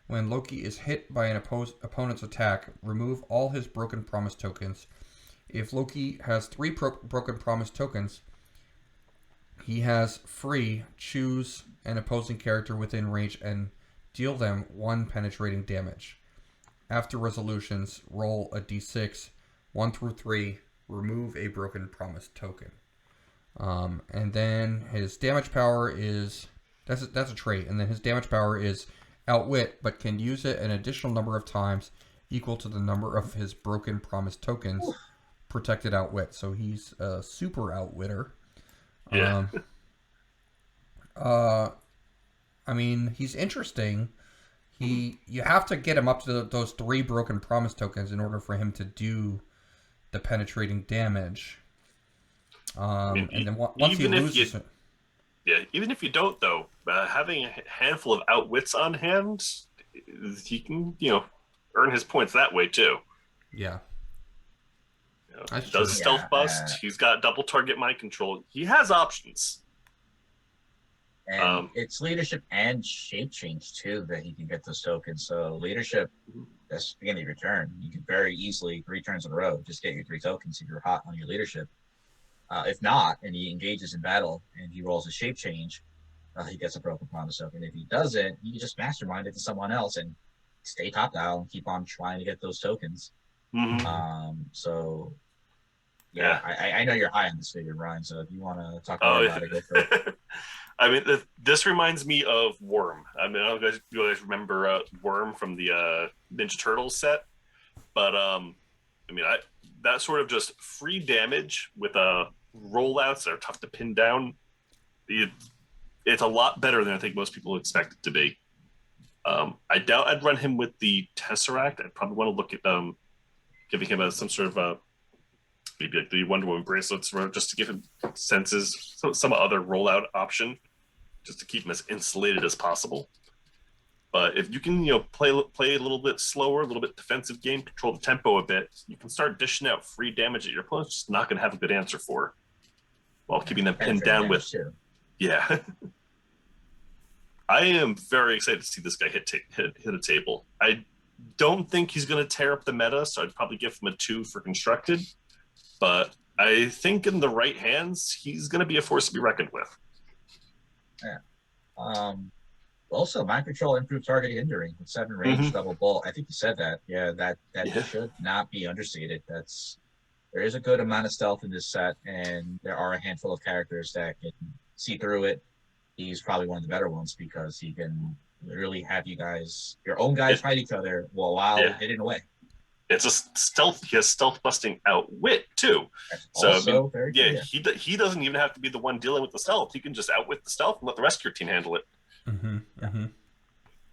[SPEAKER 1] When Loki is hit by an opponent's attack, remove all his Broken Promise tokens. If Loki has 3 Broken Promise tokens, he has free choose an opposing character within range and deal them 1 penetrating damage. After resolutions, roll a d6, 1 through 3, remove a Broken Promise token. And then his damage power is, that's a trait, and then his damage power is Outwit, but can use it an additional number of times equal to the number of his Broken Promise tokens. Protected Outwit, so he's a super Outwitter.
[SPEAKER 2] yeah.
[SPEAKER 1] I mean, he's interesting. You have to get him up to those 3 Broken Promise tokens in order for him to do the penetrating damage. And then once he loses it,
[SPEAKER 2] even if you don't, though, having a handful of Outwits on hand, he can earn his points that way too.
[SPEAKER 1] Yeah.
[SPEAKER 2] Does stealth bust. He's got double target mind control. He has options.
[SPEAKER 3] And it's leadership and shape change too that he can get those tokens. So leadership, that's beginning of your turn. You can very easily 3 turns in a row just get your 3 tokens if you're hot on your leadership. If not, and he engages in battle and he rolls a shape change, he gets a Broken Promise token. If he doesn't, you can just mastermind it to someone else and stay top dial and keep on trying to get those tokens.
[SPEAKER 2] Mm-hmm.
[SPEAKER 3] So yeah, I know you're high on this figure, Ryan. So if you want to talk more about it, go for it.
[SPEAKER 2] I mean, this reminds me of Worm. I mean, I don't know if you guys remember Worm from the Ninja Turtles set, but I mean, that sort of just free damage with rollouts that are tough to pin down. It's a lot better than I think most people expect it to be. I doubt I'd run him with the Tesseract. I'd probably want to look at giving him some sort of maybe like the Wonder Woman bracelets, just to give him senses, some other rollout option, just to keep him as insulated as possible. But if you can, play a little bit slower, a little bit defensive game, control the tempo a bit, you can start dishing out free damage that your opponent's just not going to have a good answer for, while keeping them pinned down with. Too. Yeah. I am very excited to see this guy hit a table. I don't think he's going to tear up the meta, so I'd probably give him a 2 for constructed. But I think in the right hands, he's going to be a force to be reckoned with.
[SPEAKER 3] Yeah. Also, mind control improved target hindering with 7 range double bolt. I think you said that. Yeah, that should not be understated. There is a good amount of stealth in this set, and there are a handful of characters that can see through it. He's probably one of the better ones because he can literally have your own guys fight each other while hidden away.
[SPEAKER 2] It's a stealth. He has stealth busting outwit too.
[SPEAKER 3] That's
[SPEAKER 2] so
[SPEAKER 3] also very good,
[SPEAKER 2] he doesn't even have to be the one dealing with the stealth. He can just outwit the stealth and let the rest of your team handle it.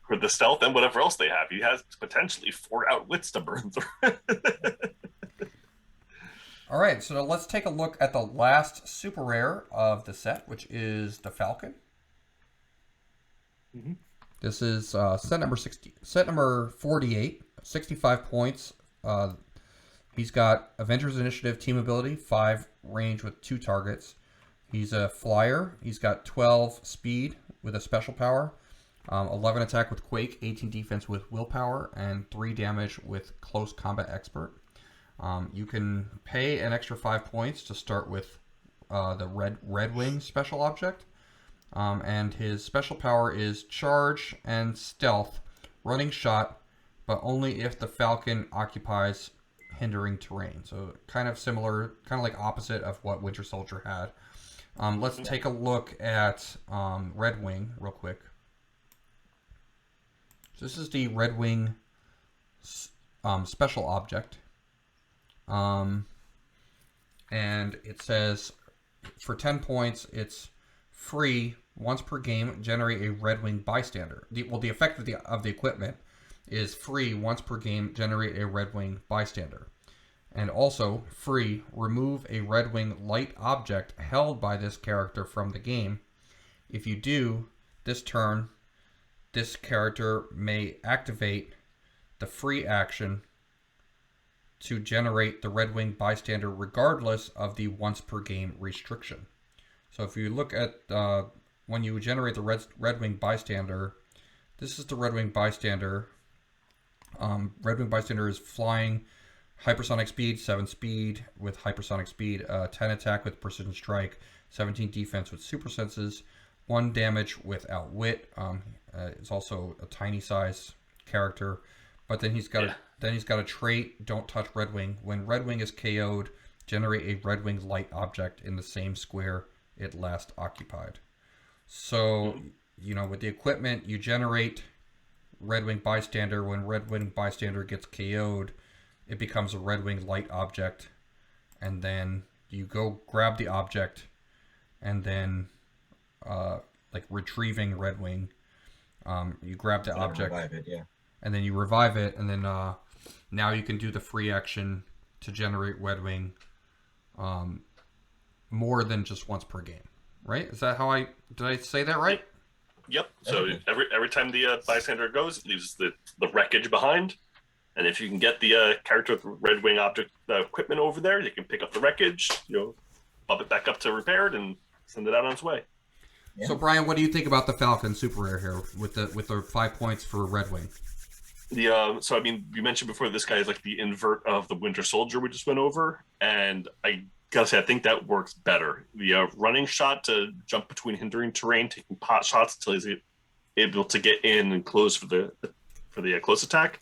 [SPEAKER 2] For the stealth and whatever else they have, he has potentially 4 outwits to burn through.
[SPEAKER 1] All right, so let's take a look at the last super rare of the set, which is the Falcon. This is set number 48, 65 points. He's got Avengers Initiative team ability, 5 range with 2 targets. He's a flyer. He's got 12 speed with a special power, 11 attack with Quake, 18 defense with willpower, and 3 damage with close combat expert. You can pay an extra 5 points to start with the Red Wing special object. And his special power is charge and stealth, running shot, but only if the Falcon occupies hindering terrain. So kind of similar, kind of like opposite of what Winter Soldier had. Let's take a look at Red Wing real quick. So this is the Red Wing special object. And it says for 10 points, it's free once per game. Generate a Red Wing bystander. The effect of the equipment is free once per game. Generate a Red Wing bystander, and also free. Remove a Red Wing light object held by this character from the game. If you do this turn, this character may activate the free action to generate the Red Wing bystander regardless of the once per game restriction. So if you look at when you generate the Red Wing bystander, this is the Red Wing bystander. Red Wing bystander is flying, hypersonic speed, 7 speed with hypersonic speed, 10 attack with precision strike, 17 defense with super senses, 1 damage with outwit. It's also a tiny size character, but then he's got a trait, don't touch Red Wing. When Red Wing is KO'd, generate a Red Wing light object in the same square it last occupied. So, with the equipment, you generate Red Wing bystander. When Red Wing bystander gets KO'd, it becomes a Red Wing light object, and then you go grab the object, and then like retrieving Red Wing, you grab the object,
[SPEAKER 3] revive it,
[SPEAKER 1] and then you revive it, and then now you can do the free action to generate Red Wing more than just once per game, right? Is that how did I say that right?
[SPEAKER 2] Yep. So every time the bystander goes, it leaves the wreckage behind, and if you can get the character with Red Wing object equipment over there, you can pick up the wreckage, bump it back up to repaired, and send it out on its way.
[SPEAKER 1] Yeah. So Brian, what do you think about the Falcon super rare here with the 5 points for Red Wing?
[SPEAKER 2] So I mean, you mentioned before this guy is like the invert of the Winter Soldier we just went over, and I gotta say I think that works better. The running shot to jump between hindering terrain, taking pot shots until he's able to get in and close for the close attack.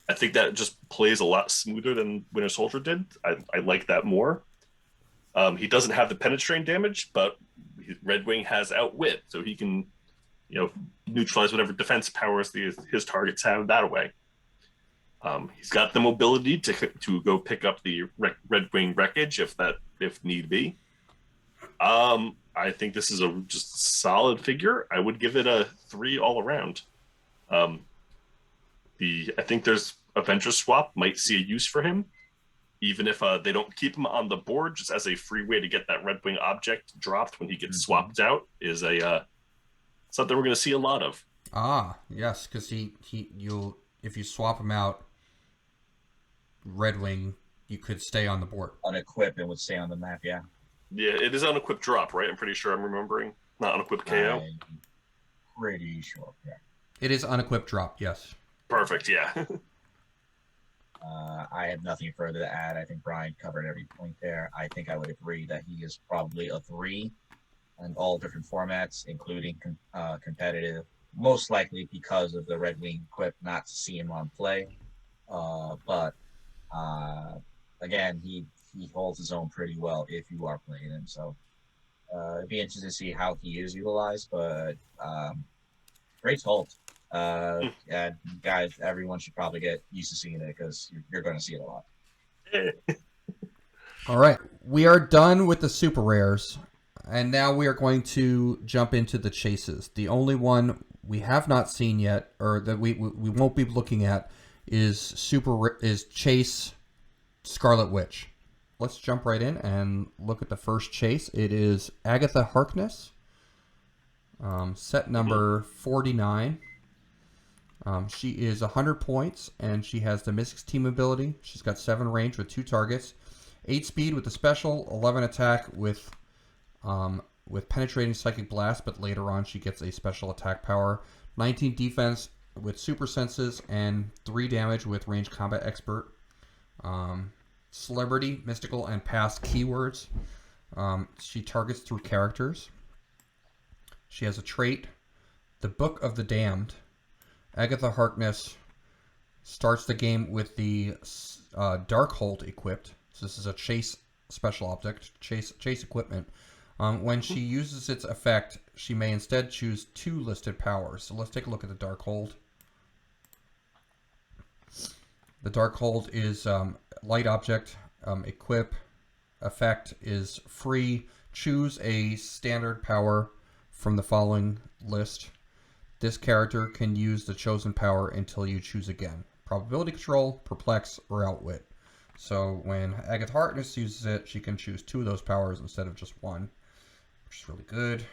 [SPEAKER 2] I think that just plays a lot smoother than Winter Soldier did. I like that more. He doesn't have the penetrating damage, but Red Wing has outwit, so he can neutralize whatever defense powers his targets have that way. He's got the mobility to go pick up the Red Wing wreckage if need be. I think this is a just solid figure. I would give it a 3 all around. I think there's Avengers swap might see a use for him, even if they don't keep him on the board, just as a free way to get that Red Wing object dropped when he gets swapped out is something we're going to see a lot of.
[SPEAKER 1] Ah, yes, because if you swap him out, Red Wing, you could stay on the board.
[SPEAKER 3] Unequip and would stay on the map, yeah.
[SPEAKER 2] Yeah, it is unequipped drop, right? I'm pretty sure I'm remembering. Not unequipped KO.
[SPEAKER 3] I'm pretty sure, yeah.
[SPEAKER 1] It is unequipped drop, yes.
[SPEAKER 2] Perfect, yeah.
[SPEAKER 3] I have nothing further to add. I think Brian covered every point there. I think I would agree that he is probably a 3 in all different formats, including competitive. Most likely because of the Red Wing equip, not to see him on play. But again, he holds his own pretty well if you are playing him. So it'd be interesting to see how he is utilized. But great hold. And guys, everyone should probably get used to seeing it because you're going to see it a lot.
[SPEAKER 1] All right, we are done with the super rares, and now we are going to jump into the chases. The only one we have not seen yet, or that we won't be looking at, is Chase Scarlet Witch. Let's jump right in and look at the first chase. It is Agatha Harkness, set number 49. She is 100 points, and she has the Mystics team ability. She's got 7 range with 2 targets, 8 speed with the special, 11 attack with penetrating psychic blast, but later on she gets a special attack power, 19 defense with super senses, and 3 damage with range combat expert. Celebrity, mystical, and past keywords. She targets through characters. She has a trait, the Book of the Damned. Agatha Harkness starts the game with the Darkhold equipped. So this is a chase special object, chase equipment. When she uses its effect, she may instead choose 2 listed powers. So let's take a look at the Darkhold. The Darkhold is light object, equip, effect is free. Choose a standard power from the following list. This character can use the chosen power until you choose again. Probability control, perplex, or outwit. So when Agatha Harkness uses it, she can choose 2 of those powers instead of just 1, which is really good.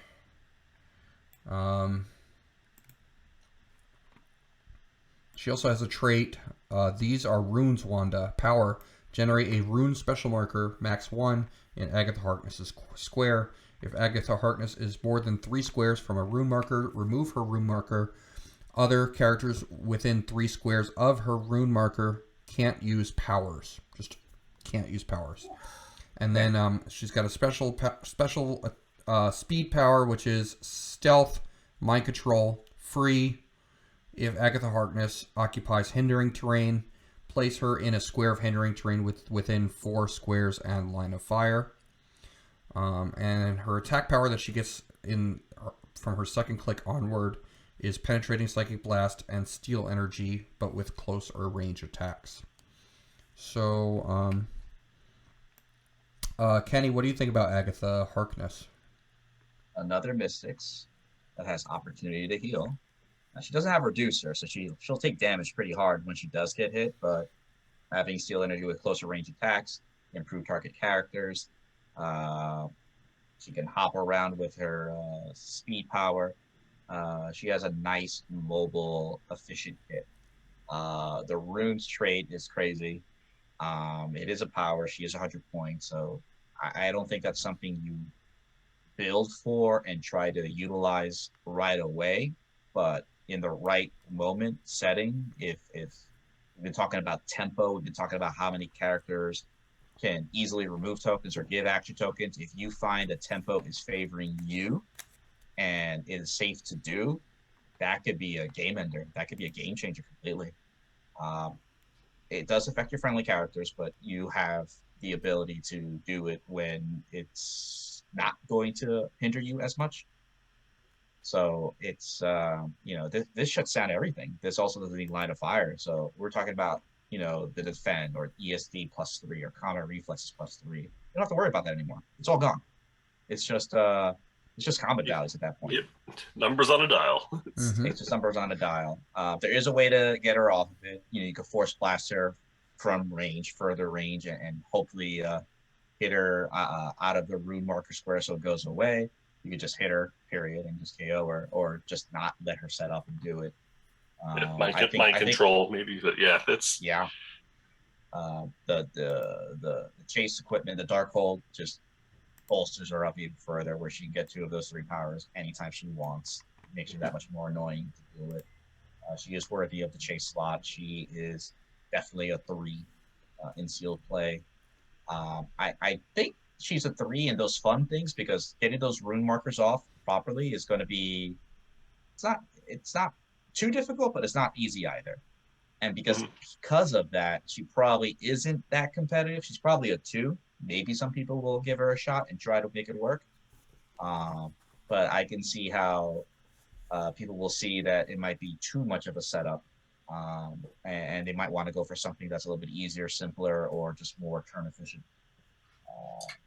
[SPEAKER 1] She also has a trait. These are runes, Wanda. Power. Generate a rune special marker, max 1, in Agatha Harkness's square. If Agatha Harkness is more than 3 squares from a rune marker, remove her rune marker. Other characters within 3 squares of her rune marker can't use powers. Just can't use powers. And then she's got a special speed power, which is stealth, mind control, free. If Agatha Harkness occupies hindering terrain, place her in a square of hindering terrain within 4 squares and line of fire. And her attack power that she gets from her second click onward is penetrating psychic blast and steal energy, but with close or range attacks. So, Kenny, what do you think about Agatha Harkness?
[SPEAKER 3] Another Mystics that has opportunity to heal. Now, she doesn't have Reducer, so she'll take damage pretty hard when she does get hit, but having steal energy with closer range attacks, improve target characters. She can hop around with her speed power. She has a nice, mobile, efficient hit. The runes trait is crazy. It is a power. She is 100 points, so I don't think that's something you build for and try to utilize right away. But in the right moment setting, if we've been talking about tempo, we've been talking about how many characters can easily remove tokens or give action tokens. If you find a tempo is favoring you and it is safe to do, that could be a game ender. That could be a game changer completely. It does affect your friendly characters, but you have the ability to do it when it's not going to hinder you as much. So it's, this shuts down everything. This also doesn't need line of fire. So we're talking about, the defend or ESD +3 or combat reflexes +3. You don't have to worry about that anymore. It's all gone. It's just combat values at that point.
[SPEAKER 2] Yep. Numbers on a dial.
[SPEAKER 3] It's just numbers on a dial. There is a way to get her off of it. You can force blast her from further range, and hopefully hit her out of the rune marker square so it goes away. You could just hit her, period, and just KO her, or just not let her set up and do it.
[SPEAKER 2] Mind control, maybe, but yeah, it's
[SPEAKER 3] the chase equipment, the Darkhold, just bolsters her up even further, where she can get 2 of those 3 powers anytime she wants. Makes her that much more annoying to deal with. She is worthy of the chase slot. She is definitely a 3 in sealed play. I think she's a 3 in those fun things because getting those rune markers off properly is going to be it's not too difficult, but it's not easy either. And because of that, she probably isn't that competitive. She's probably a 2. Maybe some people will give her a shot and try to make it work. But I can see how people will see that it might be too much of a setup, and they might want to go for something that's a little bit easier, simpler, or just more turn efficient.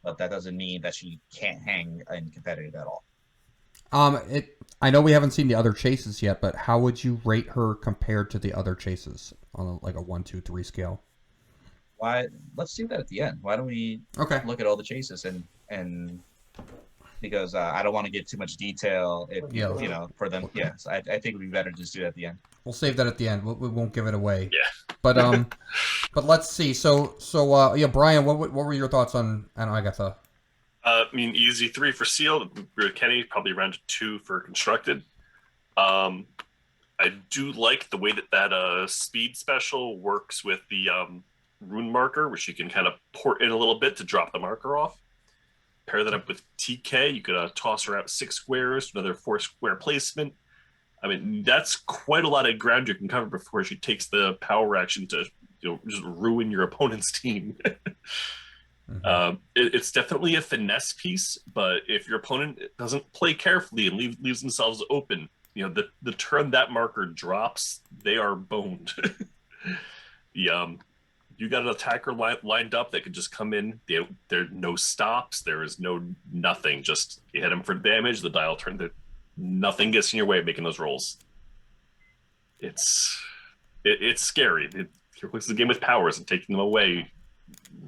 [SPEAKER 3] But that doesn't mean that she can't hang in competitive at all.
[SPEAKER 1] I know we haven't seen the other chases yet, but how would you rate her compared to the other chases on like a 1, 2, 3 scale?
[SPEAKER 3] Why? Let's do that at the end. Why don't we look at all the chases and because I don't want to get too much detail if for them. Yes, I think it'd be better to just do it at the end.
[SPEAKER 1] We'll save that at the end. We won't give it away.
[SPEAKER 2] Yeah.
[SPEAKER 1] But let's see. So Brian, what were your thoughts on Agatha?
[SPEAKER 2] I mean, easy 3 for sealed. Kennie probably around 2 for constructed. I do like the way that speed special works with the rune marker, where she can kind of port in a little bit to drop the marker off. Pair that up with TK, you could toss her out 6 squares, another 4 square placement. I mean, that's quite a lot of ground you can cover before she takes the power action to just ruin your opponent's team. It's definitely a finesse piece, but if your opponent doesn't play carefully and leaves themselves open, the turn that marker drops, they are boned. You got an attacker lined up that could just come in. There are no stops. There is nothing. Just you hit him for damage. The dial turned. Nothing gets in your way of making those rolls. It's scary. It's a game with powers, and taking them away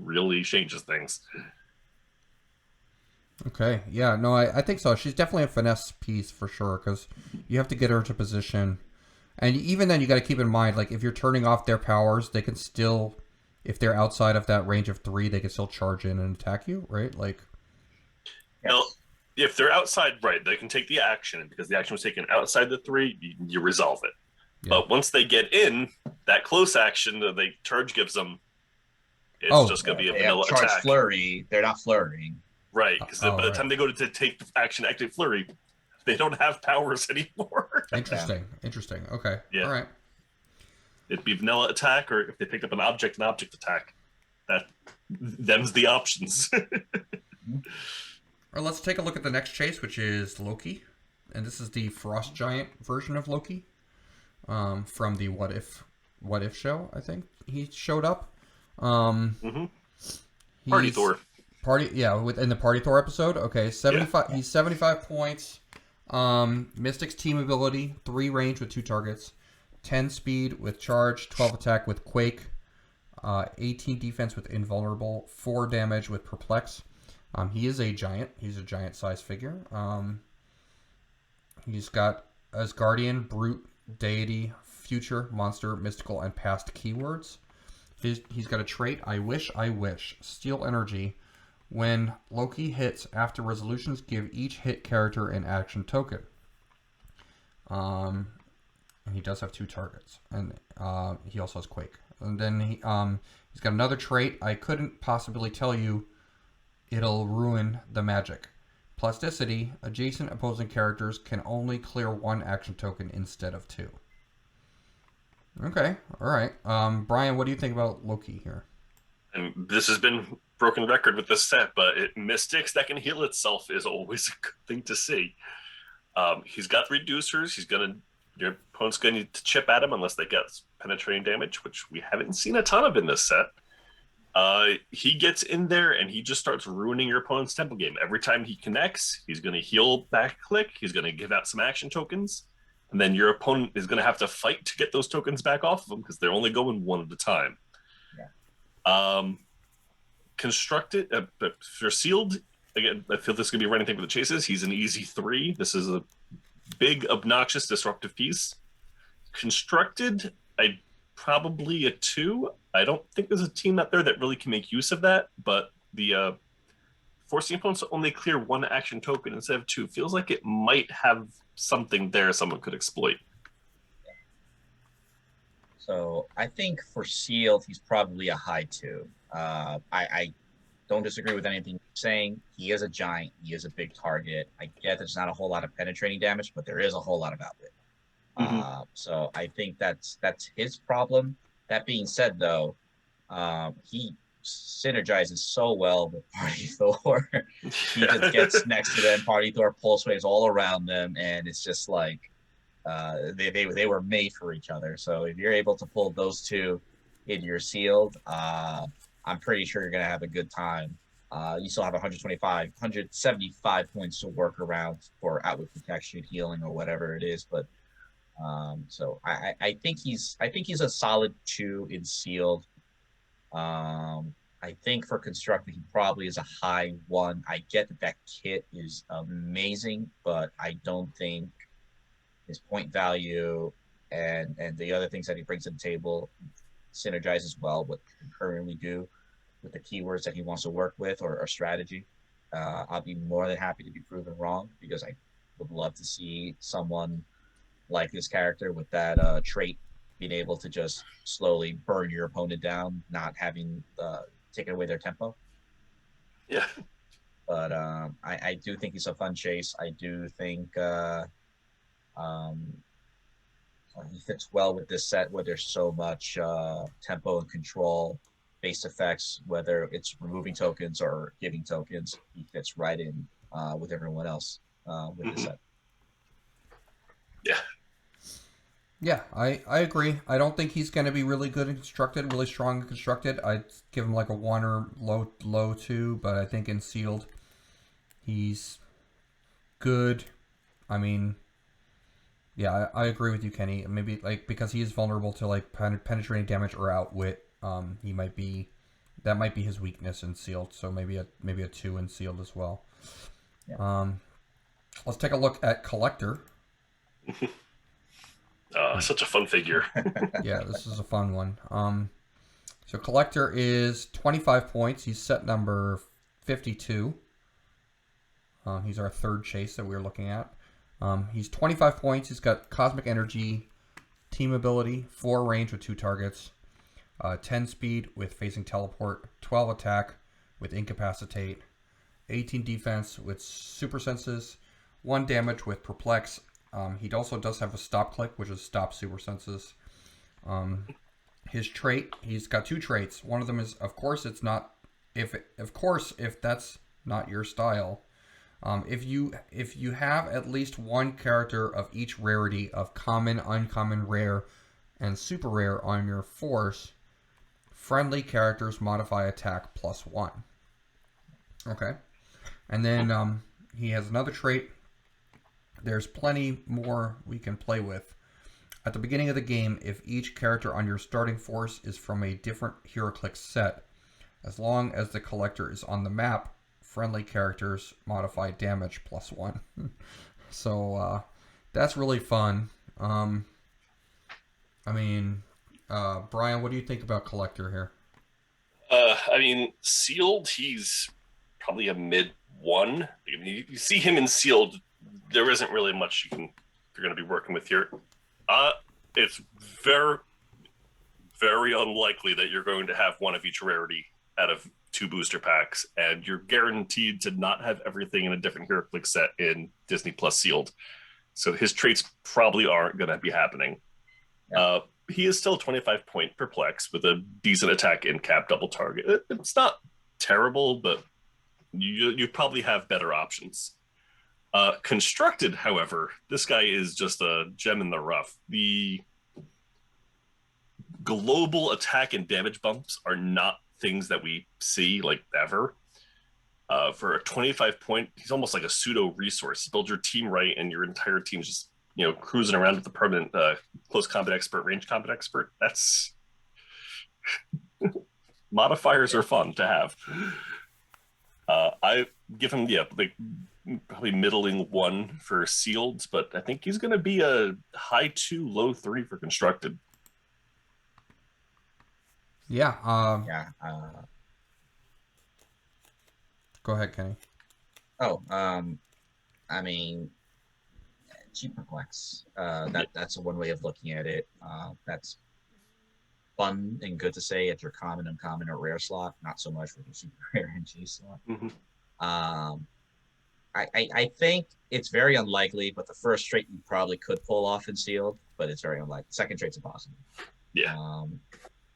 [SPEAKER 2] really changes things.
[SPEAKER 1] Okay. Yeah. No, I think so. She's definitely a finesse piece for sure because you have to get her into position, and even then you got to keep in mind like if you're turning off their powers, they can still. If they're outside of that range of 3, they can still charge in and attack you, right? Like,
[SPEAKER 2] well, if they're outside, right, they can take the action, and because the action was taken outside the 3, you resolve it. Yeah. But once they get in, that close action that they charge gives them, it's just going to be a vanilla
[SPEAKER 3] charge
[SPEAKER 2] attack.
[SPEAKER 3] Flurry, they're not flurrying.
[SPEAKER 2] Right, because by the time they go to take the action, active flurry, they don't have powers anymore.
[SPEAKER 1] Interesting. Okay. Yeah. All right.
[SPEAKER 2] It'd be vanilla attack, or if they picked up an object attack. Them's the options.
[SPEAKER 1] All right, let's take a look at the next chase, which is Loki. And this is the Frost Giant version of Loki. From the What If show, I think. He showed up.
[SPEAKER 2] Party Thor.
[SPEAKER 1] Within the Party Thor episode. Okay, 75. Yeah. He's 75 points. Mystic's team ability, 3 range with 2 targets. 10 speed with charge, 12 attack with quake, 18 defense with invulnerable, 4 damage with perplex. He is a giant. He's a giant size figure. He's got Asgardian, brute, deity, future, monster, mystical, and past keywords. He's got a trait, I wish. Steal energy. When Loki hits after resolutions, give each hit character an action token. And he does have 2 targets, and he also has quake. And then he's got another trait. I couldn't possibly tell you. It'll ruin the magic. Plasticity. Adjacent opposing characters can only clear 1 action token instead of 2. Okay, all right. Brian, what do you think about Loki here?
[SPEAKER 2] And this has been broken record with this set, but Mystics that can heal itself is always a good thing to see. He's got reducers. Your opponent's going to need to chip at him unless they get penetrating damage, which we haven't seen a ton of in this set. He gets in there and he just starts ruining your opponent's tempo game. Every time he connects, he's going to heal back click. He's going to give out some action tokens. And then your opponent is going to have to fight to get those tokens back off of them because they're only going 1 at a time. Yeah. Constructed, but for sealed, again, I feel this is going to be running thing with the chases. He's an easy 3. This is a big, obnoxious, disruptive piece. Constructed, probably a 2. I don't think there's a team out there that really can make use of that, but the forcing opponents to only clear 1 action token instead of 2 feels like it might have something there someone could exploit.
[SPEAKER 3] So I think for sealed, he's probably a high 2. I don't disagree with anything you're saying. He is a giant. He is a big target. I get there's not a whole lot of penetrating damage, but there is a whole lot of outwit. So I think that's his problem. That being said, though, he synergizes so well with Party Thor. He just gets next to them. Party Thor pulse waves all around them, and it's just like they were made for each other. So if you're able to pull those two in your sealed, I'm pretty sure you're gonna have a good time. You still have 175 points to work around for outwit protection, healing, or whatever it is. But so I think he's a solid 2 in sealed. I think for constructed, he probably is a high 1. I get that kit is amazing, but I don't think his point value and the other things that he brings to the table synergizes well with what he currently do with the keywords that he wants to work with or strategy. I'll be more than happy to be proven wrong because I would love to see someone like this character with that trait being able to just slowly burn your opponent down, not having taken away their tempo.
[SPEAKER 2] Yeah.
[SPEAKER 3] But I do think he's a fun chase. I do think he fits well with this set where there's so much tempo and control based effects, whether it's removing tokens or giving tokens. He fits right in with everyone else with this set.
[SPEAKER 2] Yeah.
[SPEAKER 1] Yeah, I agree. I don't think he's going to be really good and constructed, really strong and constructed. I'd give him like a 1 or low 2, but I think in sealed, he's good. I mean, yeah, I agree with you, Kenny. Maybe like because he is vulnerable to like penetrating damage or outwit. He might be that might be his weakness in sealed. So maybe a 2 in sealed as well. Yeah. Let's take a look at collector.
[SPEAKER 2] Such a fun figure.
[SPEAKER 1] Yeah, this is a fun one. So collector is 25 points. He's set number 52. He's our third chase that we were looking at. He's 25 points. He's got cosmic energy, team ability, 4 range with 2 targets, 10 speed with facing teleport, 12 attack with incapacitate, 18 defense with super senses, 1 damage with perplex. He also does have a stop click, which is stop super senses. His trait, he's got 2 traits. One of them is, of course, if that's not your style. If you have at least 1 character of each rarity of common, uncommon, rare, and super rare on your force, friendly characters modify attack +1. Okay, and then he has another trait. There's plenty more we can play with. At the beginning of the game, if each character on your starting force is from a different Heroclix set, as long as the collector is on the map, friendly characters modify damage +1. So that's really fun. I mean, Brian, what do you think about collector here?
[SPEAKER 2] I mean, sealed, he's probably a mid 1. I mean, you see him in sealed, there isn't really much you're going to be working with here. It's very, very unlikely that you're going to have 1 of each rarity out of 2 booster packs, and you're guaranteed to not have everything in a different Heroclix set in Disney Plus sealed. So his traits probably aren't going to be happening. Yeah. He is still 25 point perplex with a decent attack in cap double target. It's not terrible, but you probably have better options. Constructed, however, this guy is just a gem in the rough. The global attack and damage bumps are not things that we see like ever. For a 25 point, he's almost like a pseudo resource. Build your team right, and your entire team's just cruising around with the permanent close combat expert, range combat expert. That's modifiers are fun to have. I give him probably middling 1 for sealed, but I think he's going to be a high 2, low 3 for constructed.
[SPEAKER 1] Yeah. Go ahead, Kenny.
[SPEAKER 3] I mean, cheap perplex. That's one way of looking at it. That's fun and good to say at your common, uncommon, or rare slot. Not so much for your super rare and G slot. I think it's very unlikely, but the first trait you probably could pull off in sealed, but it's very unlikely. Second trait's impossible.
[SPEAKER 2] Yeah.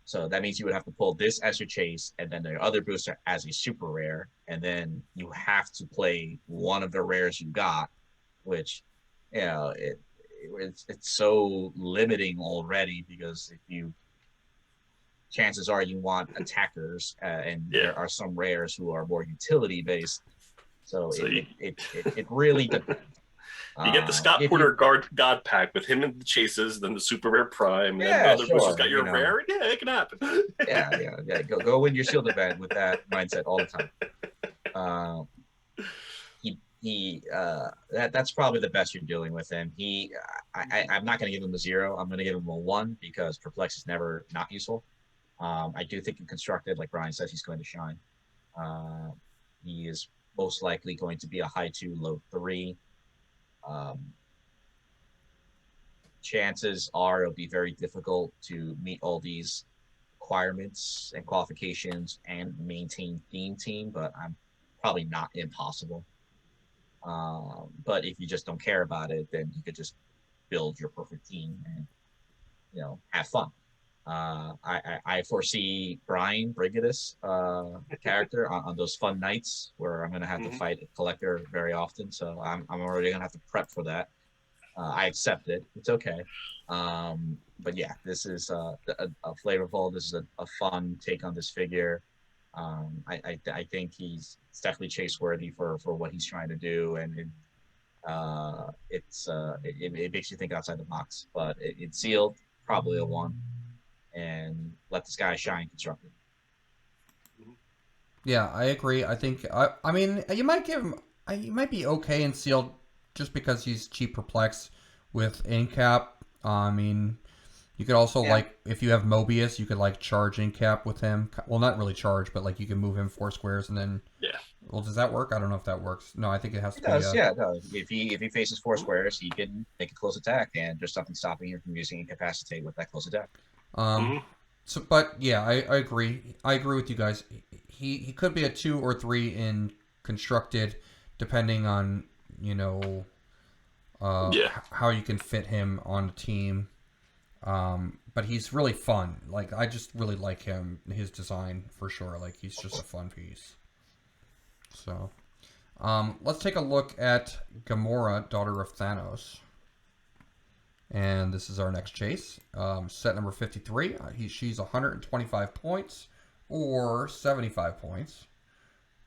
[SPEAKER 3] So that means you would have to pull this as your chase, and then the other booster as a super rare, and then you have to play one of the rares you got, which, you know, it's so limiting already, because if you, chances are you want attackers, and there are some rares who are more utility based. So it really depends.
[SPEAKER 2] You get the Scott Porter God pack with him in the chases, then the super rare prime, and the other boosters got your rare. Yeah, it can happen.
[SPEAKER 3] yeah. Go win your shield event with that mindset all the time. That's probably the best you're doing with him. I'm not going to give him a 0. I'm going to give him a 1 because Perplex is never not useful. I do think in constructed, like Brian says, he's going to shine. He is most likely going to be a high 2, low 3. Chances are it'll be very difficult to meet all these requirements and qualifications and maintain theme team, but I'm probably not impossible. But if you just don't care about it, then you could just build your perfect team and, you know, have fun. I foresee Brian Brigadus character on those fun nights where I'm going to have to fight a collector very often. So I'm already going to have to prep for that. I accept it. It's okay. But yeah, this is a flavorful. This is a fun take on this figure. I think it's definitely chase worthy for what he's trying to do, and it makes you think outside the box. But it's sealed, probably a 1. And let this guy shine constructed.
[SPEAKER 1] Yeah, I agree. I think I mean you might give him, you might be okay in sealed just because he's cheap perplex with incap. I mean, you could also like, if you have Mobius, you could like charge incap with him. Well, not really charge, but like you can move him 4 squares and then.
[SPEAKER 2] Yeah.
[SPEAKER 1] Well, does that work? I don't know if that works. No, I think it has to be.
[SPEAKER 3] Yeah, no. If he faces 4 squares, he can make a close attack, and there's something stopping him from using incapacitate with that close attack.
[SPEAKER 1] So, but yeah, I agree. I agree with you guys. He could be a 2 or 3 in constructed, depending on, you know, how you can fit him on a team. But he's really fun. Like, I just really like him, his design for sure. Like, he's just a fun piece. So, let's take a look at Gamora, Daughter of Thanos. And this is our next chase. Set number 53. She's 125 points or 75 points.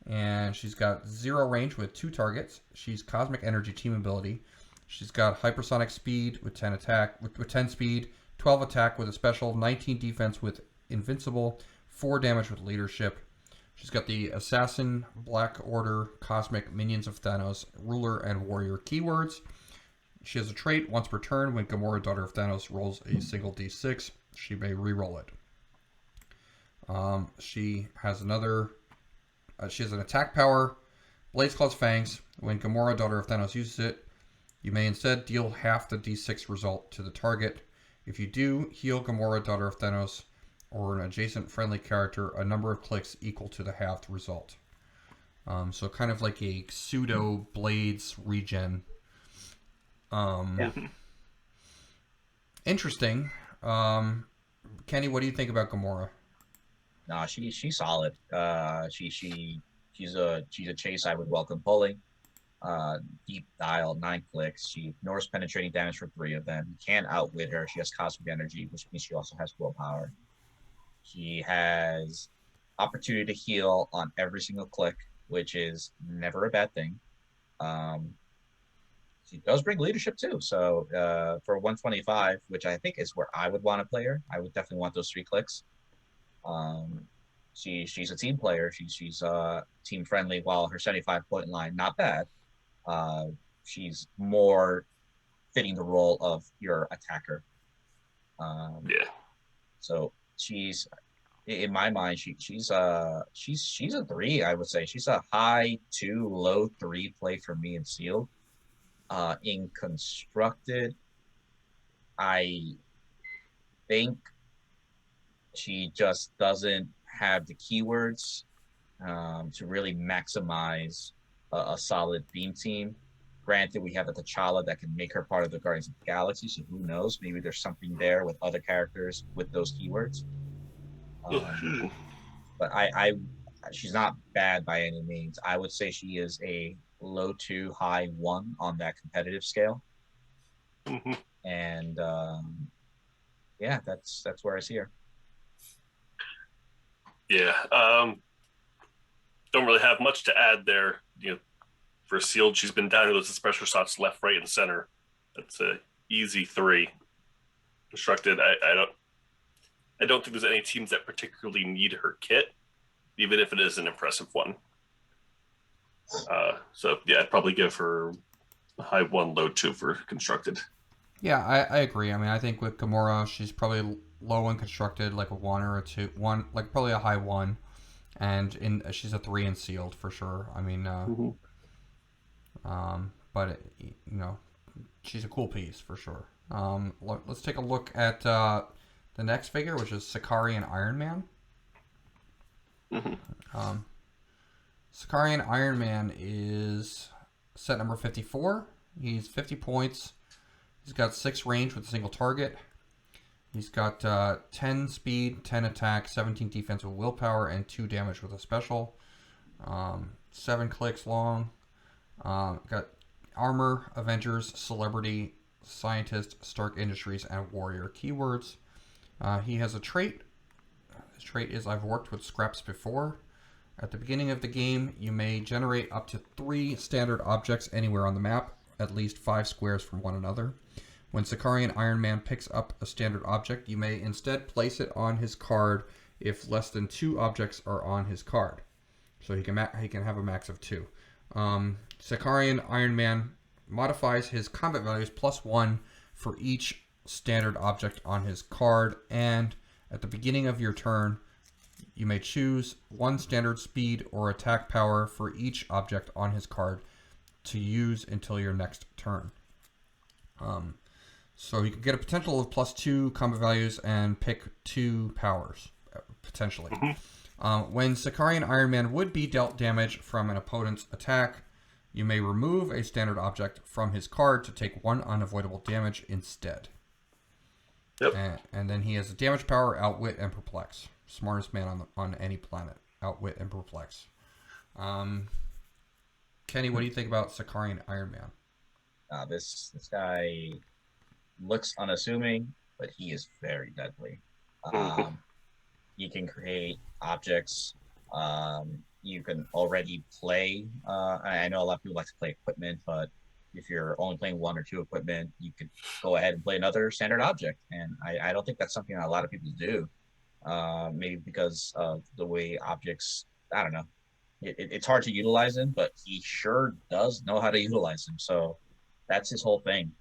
[SPEAKER 1] And she's got 0 range with 2 targets. She's Cosmic Energy Team Ability. She's got Hypersonic Speed with 10 attack, with 10 speed, 12 attack with a special, 19 defense with Invincible, 4 damage with Leadership. She's got the Assassin, Black Order, Cosmic, Minions of Thanos, Ruler, and Warrior keywords. She has a trait. Once per turn, when Gamora, Daughter of Thanos, rolls a single d6, she may re-roll it. She has another. She has an attack power, Blaze Claw's Fangs. When Gamora, Daughter of Thanos, uses it, you may instead deal half the d6 result to the target. If you do, heal Gamora, Daughter of Thanos, or an adjacent friendly character a number of clicks equal to the halved result. So kind of like a pseudo Blades regen. Interesting. Kenny, what do you think about Gamora?
[SPEAKER 3] No, she's solid. She's a chase I would welcome pulling. Deep dial, 9 clicks. She ignores penetrating damage for 3 of them. You can't outwit her. She has cosmic energy, which means she also has willpower. She has opportunity to heal on every single click, which is never a bad thing. She does bring leadership too. So for 125, which I think is where I would want to play her, I would definitely want those 3 clicks. She's a team player. She's team friendly, while her 75-point line, not bad. She's more fitting the role of your attacker. So she's, in my mind, she's a 3. I would say she's a high 2, low 3 play for me in sealed. In constructed, I think She just doesn't have the keywords to really maximize a solid beam team. Granted, we have a T'Challa that can make her part of the Guardians of the Galaxy, so who knows? Maybe there's something there with other characters with those keywords. But she's not bad by any means. I would say she is a low 2, high 1 on that competitive scale.
[SPEAKER 2] Mm-hmm.
[SPEAKER 3] And yeah, that's where I see her.
[SPEAKER 2] Yeah, don't really have much to add there. For Sealed, she's been down to those special shots left, right, and center. That's a easy 3. Constructed, I don't think there's any teams that particularly need her kit, even if it is an impressive one. So yeah, I'd probably give her a high 1, low 2 for Constructed.
[SPEAKER 1] Yeah, I agree. I mean, I think with Gamora, she's probably low in Constructed, like a 1 or a 2, like probably a high 1, and she's a 3 in Sealed for sure. I mean, but she's a cool piece for sure. Let's take a look at the next figure, which is Sicarian Iron Man. Sicarian Iron Man is set number 54. He's 50 points. He's got 6 range with a single target. He's got 10 speed, 10 attack, 17 defense with willpower, and 2 damage with a special. 7 clicks long. Got armor, Avengers, celebrity, scientist, Stark Industries, and warrior keywords. He has a trait. His trait is I've worked with scraps before. At the beginning of the game, you may generate up to 3 standard objects anywhere on the map, at least 5 squares from one another. When Sicarian Iron Man picks up a standard object, you may instead place it on his card if less than 2 objects are on his card. So he can have a max of 2. Sicarian Iron Man modifies his combat values +1 for each standard object on his card, and at the beginning of your turn, you may choose 1 standard speed or attack power for each object on his card to use until your next turn. So you can get a potential of +2 combat values and pick 2 powers, potentially. When Sicarian Iron Man would be dealt damage from an opponent's attack, you may remove a standard object from his card to take 1 unavoidable damage instead.
[SPEAKER 2] Yep.
[SPEAKER 1] And then he has a damage power, Outwit, and Perplex. Smartest man on any planet. Outwit and Perplex. Kenny, what do you think about Sicarian Iron Man?
[SPEAKER 3] This guy looks unassuming, but he is very deadly. He can create objects. You can already play. I know a lot of people like to play equipment, but if you're only playing 1 or 2 equipment, you could go ahead and play another standard object. And I don't think that's something that a lot of people do. Maybe because of the way objects, I don't know. It's hard to utilize him, but he sure does know how to utilize him. So that's his whole thing.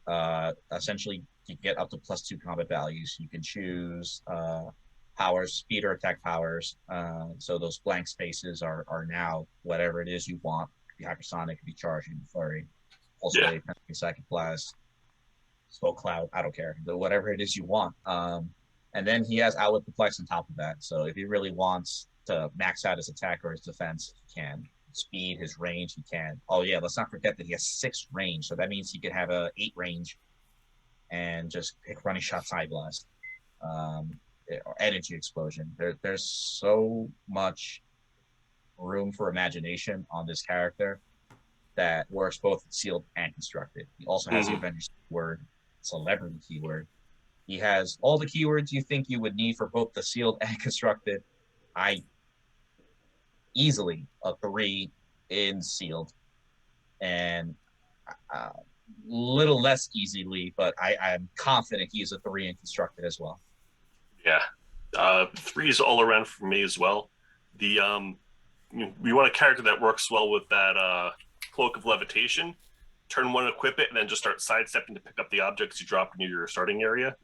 [SPEAKER 3] Essentially, you get up to +2 combat values. You can choose powers, speed or attack powers. So those blank spaces are now whatever it is you want. It could be hypersonic, it could be charging, flurry, pulse wave, psychic blast, smoke cloud. I don't care. Whatever it is you want. And then he has outwit perplex on top of that. So if he really wants to max out his attack or his defense, he can. Speed, his range, he can. Oh yeah, let's not forget that he has 6 range. So that means he could have a 8 range and just pick running shot, side blast, or energy explosion. There's so much room for imagination on this character that works both sealed and constructed. He also has the Avengers keyword, celebrity keyword. He has all the keywords you think you would need for both the sealed and constructed. Easily a 3 in sealed, and little less easily, but I'm confident he's a 3 in constructed as well.
[SPEAKER 2] Yeah, 3s all around for me as well. We want a character that works well with that Cloak of Levitation. Turn 1, equip it, and then just start sidestepping to pick up the objects you drop near your starting area.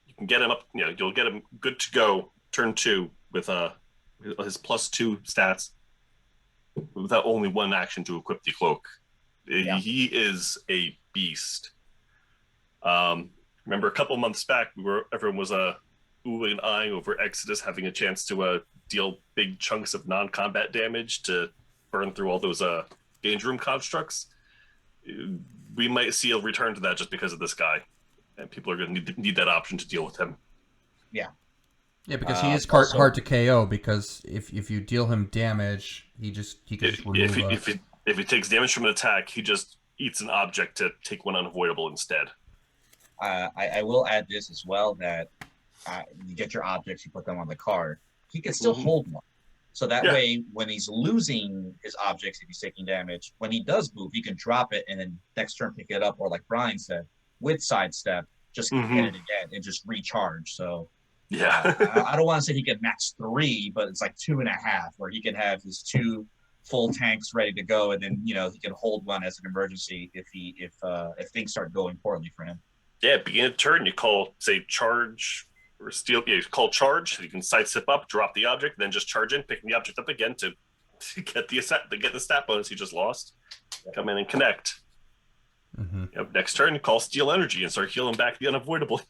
[SPEAKER 2] You can get him up. You'll get him good to go turn 2 with his +2 stats without only 1 action to equip the cloak. Yeah. He is a beast. Remember a couple months back, everyone was oohing and eyeing over Exodus having a chance to deal big chunks of non-combat damage to burn through all those danger room constructs. We might see a return to that just because of this guy, and people are going to need that option to deal with him.
[SPEAKER 3] Yeah.
[SPEAKER 1] Yeah, because he is
[SPEAKER 3] also-
[SPEAKER 1] hard to KO. Because if you deal him damage, he can just remove.
[SPEAKER 2] If he takes damage from an attack, he just eats an object to take one unavoidable instead.
[SPEAKER 3] I will add this as well, that you get your objects, you put them on the card. He can still hold one. So that way, when he's losing his objects, if he's taking damage, when he does move, he can drop it and then next turn pick it up, or like Brian said, with sidestep, just hit it again and just recharge. So I don't want to say he can max 3, but it's like 2.5, where he can have his 2 full tanks ready to go, and then he can hold one as an emergency if things start going poorly for him.
[SPEAKER 2] Yeah, beginning of turn, you call, say, charge or steal. Yeah, you call charge. So you can sidestep up, drop the object, then just charge in, picking the object up again to get the stat bonus he just lost. Come in and connect. Next turn, you call steal energy and start healing back the unavoidable.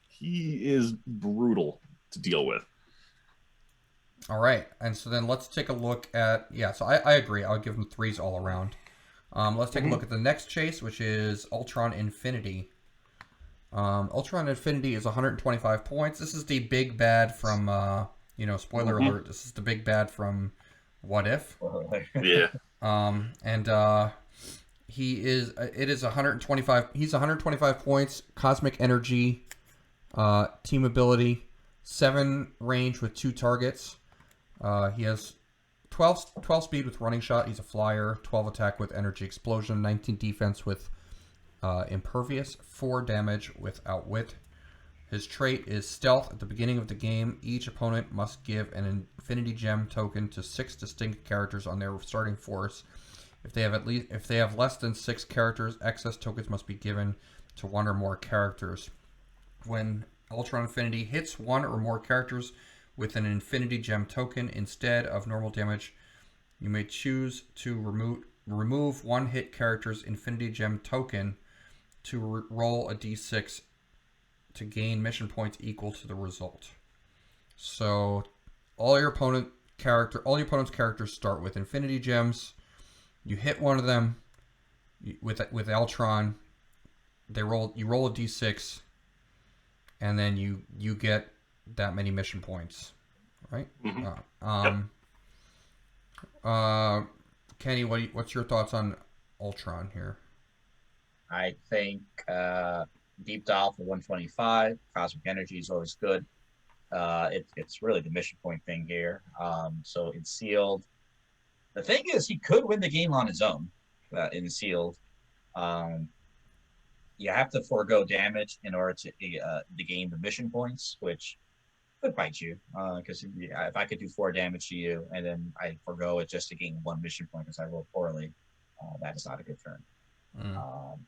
[SPEAKER 2] He is brutal to deal with.
[SPEAKER 1] All right, and so then let's take a look at So I agree. I'll give him 3s all around. Let's take a look at the next chase, which is Ultron Infinity. Ultron Infinity is 125 points. This is the big bad from, spoiler alert, this is the big bad from What If.
[SPEAKER 2] Yeah.
[SPEAKER 1] It is 125, he's 125 points, cosmic energy, team ability, 7 range with 2 targets. He has 12 speed with running shot, he's a flyer, 12 attack with energy explosion, 19 defense with impervious, 4 damage with outwit. His trait is stealth. At the beginning of the game, each opponent must give an Infinity Gem token to 6 distinct characters on their starting force. If they have less than 6 characters, excess tokens must be given to 1 or more characters. When Ultron Infinity hits 1 or more characters with an Infinity Gem token instead of normal damage, you may choose to remove 1 hit character's Infinity Gem token to roll a d6 to gain mission points equal to the result. So all your opponent's characters start with Infinity Gems. You hit one of them with Ultron. You roll a d6, and then you get that many mission points, right? Kenny, what's your thoughts on Ultron here?
[SPEAKER 3] I think deep dial for 125. Cosmic energy is always good. It's really the mission point thing here. So it's sealed. The thing is, he could win the game on his own in sealed. You have to forego damage in order to gain the mission points, which could bite you. Because if I could do 4 damage to you and then I forego it just to gain 1 mission point because I rolled poorly, that is not a good turn.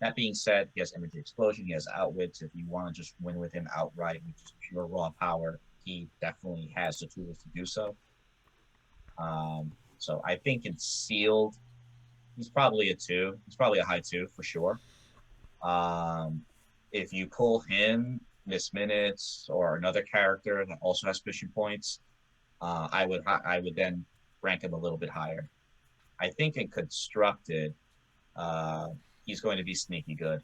[SPEAKER 3] That being said, he has energy explosion. He has outwits. If you want to just win with him outright, which is pure raw power, he definitely has the tools to do so. So I think in sealed, he's probably a 2. He's probably a high 2 for sure. If you pull him, Miss Minutes, or another character that also has mission points, I would then rank him a little bit higher. I think in constructed, he's going to be sneaky good.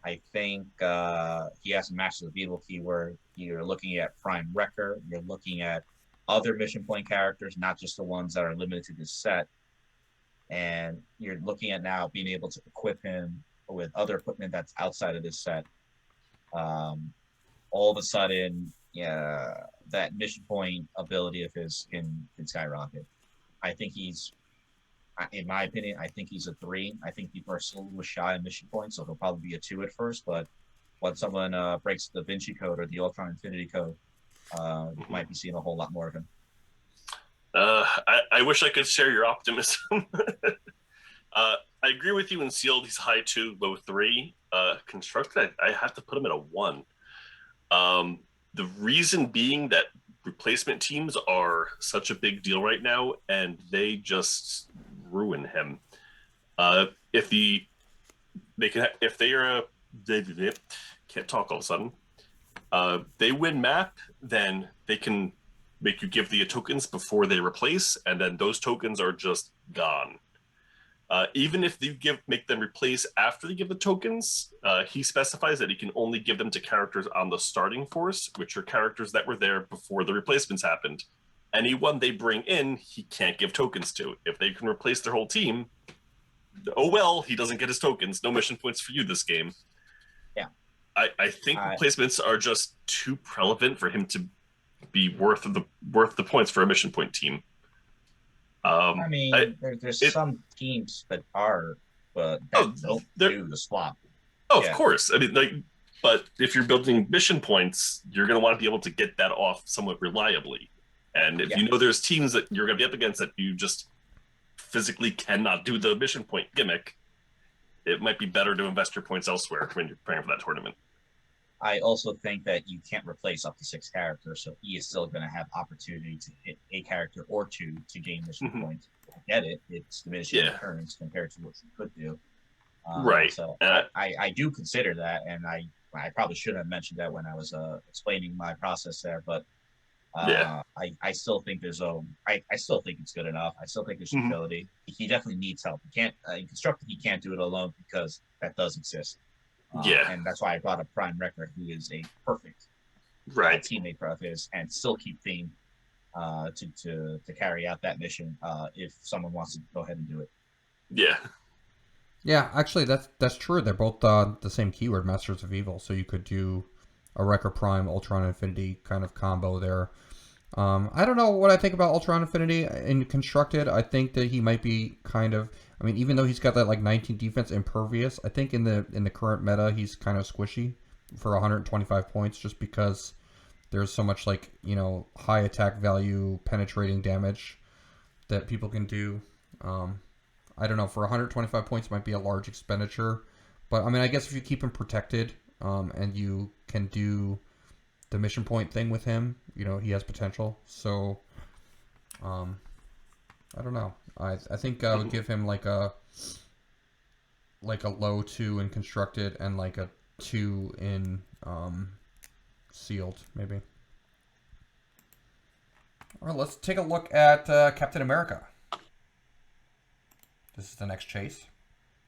[SPEAKER 3] I think he has a Master of the Beetle key where you're looking at Prime Wrecker, you're looking at other mission point characters, not just the ones that are limited to this set. And you're looking at now being able to equip him with other equipment that's outside of this set. All of a sudden, that mission point ability of his can skyrocket. I think in my opinion, I think he's a 3. I think people are still shy of mission points, so he'll probably be a 2 at first. But once someone breaks the Vinci Code or the Ultron Infinity Code, you might be seeing a whole lot more of him.
[SPEAKER 2] I wish I could share your optimism. I agree with you in sealed. He's high 2, low 3. Constructed, I have to put him at a 1. The reason being that replacement teams are such a big deal right now, and they just ruin him. If they can't talk all of a sudden. They win map, then they can make you give the tokens before they replace, and then those tokens are just gone. Even if you make them replace after they give the tokens, he specifies that he can only give them to characters on the starting force, which are characters that were there before the replacements happened. Anyone they bring in, he can't give tokens to. If they can replace their whole team, oh well, he doesn't get his tokens. No mission points for you this game.
[SPEAKER 3] Yeah.
[SPEAKER 2] I think replacements are just too relevant for him to be worth the points for a mission point team.
[SPEAKER 3] I mean, there's some teams that are, but that don't do the swap.
[SPEAKER 2] Oh, of course. I mean, but if you're building mission points, you're going to want to be able to get that off somewhat reliably. And if you know there's teams that you're going to be up against that you just physically cannot do the mission point gimmick, it might be better to invest your points elsewhere when you're preparing for that tournament.
[SPEAKER 3] I also think that you can't replace up to 6 characters, so he is still going to have opportunity to hit a character or 2 to gain mission points. Get it? It's diminishing returns compared to what you could do.
[SPEAKER 2] Right.
[SPEAKER 3] So I do consider that, and I probably should have mentioned that when I was explaining my process there, but I still think I still think it's good enough. I still think there's utility. He definitely needs help. He can't in constructed. He can't do it alone because that does exist. And that's why I brought up Prime Wrecker, who is a perfect teammate for his, and still keep theme to carry out that mission if someone wants to go ahead and do it.
[SPEAKER 2] Yeah.
[SPEAKER 1] Yeah, actually, that's true. They're both the same keyword, Masters of Evil. So you could do a Wrecker Prime, Ultron Infinity kind of combo there. I don't know what I think about Ultron Infinity in Constructed. I think that he might be kind of... I mean, even though he's got that like 19 defense impervious, I think in the current meta he's kind of squishy for 125 points just because there's so much like, high attack value penetrating damage that people can do. I don't know, for 125 points might be a large expenditure, but I mean, I guess if you keep him protected and you can do the mission point thing with him, he has potential. So I don't know. I think I would give him like a low 2 in Constructed and like a 2 in Sealed, maybe. All right, let's take a look at Captain America. This is the next chase.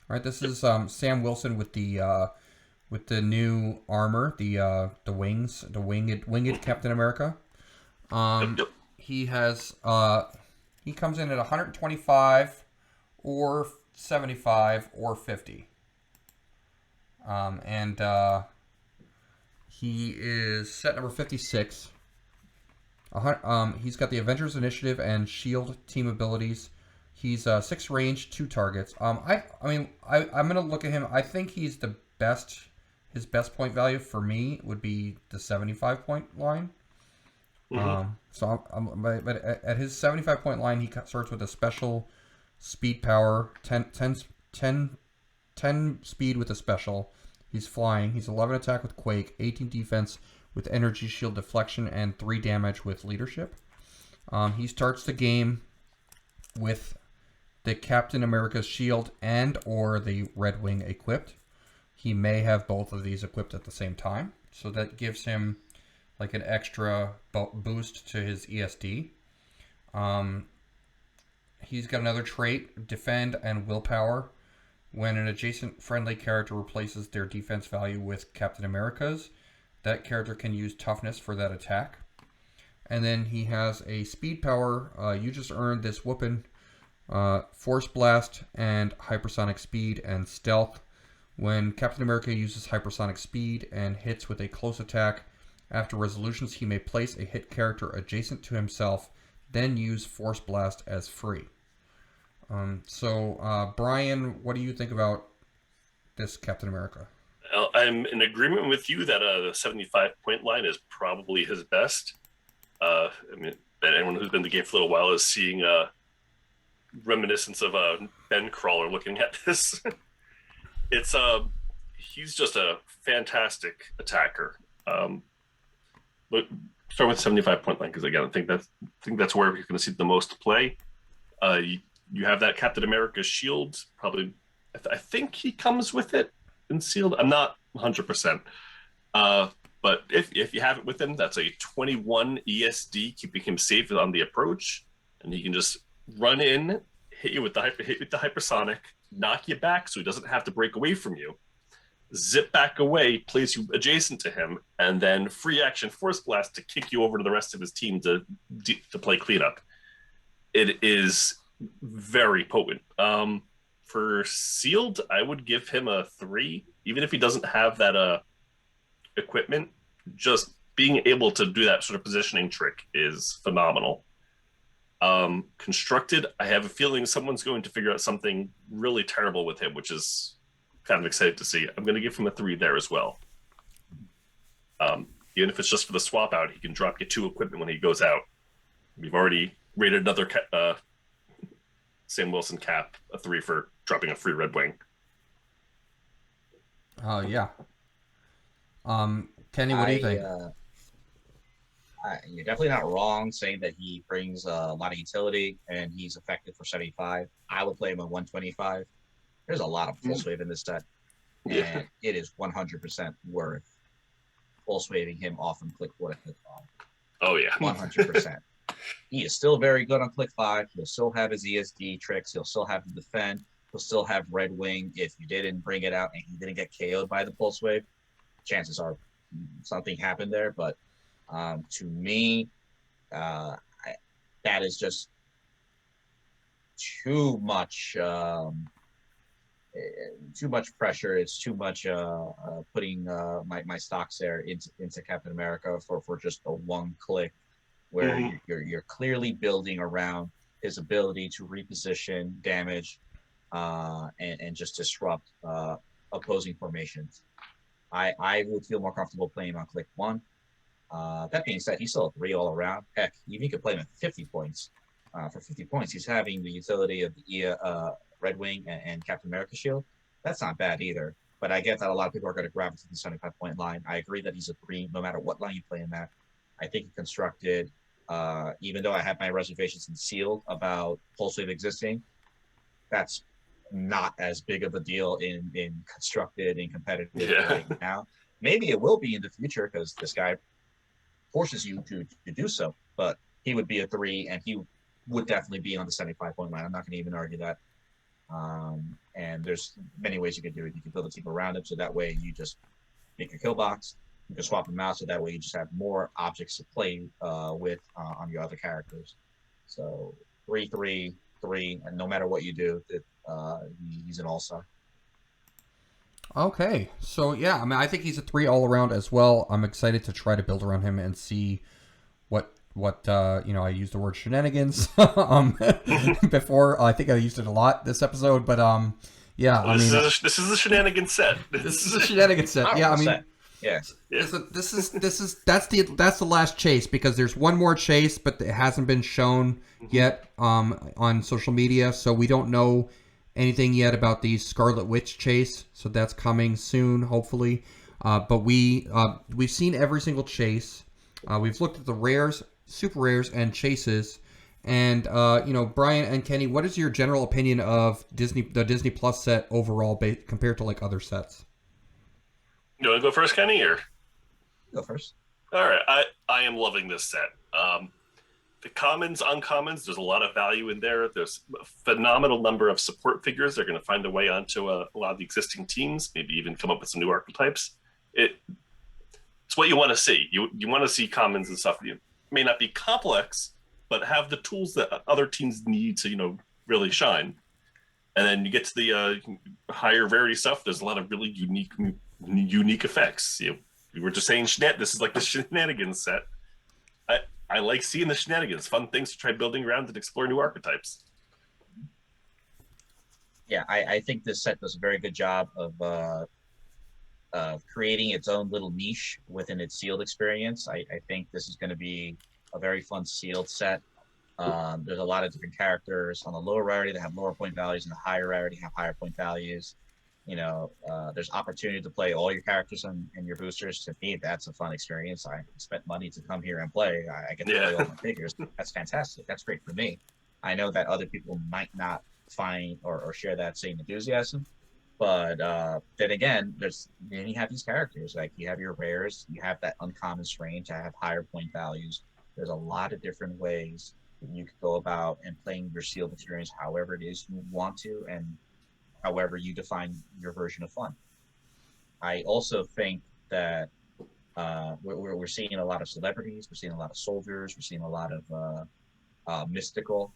[SPEAKER 1] All right, this is Sam Wilson with the new armor, the wings, the winged Captain America. He has he comes in at 125 or 75 or 50. And he is set number 56. He's got the Avengers Initiative and Shield team abilities. He's 6 range, 2 targets. I'm gonna look at him. I think he's the best. His best point value for me would be the 75 point line. But at his 75 point line, he starts with a special speed power, 10 speed with a special. He's flying. He's 11 attack with Quake, 18 defense with energy shield deflection, and 3 damage with leadership. He starts the game with the Captain America's shield and or the Red Wing equipped. He may have both of these equipped at the same time, so that gives him like an extra boost to his ESD. He's got another trait, Defend and Willpower. When an adjacent friendly character replaces their defense value with Captain America's, that character can use Toughness for that attack. And then he has a Speed Power. You just earned this whooping. Force Blast and Hypersonic Speed and Stealth. When Captain America uses Hypersonic Speed and hits with a close attack, after resolutions he may place a hit character adjacent to himself, then use Force Blast as free. Brian, what do you think about this Captain America?
[SPEAKER 2] I'm in agreement with you that the 75 point line is probably his best. Anyone who's been in the game for a little while is seeing reminiscence of Ben Crawler looking at this. He's just a fantastic attacker. Start with 75 point line because again, I think that's where you're going to see the most play. You have that Captain America shield. Probably, I think he comes with it in sealed. I'm not 100%. But if you have it with him, that's a 21 ESD, keeping him safe on the approach, and he can just run in, hit you with the hypersonic, knock you back so he doesn't have to break away from you, zip back away, place you adjacent to him, and then free action Force Blast to kick you over to the rest of his team to play cleanup. It is very potent. For sealed, I would give him a 3, even if he doesn't have that equipment. Just being able to do that sort of positioning trick is phenomenal. Constructed, I have a feeling someone's going to figure out something really terrible with him, which is kind of excited to see. I'm going to give him a 3 there as well. Even if it's just for the swap out, he can drop you 2 equipment when he goes out. We've already rated another Sam Wilson cap a 3 for dropping a free Red Wing.
[SPEAKER 1] Oh, yeah. Kenny, what do you think?
[SPEAKER 3] You're definitely not wrong saying that he brings a lot of utility and he's effective for 75. I would play him at 125. There's a lot of pulse wave in this set, and it is 100% worth pulse waving him off and click 4 to click 5.
[SPEAKER 2] Oh, yeah.
[SPEAKER 3] 100%. He is still very good on click 5. He'll still have his ESD tricks. He'll still have the defend. He'll still have Red Wing. If you didn't bring it out and he didn't get KO'd by the pulse wave, chances are something happened there. But to me, that is just too much pressure. It's too much putting my stocks there into Captain America for just a 1 click, where you're clearly building around his ability to reposition, damage, and just disrupt opposing formations. I would feel more comfortable playing on click 1. That being said, he's still a 3 all around. Heck, even you could play him at 50 points. For 50 points, he's having the utility of the Red Wing and Captain America shield. That's not bad either. But I get that a lot of people are going to gravitate to the 75-point line. I agree that he's a 3 no matter what line you play him at. I think he constructed, even though I have my reservations in sealed about pulse wave existing, that's not as big of a deal in constructed and competitive right now. Maybe it will be in the future because this guy forces you to do so, but he would be a 3 and he would definitely be on the 75-point line. I'm not going to even argue that. And there's many ways you can do it. You can build a team around him so that way you just make a kill box. You can swap him out so that way you just have more objects to play with on your other characters. So 3, and no matter what you do, he's an all-star.
[SPEAKER 1] Okay, so yeah, I mean, I think he's a 3 all around as well. I'm excited to try to build around him and see what I used the word shenanigans before. I think I used it a lot this episode, but yeah,
[SPEAKER 2] this is a shenanigan set.
[SPEAKER 1] This is a shenanigan set. Yeah, I mean,
[SPEAKER 3] yeah.
[SPEAKER 1] That's the last chase, because there's one more chase, but it hasn't been shown yet on social media, so we don't know anything yet about the Scarlet Witch chase. So that's coming soon, hopefully. But we've seen every single chase. We've looked at the rares, super rares, and chases. And Brian and Kenny, what is your general opinion of the Disney Plus set overall, compared to like other sets?
[SPEAKER 2] You want to go first, Kenny, or
[SPEAKER 3] go first?
[SPEAKER 2] All right, I am loving this set. The commons, uncommons, there's a lot of value in there. There's a phenomenal number of support figures. They're going to find a way onto a lot of the existing teams, maybe even come up with some new archetypes. It's what you want to see. You want to see commons and stuff. It may not be complex, but have the tools that other teams need to, really shine. And then you get to the higher rarity stuff. There's a lot of really unique effects. We were just saying, this is like the shenanigans set. I like seeing the shenanigans, fun things to try building around and explore new archetypes.
[SPEAKER 3] Yeah, I think this set does a very good job of creating its own little niche within its sealed experience. I think this is going to be a very fun sealed set. There's a lot of different characters on the lower rarity that have lower point values, and the higher rarity have higher point values. There's opportunity to play all your characters and your boosters. To me, that's a fun experience. I spent money to come here and play. I get to play all my figures. That's fantastic. That's great for me. I know that other people might not find or share that same enthusiasm, But then again, then you have these characters, like you have your rares, you have that uncommon range, I have higher point values. There's a lot of different ways that you could go about and playing your sealed experience however it is you want to, and however you define your version of fun. I also think that we're seeing a lot of celebrities, we're seeing a lot of soldiers, we're seeing a lot of mystical.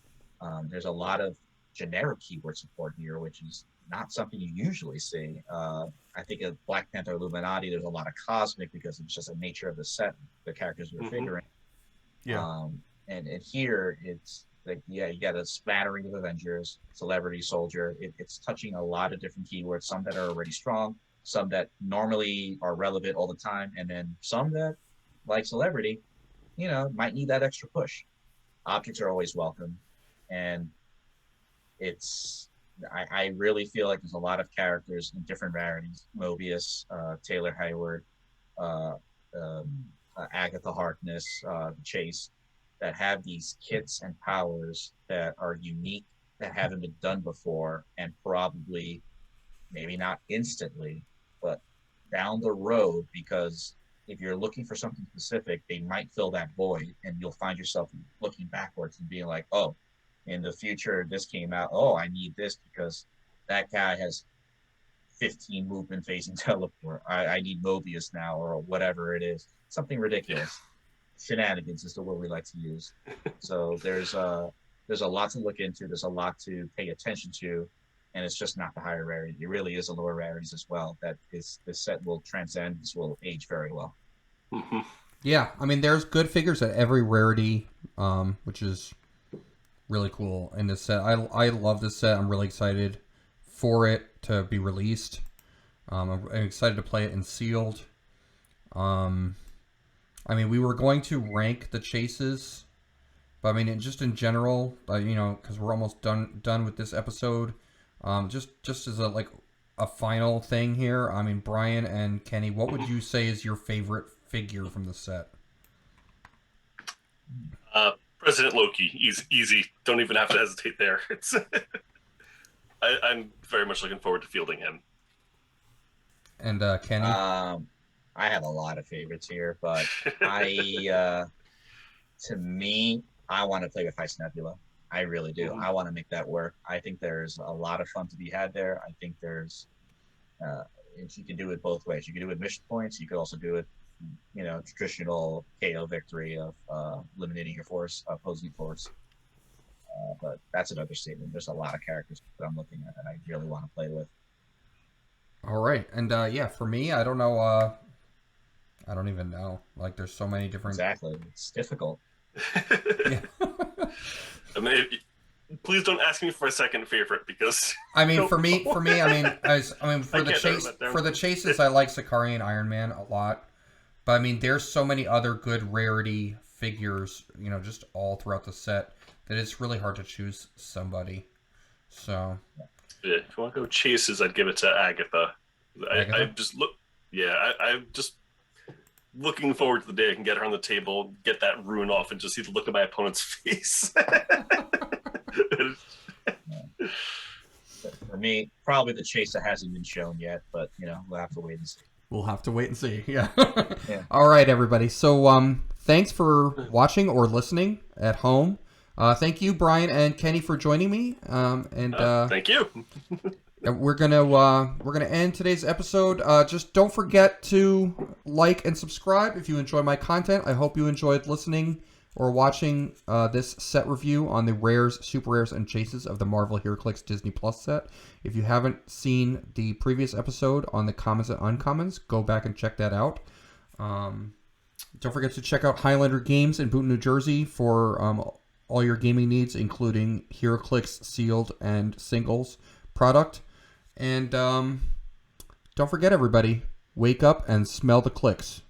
[SPEAKER 3] There's a lot of generic keyword support here, which is not something you usually see. I think of Black Panther Illuminati, there's a lot of cosmic because it's just the nature of the set, the characters we're figuring.
[SPEAKER 1] Yeah.
[SPEAKER 3] And here it's like, yeah, you got a smattering of Avengers, celebrity, soldier. It's touching a lot of different keywords, some that are already strong, some that normally are relevant all the time, and then some that, like celebrity, might need that extra push. Objects are always welcome, and I really feel like there's a lot of characters in different rarities. Mobius, Taylor Hayward, Agatha Harkness, Chase, that have these kits and powers that are unique, that haven't been done before, and probably, maybe not instantly, but down the road, because if you're looking for something specific, they might fill that void, and you'll find yourself looking backwards and being like, oh, in the future, this came out, oh, I need this because that guy has 15 movement facing teleport. I need Mobius now, or whatever it is. Something ridiculous. Shenanigans is the word we like to use. So there's a lot to look into. There's a lot to pay attention to, and it's just not the higher rarity. It really is the lower rarities as well. This set will transcend. This will age very well.
[SPEAKER 1] Yeah, I mean, there's good figures at every rarity, which is really cool in this set. I love this set. I'm really excited for it to be released. I'm excited to play it in sealed. I mean, we were going to rank the chases, but I mean, just in general, because we're almost done with this episode. Just as a final thing here. I mean, Brian and Kenny, what would you say is your favorite figure from the set?
[SPEAKER 2] President Loki. Easy. Don't even have to hesitate there. I'm very much looking forward to fielding him.
[SPEAKER 1] And Kenny?
[SPEAKER 3] I have a lot of favorites here, but to me, I want to play with Heist Nebula. I really do. I want to make that work. I think there's a lot of fun to be had there. I think there's, you can do it both ways. You can do it with mission points. You could also do it, traditional KO victory of eliminating your force, opposing force. But that's another statement. There's a lot of characters that I'm looking at that I really want to play with.
[SPEAKER 1] All right. And for me, I don't know. I don't even know. Like, there's so many different.
[SPEAKER 3] Exactly. It's difficult.
[SPEAKER 1] Yeah.
[SPEAKER 2] I mean, please don't ask me for a second favorite because.
[SPEAKER 1] I mean, for me, for the chases, I like Sakari and Iron Man a lot, but I mean, there's so many other good rarity figures, just all throughout the set that it's really hard to choose somebody. So.
[SPEAKER 2] Yeah, if you want to go chases, I'd give it to Agatha. I just look. Yeah, I'm just looking forward to the day I can get her on the table, get that rune off, and just see the look of my opponent's face.
[SPEAKER 3] For me, probably the chase that hasn't been shown yet, but we'll have to wait and see.
[SPEAKER 1] We'll have to wait and see. Yeah.
[SPEAKER 3] Yeah.
[SPEAKER 1] All right, everybody. So, thanks for watching or listening at home. Thank you, Brian and Kenny, for joining me.
[SPEAKER 2] Thank you.
[SPEAKER 1] We're gonna end today's episode. Just don't forget to like and subscribe if you enjoy my content. I hope you enjoyed listening or watching this set review on the rares, super rares, and chases of the Marvel Heroclix Disney Plus set. If you haven't seen the previous episode on the commons and uncommons, go back and check that out. Don't forget to check out Highlander Games in Boonton, New Jersey for all your gaming needs, including Heroclix sealed and singles product. And don't forget, everybody, wake up and smell the Clix.